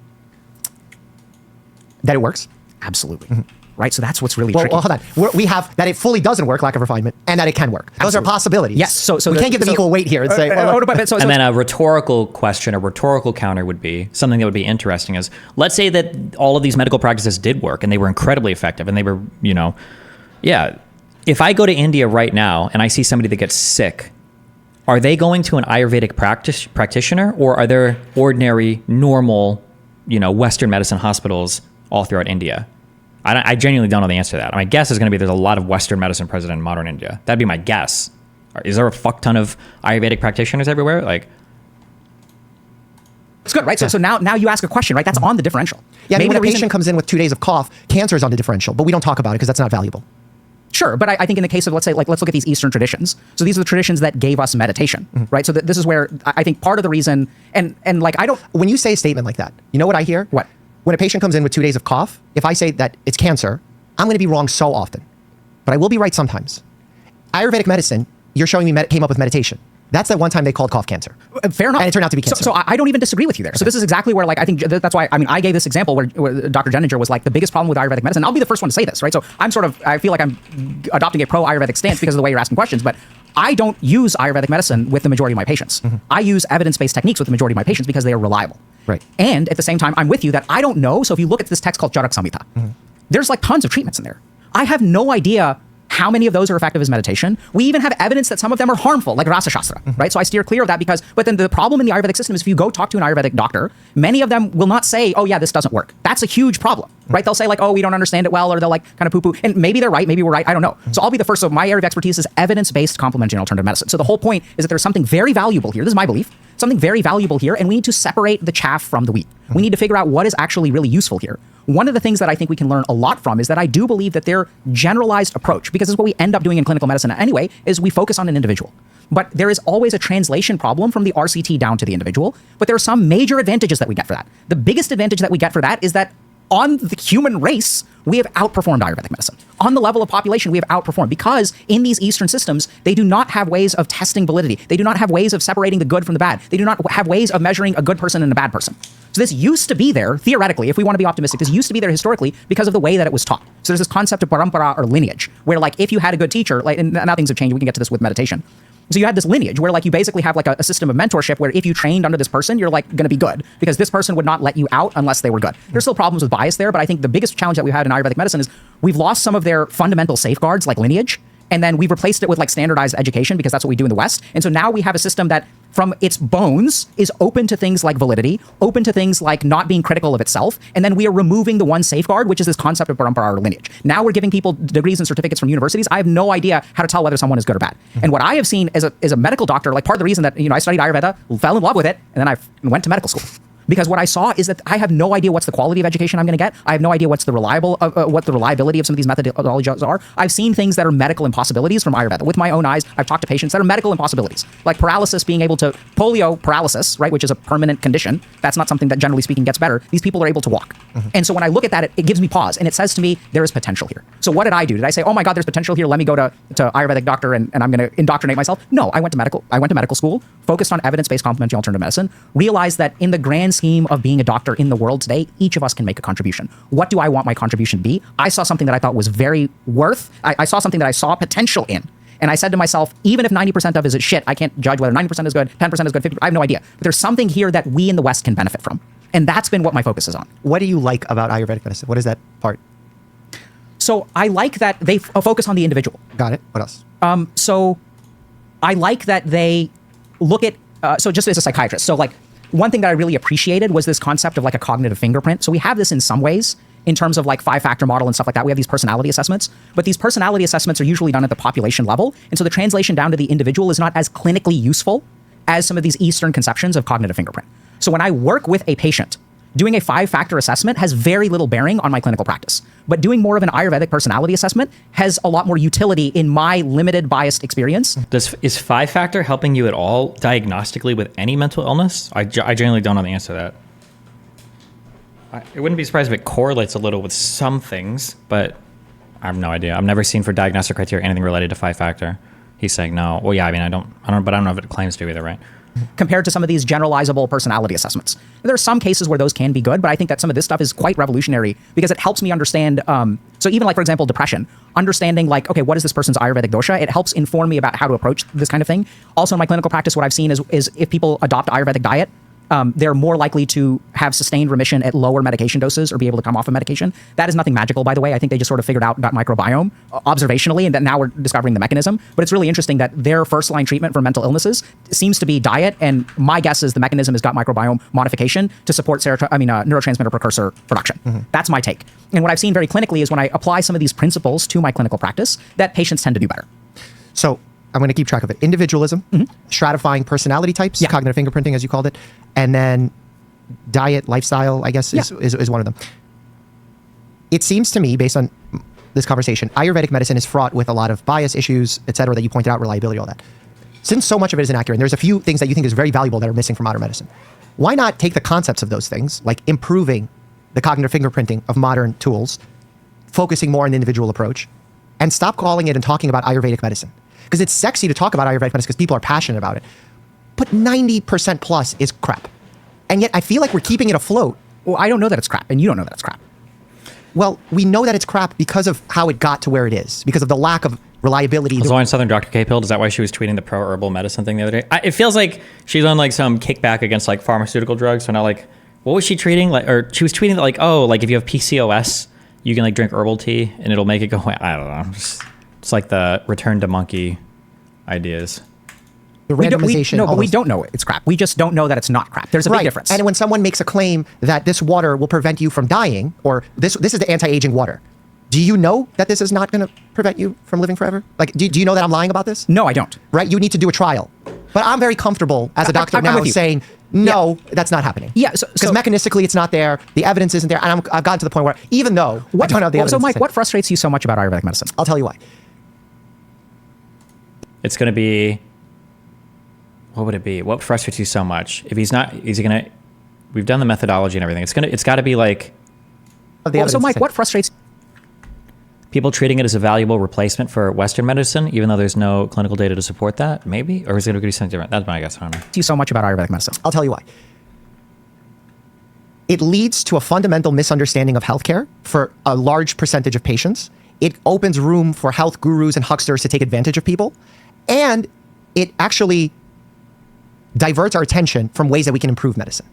it works. Absolutely. Right. So that's what's really tricky. Well, hold on. We have that it fully doesn't work, lack of refinement, and that it can work. Those are possibilities. Yes. So we can't give them equal weight here and say. And then a rhetorical question, a rhetorical counter would be something that would be interesting is, let's say that all of these medical practices did work and they were incredibly effective and they were, if I go to India right now and I see somebody that gets sick, are they going to an Ayurvedic practitioner or are there ordinary, normal, Western medicine hospitals all throughout India? I genuinely don't know the answer to that. My guess is going to be there's a lot of Western medicine present in modern India. That'd be my guess. Is there a fuck ton of Ayurvedic practitioners everywhere? Like, it's good, right? So now you ask a question, right? That's on the differential. Yeah, maybe when a patient comes in with 2 days of cough, cancer is on the differential, but we don't talk about it because that's not valuable. Sure, but I think in the case of, let's look at these Eastern traditions. So these are the traditions that gave us meditation, right? So this is where I think part of the reason, and I don't... When you say a statement like that, you know what I hear? What? When a patient comes in with 2 days of cough, if I say that it's cancer, I'm going to be wrong so often. But I will be right sometimes. Ayurvedic medicine, you're showing me came up with meditation. That's the one time they called cough cancer. Fair enough. And it turned out to be cancer. So I don't even disagree with you there. Okay. So this is exactly where, I think that's why, I gave this example where Dr. Jeninger was like, the biggest problem with Ayurvedic medicine, I'll be the first one to say this, right? So I feel like I'm adopting a pro-Ayurvedic stance because of the way you're asking questions, but I don't use Ayurvedic medicine with the majority of my patients. I use evidence-based techniques with the majority of my patients because they are reliable. Right. And at the same time, I'm with you that I don't know. So if you look at this text called Charak Samhita, there's tons of treatments in there. I have no idea how many of those are effective as meditation. We even have evidence that some of them are harmful, like Rasa Shastra, right? So I steer clear of that but then the problem in the Ayurvedic system is if you go talk to an Ayurvedic doctor, many of them will not say, oh yeah, this doesn't work. That's a huge problem, right? They'll say oh, we don't understand it well, or they'll kind of poo-poo. And maybe they're right, maybe we're right, I don't know. So I'll be the first. So my area of expertise is evidence-based complementary and alternative medicine. So the whole point is that there's something very valuable here. This is my belief. Something very valuable here, and we need to separate the chaff from the wheat. We need to figure out what is actually really useful here. One of the things that I think we can learn a lot from is that I do believe that their generalized approach, because this is what we end up doing in clinical medicine anyway, is we focus on an individual. But there is always a translation problem from the RCT down to the individual. But there are some major advantages that we get for that. The biggest advantage that we get for that is that on the human race, we have outperformed Ayurvedic medicine. On the level of population, we have outperformed because in these Eastern systems, they do not have ways of testing validity. They do not have ways of separating the good from the bad. They do not have ways of measuring a good person and a bad person. So this used to be there, theoretically, if we want to be optimistic, this used to be there historically because of the way that it was taught. So there's this concept of parampara or lineage, where like if you had a good teacher, like, and now things have changed, we can get to this with meditation. So you had this lineage where like you basically have like a system of mentorship where if you trained under this person, you're like going to be good because this person would not let you out unless they were good. There's still problems with bias there, but I think the biggest challenge that we've had in Ayurvedic medicine is we've lost some of their fundamental safeguards like lineage, and then we've replaced it with like standardized education because that's what we do in the West. And so now we have a system that from its bones is open to things like validity, open to things like not being critical of itself. And then we are removing the one safeguard, which is this concept of parampara or lineage. Now we're giving people degrees and certificates from universities. I have no idea how to tell whether someone is good or bad. And what I have seen as a medical doctor, like part of the reason that, I studied Ayurveda, fell in love with it, and then I went to medical school. Because what I saw is that I have no idea what's the quality of education I'm going to get. I have no idea what's the what the reliability of some of these methodologies are. I've seen things that are medical impossibilities from Ayurveda. With my own eyes, I've talked to patients that are medical impossibilities. Like paralysis, being able to, polio paralysis, right, which is a permanent condition. That's not something that generally speaking gets better. These people are able to walk. And so when I look at that, it gives me pause. And it says to me, there is potential here. So what did I do? Did I say, oh my God, there's potential here. Let me go to Ayurvedic doctor and I'm going to indoctrinate myself? No, I went to medical school, focused on evidence-based complementary alternative medicine, realized that in the grand scheme of being a doctor in the world today, each of us can make a contribution. What do I want my contribution to be? I saw something that I thought was very I saw something that I saw potential in. And I said to myself, even if 90% of it is shit, I can't judge whether 90% is good, 10% is good, 50%, I have no idea. But there's something here that we in the West can benefit from. And that's been what my focus is on. What do you like about Ayurvedic medicine? What is that part? So I like that they focus on the individual. Got it. What else? So I like that they look at, so just as a psychiatrist, so like one thing that I really appreciated was this concept of like a cognitive fingerprint. So we have this in some ways in terms of like 5-factor model and stuff like that. We have these personality assessments, but these personality assessments are usually done at the population level. And so the translation down to the individual is not as clinically useful as some of these Eastern conceptions of cognitive fingerprint. So when I work with a patient, doing a 5-factor assessment has very little bearing on my clinical practice. But doing more of an Ayurvedic personality assessment has a lot more utility in my limited biased experience. Is 5-factor helping you at all diagnostically with any mental illness? I generally don't know the answer to that. I wouldn't be surprised if it correlates a little with some things, but I have no idea. I've never seen for diagnostic criteria anything related to 5-factor. He's saying no. Well, yeah, I mean, I don't, but I don't know if it claims to either, right? Compared to some of these generalizable personality assessments. There are some cases where those can be good, but I think that some of this stuff is quite revolutionary because it helps me understand, so even like, for example, depression, understanding like, okay, what is this person's Ayurvedic dosha? It helps inform me about how to approach this kind of thing. Also in my clinical practice, what I've seen is if people adopt Ayurvedic diet, they're more likely to have sustained remission at lower medication doses or be able to come off of medication. That is nothing magical, by the way. I think they just sort of figured out gut microbiome observationally, and that now we're discovering the mechanism. But it's really interesting that their first-line treatment for mental illnesses seems to be diet, and my guess is the mechanism is gut microbiome modification to support neurotransmitter precursor production. That's my take. And what I've seen very clinically is when I apply some of these principles to my clinical practice, that patients tend to do better. So I'm going to keep track of it. Individualism, stratifying personality types, cognitive fingerprinting, as you called it, and then diet, lifestyle, I guess, is one of them. It seems to me, based on this conversation, Ayurvedic medicine is fraught with a lot of bias issues, et cetera, that you pointed out, reliability, all that. Since so much of it is inaccurate, and there's a few things that you think is very valuable that are missing from modern medicine, why not take the concepts of those things, like improving the cognitive fingerprinting of modern tools, focusing more on the individual approach, and stop calling it and talking about Ayurvedic medicine? Because it's sexy to talk about Ayurvedic medicine because people are passionate about it. But 90% plus is crap. And yet I feel like we're keeping it afloat. Well, I don't know that it's crap, and you don't know that it's crap. Well, we know that it's crap because of how it got to where it is, because of the lack of reliability. Was on Southern Dr. K pill? Is that why she was tweeting the pro-herbal medicine thing the other day? It feels like she's on like some kickback against like pharmaceutical drugs. So now like, what was she tweeting? Like, or she was tweeting that like, oh, like if you have PCOS, you can like drink herbal tea and it'll make it go away. I don't know. It's like the return to monkey ideas. The randomization. No, but we don't know it's crap. We just don't know that it's not crap. There's a big difference. And when someone makes a claim that this water will prevent you from dying, or this is the anti-aging water, do you know that this is not going to prevent you from living forever? Like, do you know that I'm lying about this? No, I don't. Right? You need to do a trial. But I'm very comfortable as a doctor now saying, no, that's not happening. Yeah. Because mechanistically it's not there. The evidence isn't there. And I've gotten to the point where even though I don't have the evidence. So Mike, what frustrates you so much about Ayurvedic medicine? I'll tell you why. It's going to be what would it be? What frustrates you so much? If he's not, is he gonna? We've done the methodology and everything. It's got to be like. So Mike, what frustrates? People treating it as a valuable replacement for Western medicine, even though there's no clinical data to support that, maybe? Or is it going to be something different? That's my guess. I don't know. You so much about Ayurvedic medicine. I'll tell you why. It leads to a fundamental misunderstanding of healthcare for a large percentage of patients. It opens room for health gurus and hucksters to take advantage of people. And it actually diverts our attention from ways that we can improve medicine.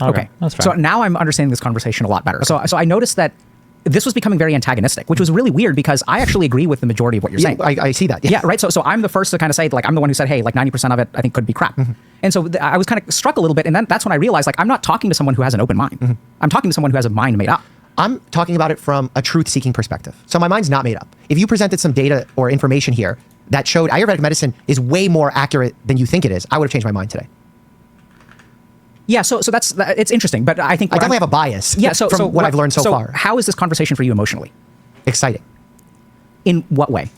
Okay. That's fine. So now I'm understanding this conversation a lot better. So I noticed that this was becoming very antagonistic, which was really weird because I actually agree with the majority of what you're saying. I see that. Yeah, right. So I'm the first to kind of say, like, I'm the one who said, hey, like 90% of it I think could be crap. And so I was kind of struck a little bit. And then that's when I realized, like, I'm not talking to someone who has an open mind. I'm talking to someone who has a mind made up. I'm talking about it from a truth-seeking perspective. So my mind's not made up. If you presented some data or information here that showed Ayurvedic medicine is way more accurate than you think it is, I would have changed my mind today. Yeah, so it's interesting, but I think I definitely have a bias. Yeah, from what I've learned so far. How is this conversation for you emotionally? Exciting. In what way?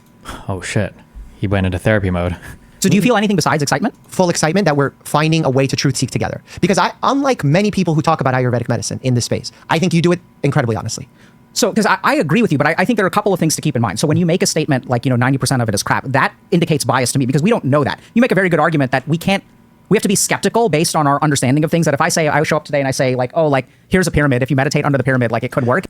Oh shit, he went into therapy mode. So do you feel anything besides excitement? Full excitement that we're finding a way to truth seek together. Because unlike many people who talk about Ayurvedic medicine in this space, I think you do it incredibly honestly. So, because I agree with you, but I think there are a couple of things to keep in mind. So when you make a statement like, 90% of it is crap, that indicates bias to me because we don't know that. You make a very good argument that we have to be skeptical based on our understanding of things. That if I show up today and I say like, oh, like here's a pyramid. If you meditate under the pyramid, like it could work.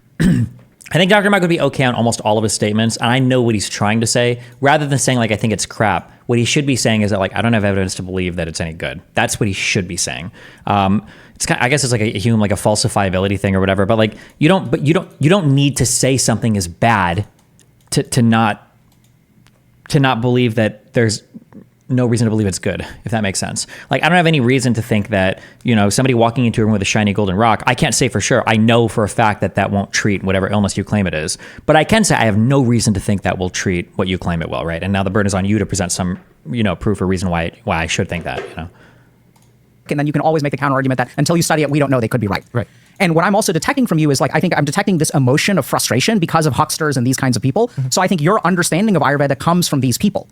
I think Dr. Mike would be okay on almost all of his statements, and I know what he's trying to say. Rather than saying like I think it's crap, what he should be saying is that like I don't have evidence to believe that it's any good. That's what he should be saying. It's kind of, I guess it's like a human like a falsifiability thing or whatever. But like you don't need to say something is bad to not believe that there's no reason to believe it's good, if that makes sense. Like, I don't have any reason to think that, somebody walking into a room with a shiny golden rock, I can't say for sure. I know for a fact that won't treat whatever illness you claim it is. But I can say I have no reason to think that will treat what you claim it will, right? And now the burden is on you to present some, proof or reason why I should think that, And then you can always make the counter argument that until you study it, we don't know, they could be right. Right. And what I'm also detecting from you is like, I think I'm detecting this emotion of frustration because of hucksters and these kinds of people. So I think your understanding of Ayurveda comes from these people.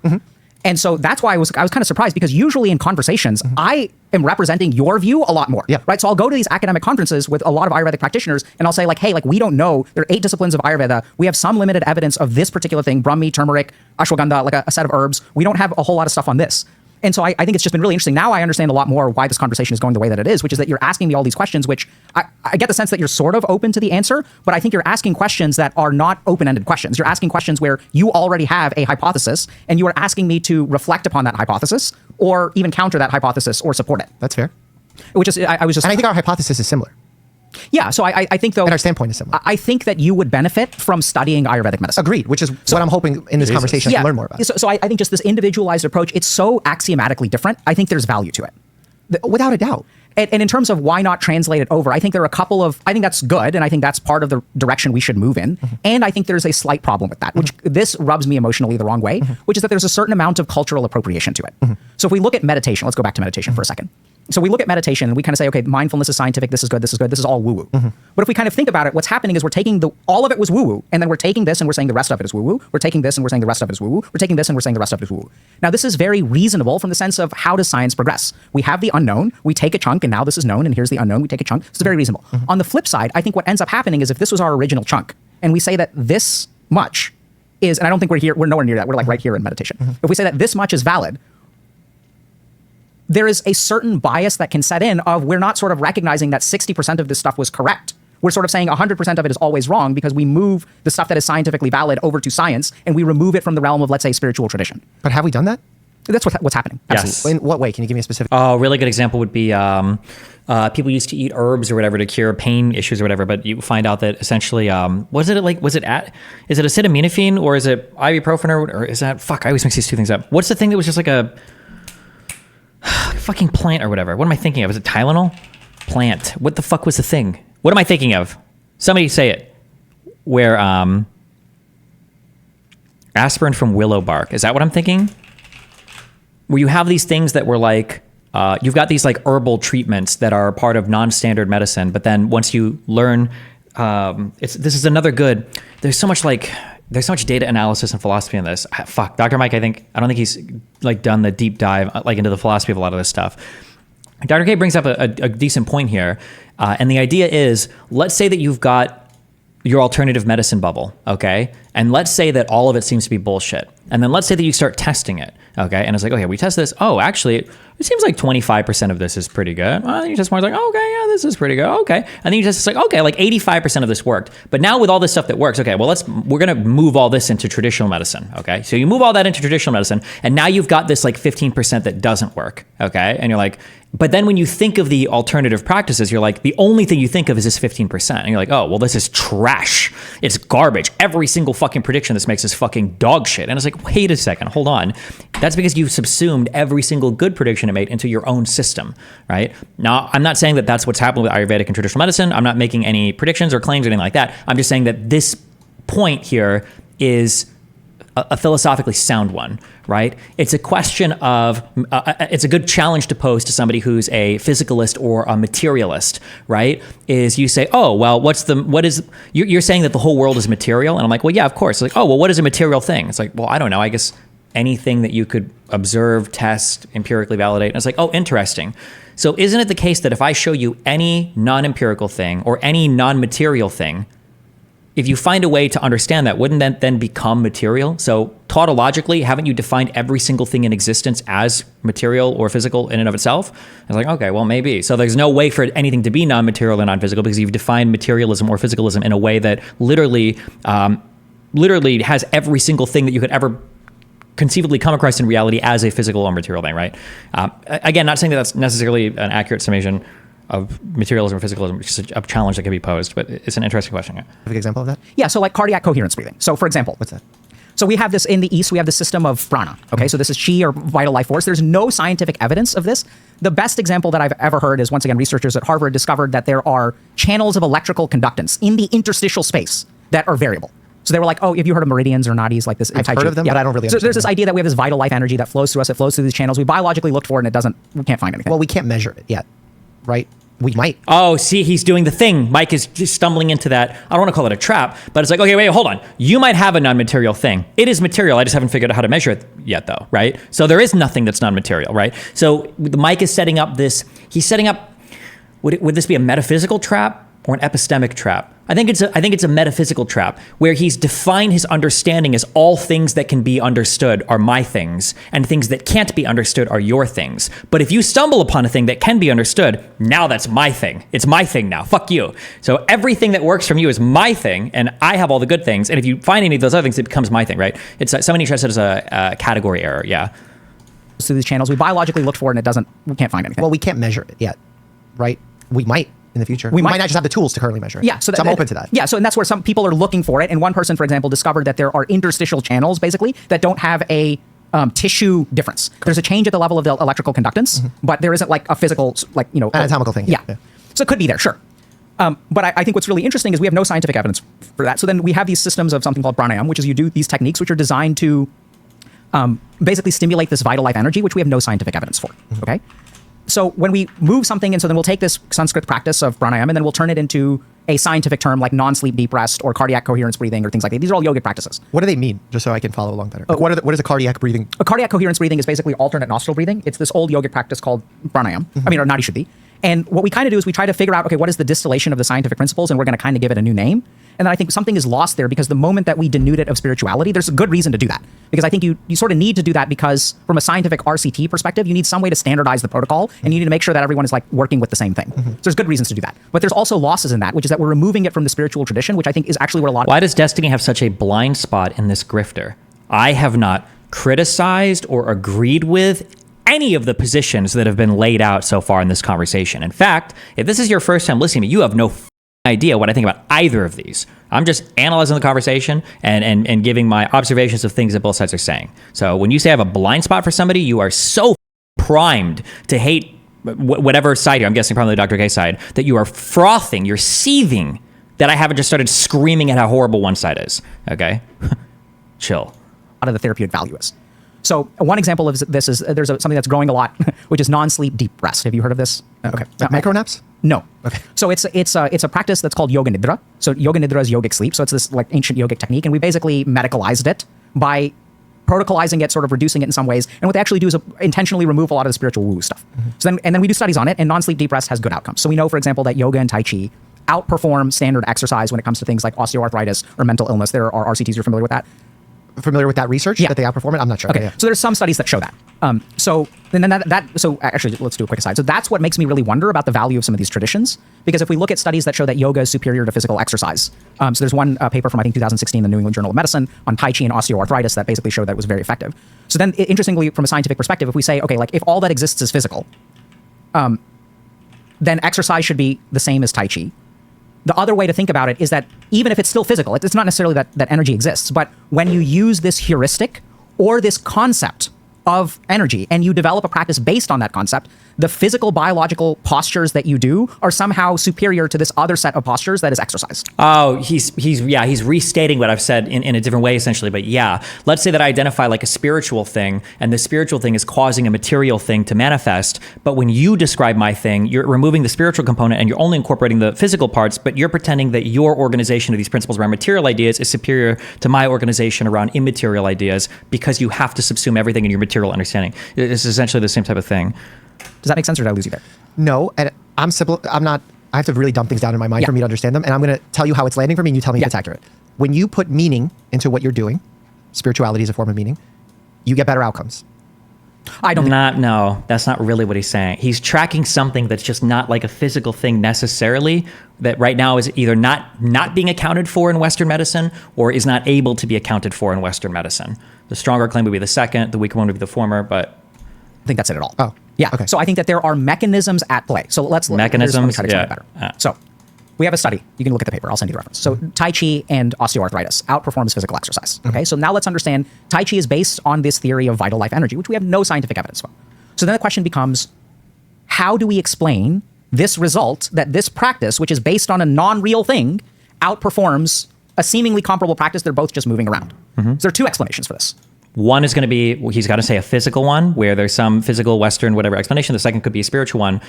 And so that's why I was kind of surprised because usually in conversations, I am representing your view a lot more, right? So I'll go to these academic conferences with a lot of Ayurvedic practitioners and I'll say like, hey, like we don't know, there are 8 disciplines of Ayurveda. We have some limited evidence of this particular thing, Brahmi, turmeric, ashwagandha, like a set of herbs. We don't have a whole lot of stuff on this. And so I think it's just been really interesting. Now I understand a lot more why this conversation is going the way that it is, which is that you're asking me all these questions, which I get the sense that you're sort of open to the answer, but I think you're asking questions that are not open-ended questions. You're asking questions where you already have a hypothesis, and you are asking me to reflect upon that hypothesis, or even counter that hypothesis, or support it. That's fair. Which is, I was just... And I think our hypothesis is similar. Yeah, so I think though... And our standpoint is similar. I think that you would benefit from studying Ayurvedic medicine. Agreed, which is what I'm hoping in this conversation to learn more about. So I think just this individualized approach, it's so axiomatically different. I think there's value to it. Without a doubt. And in terms of why not translate it over, I think there are a couple of... I think that's good, and I think that's part of the direction we should move in. And I think there's a slight problem with that, which this rubs me emotionally the wrong way, which is that there's a certain amount of cultural appropriation to it. So if we look at meditation, let's go back to meditation for a second. So we look at meditation and we kind of say, okay, mindfulness is scientific, this is good, this is good, this is all woo-woo. But if we kind of think about it, what's happening is we're taking all of it was woo-woo, and then we're taking this and we're saying the rest of it is woo-woo. We're taking this and we're saying the rest of it is woo-woo. We're taking this and we're saying the rest of it is woo-woo. Now, this is very reasonable from the sense of how does science progress? We have the unknown, we take a chunk, and now this is known, and here's the unknown, we take a chunk. It's very reasonable. On the flip side, I think what ends up happening is if this was our original chunk, and we say that this much is, and I don't think we're nowhere near that, we're like right here in meditation. If we say that this much is valid, there is a certain bias that can set in of we're not sort of recognizing that 60% of this stuff was correct. We're sort of saying 100% of it is always wrong because we move the stuff that is scientifically valid over to science and we remove it from the realm of, let's say, spiritual tradition. But have we done that? That's what's happening. Yes. Absolutely. In what way? Can you give me a specific? A really good example would be people used to eat herbs or whatever to cure pain issues or whatever, but you find out that essentially, is it acetaminophen or is it ibuprofen or is that, I always mix these two things up. What's the thing that was just like a fucking plant or whatever? What am I thinking of? Is it Tylenol? Plant. What the fuck was the thing? What am I thinking of? Somebody say it. Where aspirin from willow bark. Is that what I'm thinking? Where you have these things that were like, you've got these like herbal treatments that are part of non-standard medicine, but then once you learn, this is another good, there's so much like there's so much data analysis and philosophy in this. Fuck, Dr. Mike, I don't think he's like done the deep dive like into the philosophy of a lot of this stuff. Dr. K brings up a decent point here. And the idea is, let's say that you've got your alternative medicine bubble, okay? And let's say that all of it seems to be bullshit. And then let's say that you start testing it, okay? And it's like, okay, we test this. Oh, actually, it seems like 25% of this is pretty good. Well, then you test more, it's like, okay, yeah, this is pretty good, okay. And then you test, it's like, okay, like 85% of this worked. But now with all this stuff that works, okay, well, we're gonna move all this into traditional medicine, okay? So you move all that into traditional medicine, and now you've got this like 15% that doesn't work, okay? And you're like, but then when you think of the alternative practices, you're like, the only thing you think of is this 15%. And you're like, oh, well, this is trash. It's garbage. Every single fucking prediction this makes is fucking dog shit. And it's like, wait a second, hold on. That's because you subsumed every single good prediction it made into your own system, right? Now, I'm not saying that that's what's happening with Ayurvedic and traditional medicine. I'm not making any predictions or claims or anything like that. I'm just saying that this point here is a philosophically sound one, right? It's a question of, it's a good challenge to pose to somebody who's a physicalist or a materialist, right? Is you say, oh, well, you're saying that the whole world is material? And I'm like, well, yeah, of course. It's like, oh, well, what is a material thing? It's like, well, I don't know. I guess anything that you could observe, test, empirically validate. And it's like, oh, interesting. So isn't it the case that if I show you any non-empirical thing or any non-material thing, if you find a way to understand that, wouldn't that then become material? So tautologically, haven't you defined every single thing in existence as material or physical in and of itself? I was like, okay, well, maybe. So there's no way for anything to be non-material or non-physical because you've defined materialism or physicalism in a way that literally has every single thing that you could ever conceivably come across in reality as a physical or material thing, right? Again, not saying that that's necessarily an accurate summation of materialism or physicalism, which is a challenge that can be posed, but it's an interesting question. Have an example of that? Yeah, so like cardiac coherence breathing. So for example, what's that? So we have this in the East, we have the system of prana. Okay, so this is chi or vital life force. There's no scientific evidence of this. The best example that I've ever heard is, once again, researchers at Harvard discovered that there are channels of electrical conductance in the interstitial space that are variable. So they were like, oh, have you heard of meridians or nadis like this? I've heard of them, but I don't really understand. So there's this idea that we have this vital life energy that flows through us, it flows through these channels. We biologically looked for it and we can't find anything. Well, we can't measure it yet, right? We might. Oh, see, he's doing the thing. Mike is just stumbling into that. I don't want to call it a trap, but it's like, okay, wait, hold on. You might have a non-material thing. It is material. I just haven't figured out how to measure it yet, though, right? So there is nothing that's non-material, right? So Mike is setting up this. He's setting up. Would this be a metaphysical trap or an epistemic trap? I think it's a metaphysical trap where he's defined his understanding as all things that can be understood are my things and things that can't be understood are your things. But if you stumble upon a thing that can be understood, now that's my thing. It's my thing now. Fuck you. So everything that works from you is my thing and I have all the good things. And if you find any of those other things, it becomes my thing, right? It's somebody tries it as a category error. Yeah. So these channels, we biologically looked for it and we can't find anything. Well, we can't measure it yet, right? We might in the future. We might not just have the tools to currently measure it. Yeah, so I'm open to that. Yeah, so and that's where some people are looking for it. And one person, for example, discovered that there are interstitial channels, basically, that don't have a tissue difference. Correct. There's a change at the level of the electrical conductance, but there isn't like a physical, anatomical thing. Yeah. So it could be there, sure. But I think what's really interesting is we have no scientific evidence for that. So then we have these systems of something called pranayama, which is you do these techniques which are designed to basically stimulate this vital life energy, which we have no scientific evidence for, okay? So when we move something, and so then we'll take this Sanskrit practice of pranayama, and then we'll turn it into a scientific term like non-sleep deep rest or cardiac coherence breathing or things like that. These are all yogic practices. What do they mean? Just so I can follow along better. What is a cardiac breathing? A cardiac coherence breathing is basically alternate nostril breathing. It's this old yogic practice called pranayama. Or nadi shuddhi. And what we kind of do is we try to figure out, okay, what is the distillation of the scientific principles, and we're going to kind of give it a new name. And then I think something is lost there because the moment that we denude it of spirituality, there's a good reason to do that. Because I think you sort of need to do that because from a scientific RCT perspective, you need some way to standardize the protocol and you need to make sure that everyone is like working with the same thing. So there's good reasons to do that. But there's also losses in that, which is that we're removing it from the spiritual tradition, which I think is actually where a lot of... Why does Destiny have such a blind spot in this grifter? I have not criticized or agreed with any of the positions that have been laid out so far in this conversation. In fact, if this is your first time listening to me, you have no idea what I think about either of these. I'm just analyzing the conversation and giving my observations of things that both sides are saying. So when you say I have a blind spot for somebody, you are so primed to hate whatever side, I'm guessing probably the Dr. K side, that you are frothing, you're seething, that I haven't just started screaming at how horrible one side is. Okay? Chill. Out of the therapeutic value is. So one example of this is there's something that's growing a lot, which is non-sleep deep rest. Have you heard of this? Okay. Micro naps? No. Okay. So it's a practice that's called yoga nidra. So yoga nidra is yogic sleep. So it's this like ancient yogic technique, and we basically medicalized it by protocolizing it, sort of reducing it in some ways. And what they actually do is intentionally remove a lot of the spiritual woo stuff. So then we do studies on it, and non-sleep deep rest has good outcomes. So we know, for example, that yoga and Tai Chi outperform standard exercise when it comes to things like osteoarthritis or mental illness. There are RCTs. You're familiar with that? Familiar with that research that they outperform it? I'm not sure. Okay. So there's some studies that show that. So actually, let's do a quick aside. So that's what makes me really wonder about the value of some of these traditions, because if we look at studies that show that yoga is superior to physical exercise, so there's one paper from I think 2016 in the New England Journal of Medicine on Tai Chi and osteoarthritis that basically showed that it was very effective. So then, interestingly, from a scientific perspective, if we say, okay, like if all that exists is physical, then exercise should be the same as Tai Chi. The other way to think about it is that even if it's still physical, it's not necessarily that energy exists, but when you use this heuristic or this concept of energy and you develop a practice based on that concept, the physical biological postures that you do are somehow superior to this other set of postures that is exercise. Oh, he's restating what I've said in a different way, essentially. But yeah, let's say that I identify like a spiritual thing, and the spiritual thing is causing a material thing to manifest. But when you describe my thing, you're removing the spiritual component and you're only incorporating the physical parts, but you're pretending that your organization of these principles around material ideas is superior to my organization around immaterial ideas, because you have to subsume everything in your material understanding. It's essentially the same type of thing. Does that make sense, or did I lose you there? No, and I'm simple. I'm not. I have to really dump things down in my mind for me to understand them, and I'm going to tell you how it's landing for me, and you tell me if it's accurate. When you put meaning into what you're doing, spirituality is a form of meaning, you get better outcomes. I don't. No, that's not really what he's saying. He's tracking something that's just not like a physical thing necessarily, that right now is either not being accounted for in Western medicine or is not able to be accounted for in Western medicine. The stronger claim would be the second, the weaker one would be the former, but I think that's it at all. Oh. Yeah. Okay. So I think that there are mechanisms at play. So let me try to explain it better. So we have a study. You can look at the paper. I'll send you the reference. So Tai Chi and osteoarthritis outperforms physical exercise. Okay. So now let's understand Tai Chi is based on this theory of vital life energy, which we have no scientific evidence for. So then the question becomes, how do we explain this result that this practice, which is based on a non-real thing, outperforms a seemingly comparable practice? They're both just moving around. So there are two explanations for this. One is going to be, he's got to say a physical one where there's some physical Western whatever explanation. The second could be a spiritual one.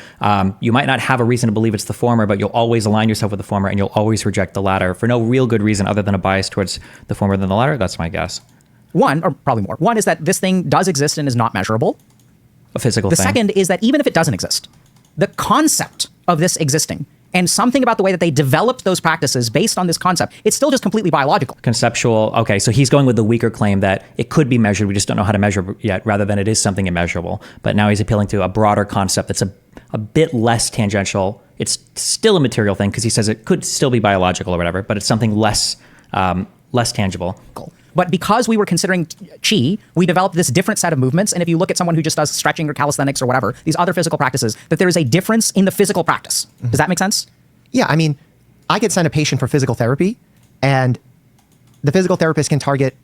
You might not have a reason to believe it's the former, but you'll always align yourself with the former and you'll always reject the latter for no real good reason other than a bias towards the former than the latter. That's my guess. One, or probably more. One is that this thing does exist and is not measurable. A physical thing. The thing. second is that even if it doesn't exist, the concept of this existing and something about the way that they developed those practices based on this concept, it's still just completely biological. Conceptual. Okay, so he's going with the weaker claim that it could be measured. We just don't know how to measure yet, rather than it is something immeasurable. But now he's appealing to a broader concept that's a bit less tangential. It's still a material thing because he says it could still be biological or whatever, but it's something less tangible. But because we were considering Qi, we developed this different set of movements. And if you look at someone who just does stretching or calisthenics or whatever, these other physical practices, that there is a difference in the physical practice. Does that make sense? Yeah, I mean, I could send a patient for physical therapy, and the physical therapist can target,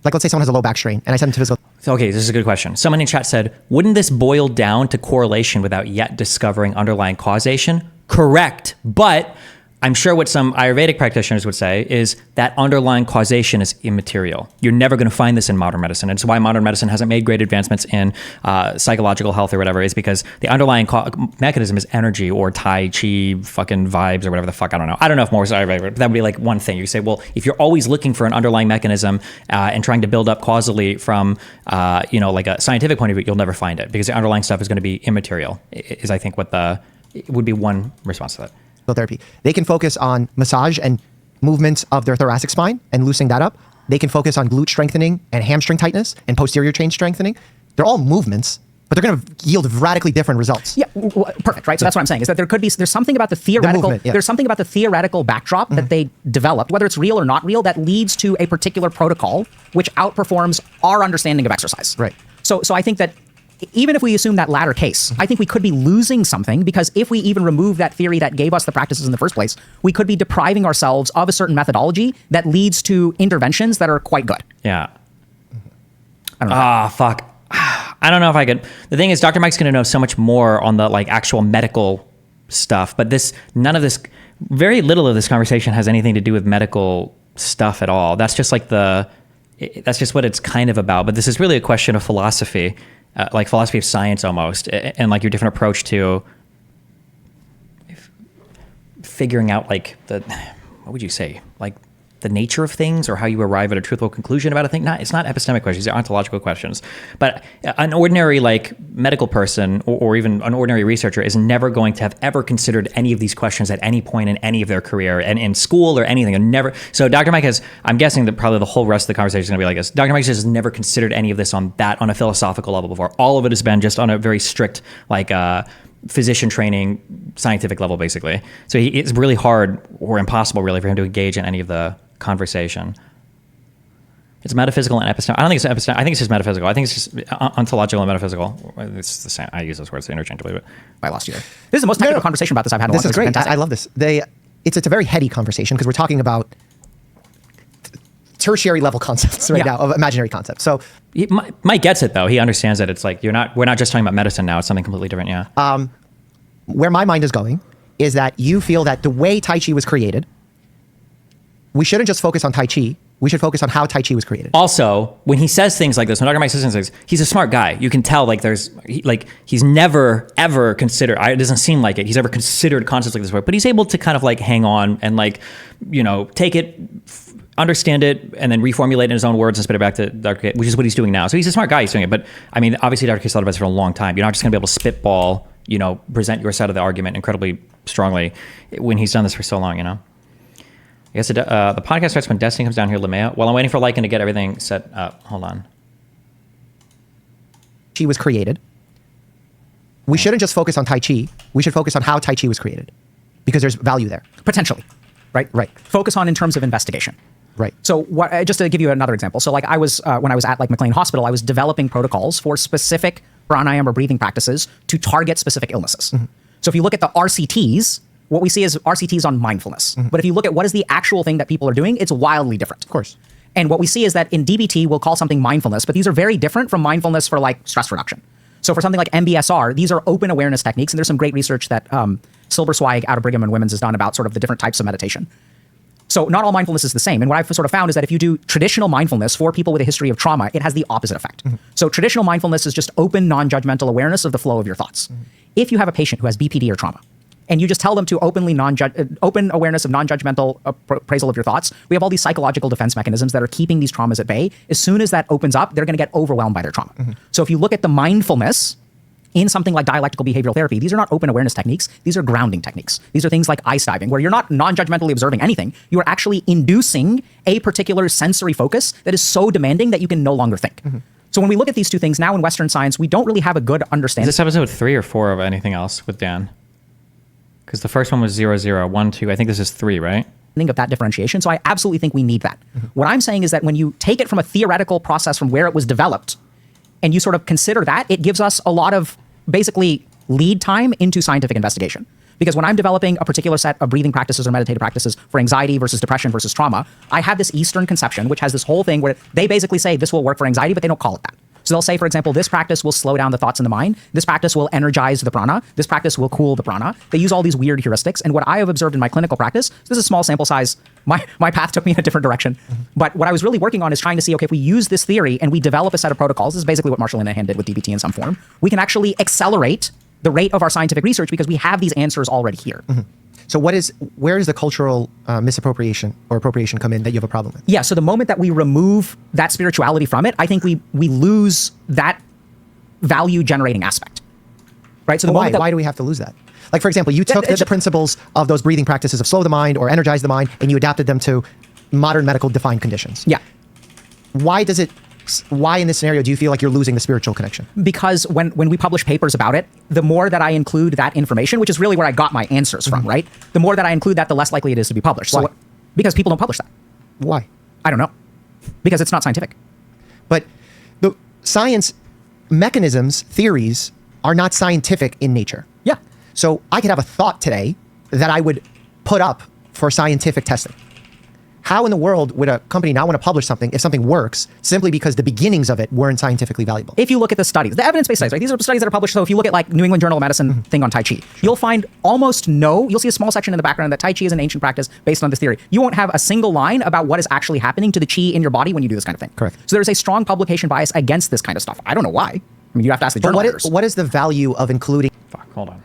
like let's say someone has a low back strain, and I send them to physical. Okay, this is a good question. Someone in chat said, wouldn't this boil down to correlation without yet discovering underlying causation? Correct, but I'm sure what some Ayurvedic practitioners would say is that underlying causation is immaterial. You're never going to find this in modern medicine. And it's why modern medicine hasn't made great advancements in psychological health or whatever, is because the underlying mechanism is energy or Tai Chi fucking vibes or whatever the fuck. I don't know. I don't know if more is Ayurvedic, but that would be like one thing. You say, well, if you're always looking for an underlying mechanism and trying to build up causally from, like a scientific point of view, you'll never find it because the underlying stuff is going to be immaterial, is I think what it would be one response to that. Therapy. They can focus on massage and movements of their thoracic spine and loosening that up. They can focus on glute strengthening and hamstring tightness and posterior chain strengthening. They're all movements, but they're going to yield radically different results. Yeah, perfect, right? So that's what I'm saying, is that there's something about the theoretical, there's something about the theoretical backdrop that they developed, whether it's real or not real, that leads to a particular protocol which outperforms our understanding of exercise. Right. So I think that even if we assume that latter case, I think we could be losing something, because if we even remove that theory that gave us the practices in the first place, we could be depriving ourselves of a certain methodology that leads to interventions that are quite good. Yeah. I don't know. Fuck. I don't know if I could. The thing is, Dr. Mike's going to know so much more on the like actual medical stuff, but very little of this conversation has anything to do with medical stuff at all. That's just like that's just what it's kind of about. But this is really a question of philosophy, like philosophy of science almost, and like your different approach to figuring out like what would you say, like the nature of things or how you arrive at a truthful conclusion about a thing. It's not epistemic questions, they're ontological questions. But an ordinary like medical person or even an ordinary researcher is never going to have ever considered any of these questions at any point in any of their career and in school or anything. And never. So Dr. Mike I'm guessing that probably the whole rest of the conversation is going to be like this. Dr. Mike has never considered any of this on a philosophical level before. All of it has been just on a very strict like physician training, scientific level, basically. So it's really hard or impossible really for him to engage in any of the conversation. It's metaphysical and epistemic. I don't think it's epistemic. I think it's just metaphysical. I think it's just ontological and metaphysical. It's the same. I use those words interchangeably, but I lost you there. This is the most technical conversation about this I've had in a long time. This is great. I love this. It's a very heady conversation because we're talking about tertiary level concepts right now of imaginary concepts. So Mike gets it though. He understands that it's like we're not just talking about medicine now. It's something completely different. Yeah. Where my mind is going is that you feel that the way Tai Chi was created, we shouldn't just focus on Tai Chi. We should focus on how Tai Chi was created. Also, when he says things like this, when Dr. Mike says things like this, he's a smart guy. You can tell like he's never ever considered, it doesn't seem like it, he's ever considered concepts like this before, but he's able to kind of like hang on and like, take it, understand it, and then reformulate in his own words and spit it back to Dr. K, which is what he's doing now. So he's a smart guy, he's doing it. But I mean, obviously Dr. K's thought about this for a long time. You're not just gonna be able to spitball, present your side of the argument incredibly strongly when he's done this for so long, I guess the podcast starts when Destiny comes down here, Lamea. While I'm waiting for Lycan to get everything set up. Hold on. Chi was created. We shouldn't just focus on Tai Chi. We should focus on how Tai Chi was created because there's value there. Potentially, right? Right. Focus on in terms of investigation. Right. So just to give you another example. So like I was, when I was at like McLean Hospital, I was developing protocols for specific pranayama or breathing practices to target specific illnesses. Mm-hmm. So if you look at the RCTs, what we see is RCTs on mindfulness. Mm-hmm. But if you look at what is the actual thing that people are doing, it's wildly different. Of course. And what we see is that in DBT, we'll call something mindfulness, but these are very different from mindfulness for like stress reduction. So for something like MBSR, these are open awareness techniques. And there's some great research that Silbersweig out of Brigham and Women's has done about sort of the different types of meditation. So not all mindfulness is the same. And what I've sort of found is that if you do traditional mindfulness for people with a history of trauma, it has the opposite effect. Mm-hmm. So traditional mindfulness is just open, non-judgmental awareness of the flow of your thoughts. Mm-hmm. If you have a patient who has BPD or trauma, and you just tell them to open awareness of non-judgmental appraisal of your thoughts, we have all these psychological defense mechanisms that are keeping these traumas at bay. As soon as that opens up, they're going to get overwhelmed by their trauma. Mm-hmm. So if you look at the mindfulness in something like dialectical behavioral therapy, these are not open awareness techniques. These are grounding techniques. These are things like ice diving, where you're not non-judgmentally observing anything. You are actually inducing a particular sensory focus that is so demanding that you can no longer think. Mm-hmm. So when we look at these two things now in Western science, we don't really have a good understanding. Is this episode 3 or 4 of anything else with Dan? Because the first one was 0, 0, 1, 2. I think this is 3, right? Think of that differentiation. So I absolutely think we need that. Mm-hmm. What I'm saying is that when you take it from a theoretical process from where it was developed, and you sort of consider that, it gives us a lot of basically lead time into scientific investigation. Because when I'm developing a particular set of breathing practices or meditative practices for anxiety versus depression versus trauma, I have this Eastern conception, which has this whole thing where they basically say this will work for anxiety, but they don't call it that. So they'll say, for example, this practice will slow down the thoughts in the mind. This practice will energize the prana. This practice will cool the prana. They use all these weird heuristics. And what I have observed in my clinical practice, so this is a small sample size. My path took me in a different direction. Mm-hmm. But what I was really working on is trying to see, okay, if we use this theory and we develop a set of protocols, this is basically what Marshall Linehan did with DBT in some form, we can actually accelerate the rate of our scientific research because we have these answers already here. Mm-hmm. So where does the cultural misappropriation or appropriation come in that you have a problem with? Yeah, so the moment that we remove that spirituality from it, I think we lose that value generating aspect. Right? So why do we have to lose that? Like, for example, you took the principles of those breathing practices of slow the mind or energize the mind and you adapted them to modern medical defined conditions. Yeah. Why in this scenario do you feel like you're losing the spiritual connection? Because when we publish papers about it, the more that I include that information, which is really where I got my answers from, right? The more that I include that, the less likely it is to be published. Why? So because people don't publish that. Why? I don't know. Because it's not scientific. But the science mechanisms, theories, are not scientific in nature. Yeah. So I could have a thought today that I would put up for scientific testing. How in the world would a company not want to publish something if something works simply because the beginnings of it weren't scientifically valuable? If you look at the studies, the evidence-based studies, right? These are studies that are published. So if you look at like New England Journal of Medicine thing on Tai Chi, you'll find you'll see a small section in the background that Tai Chi is an ancient practice based on this theory. You won't have a single line about what is actually happening to the chi in your body when you do this kind of thing. Correct. So there's a strong publication bias against this kind of stuff. I don't know why. I mean, you have to ask the journal editors. What is the value of including? Fuck, hold on.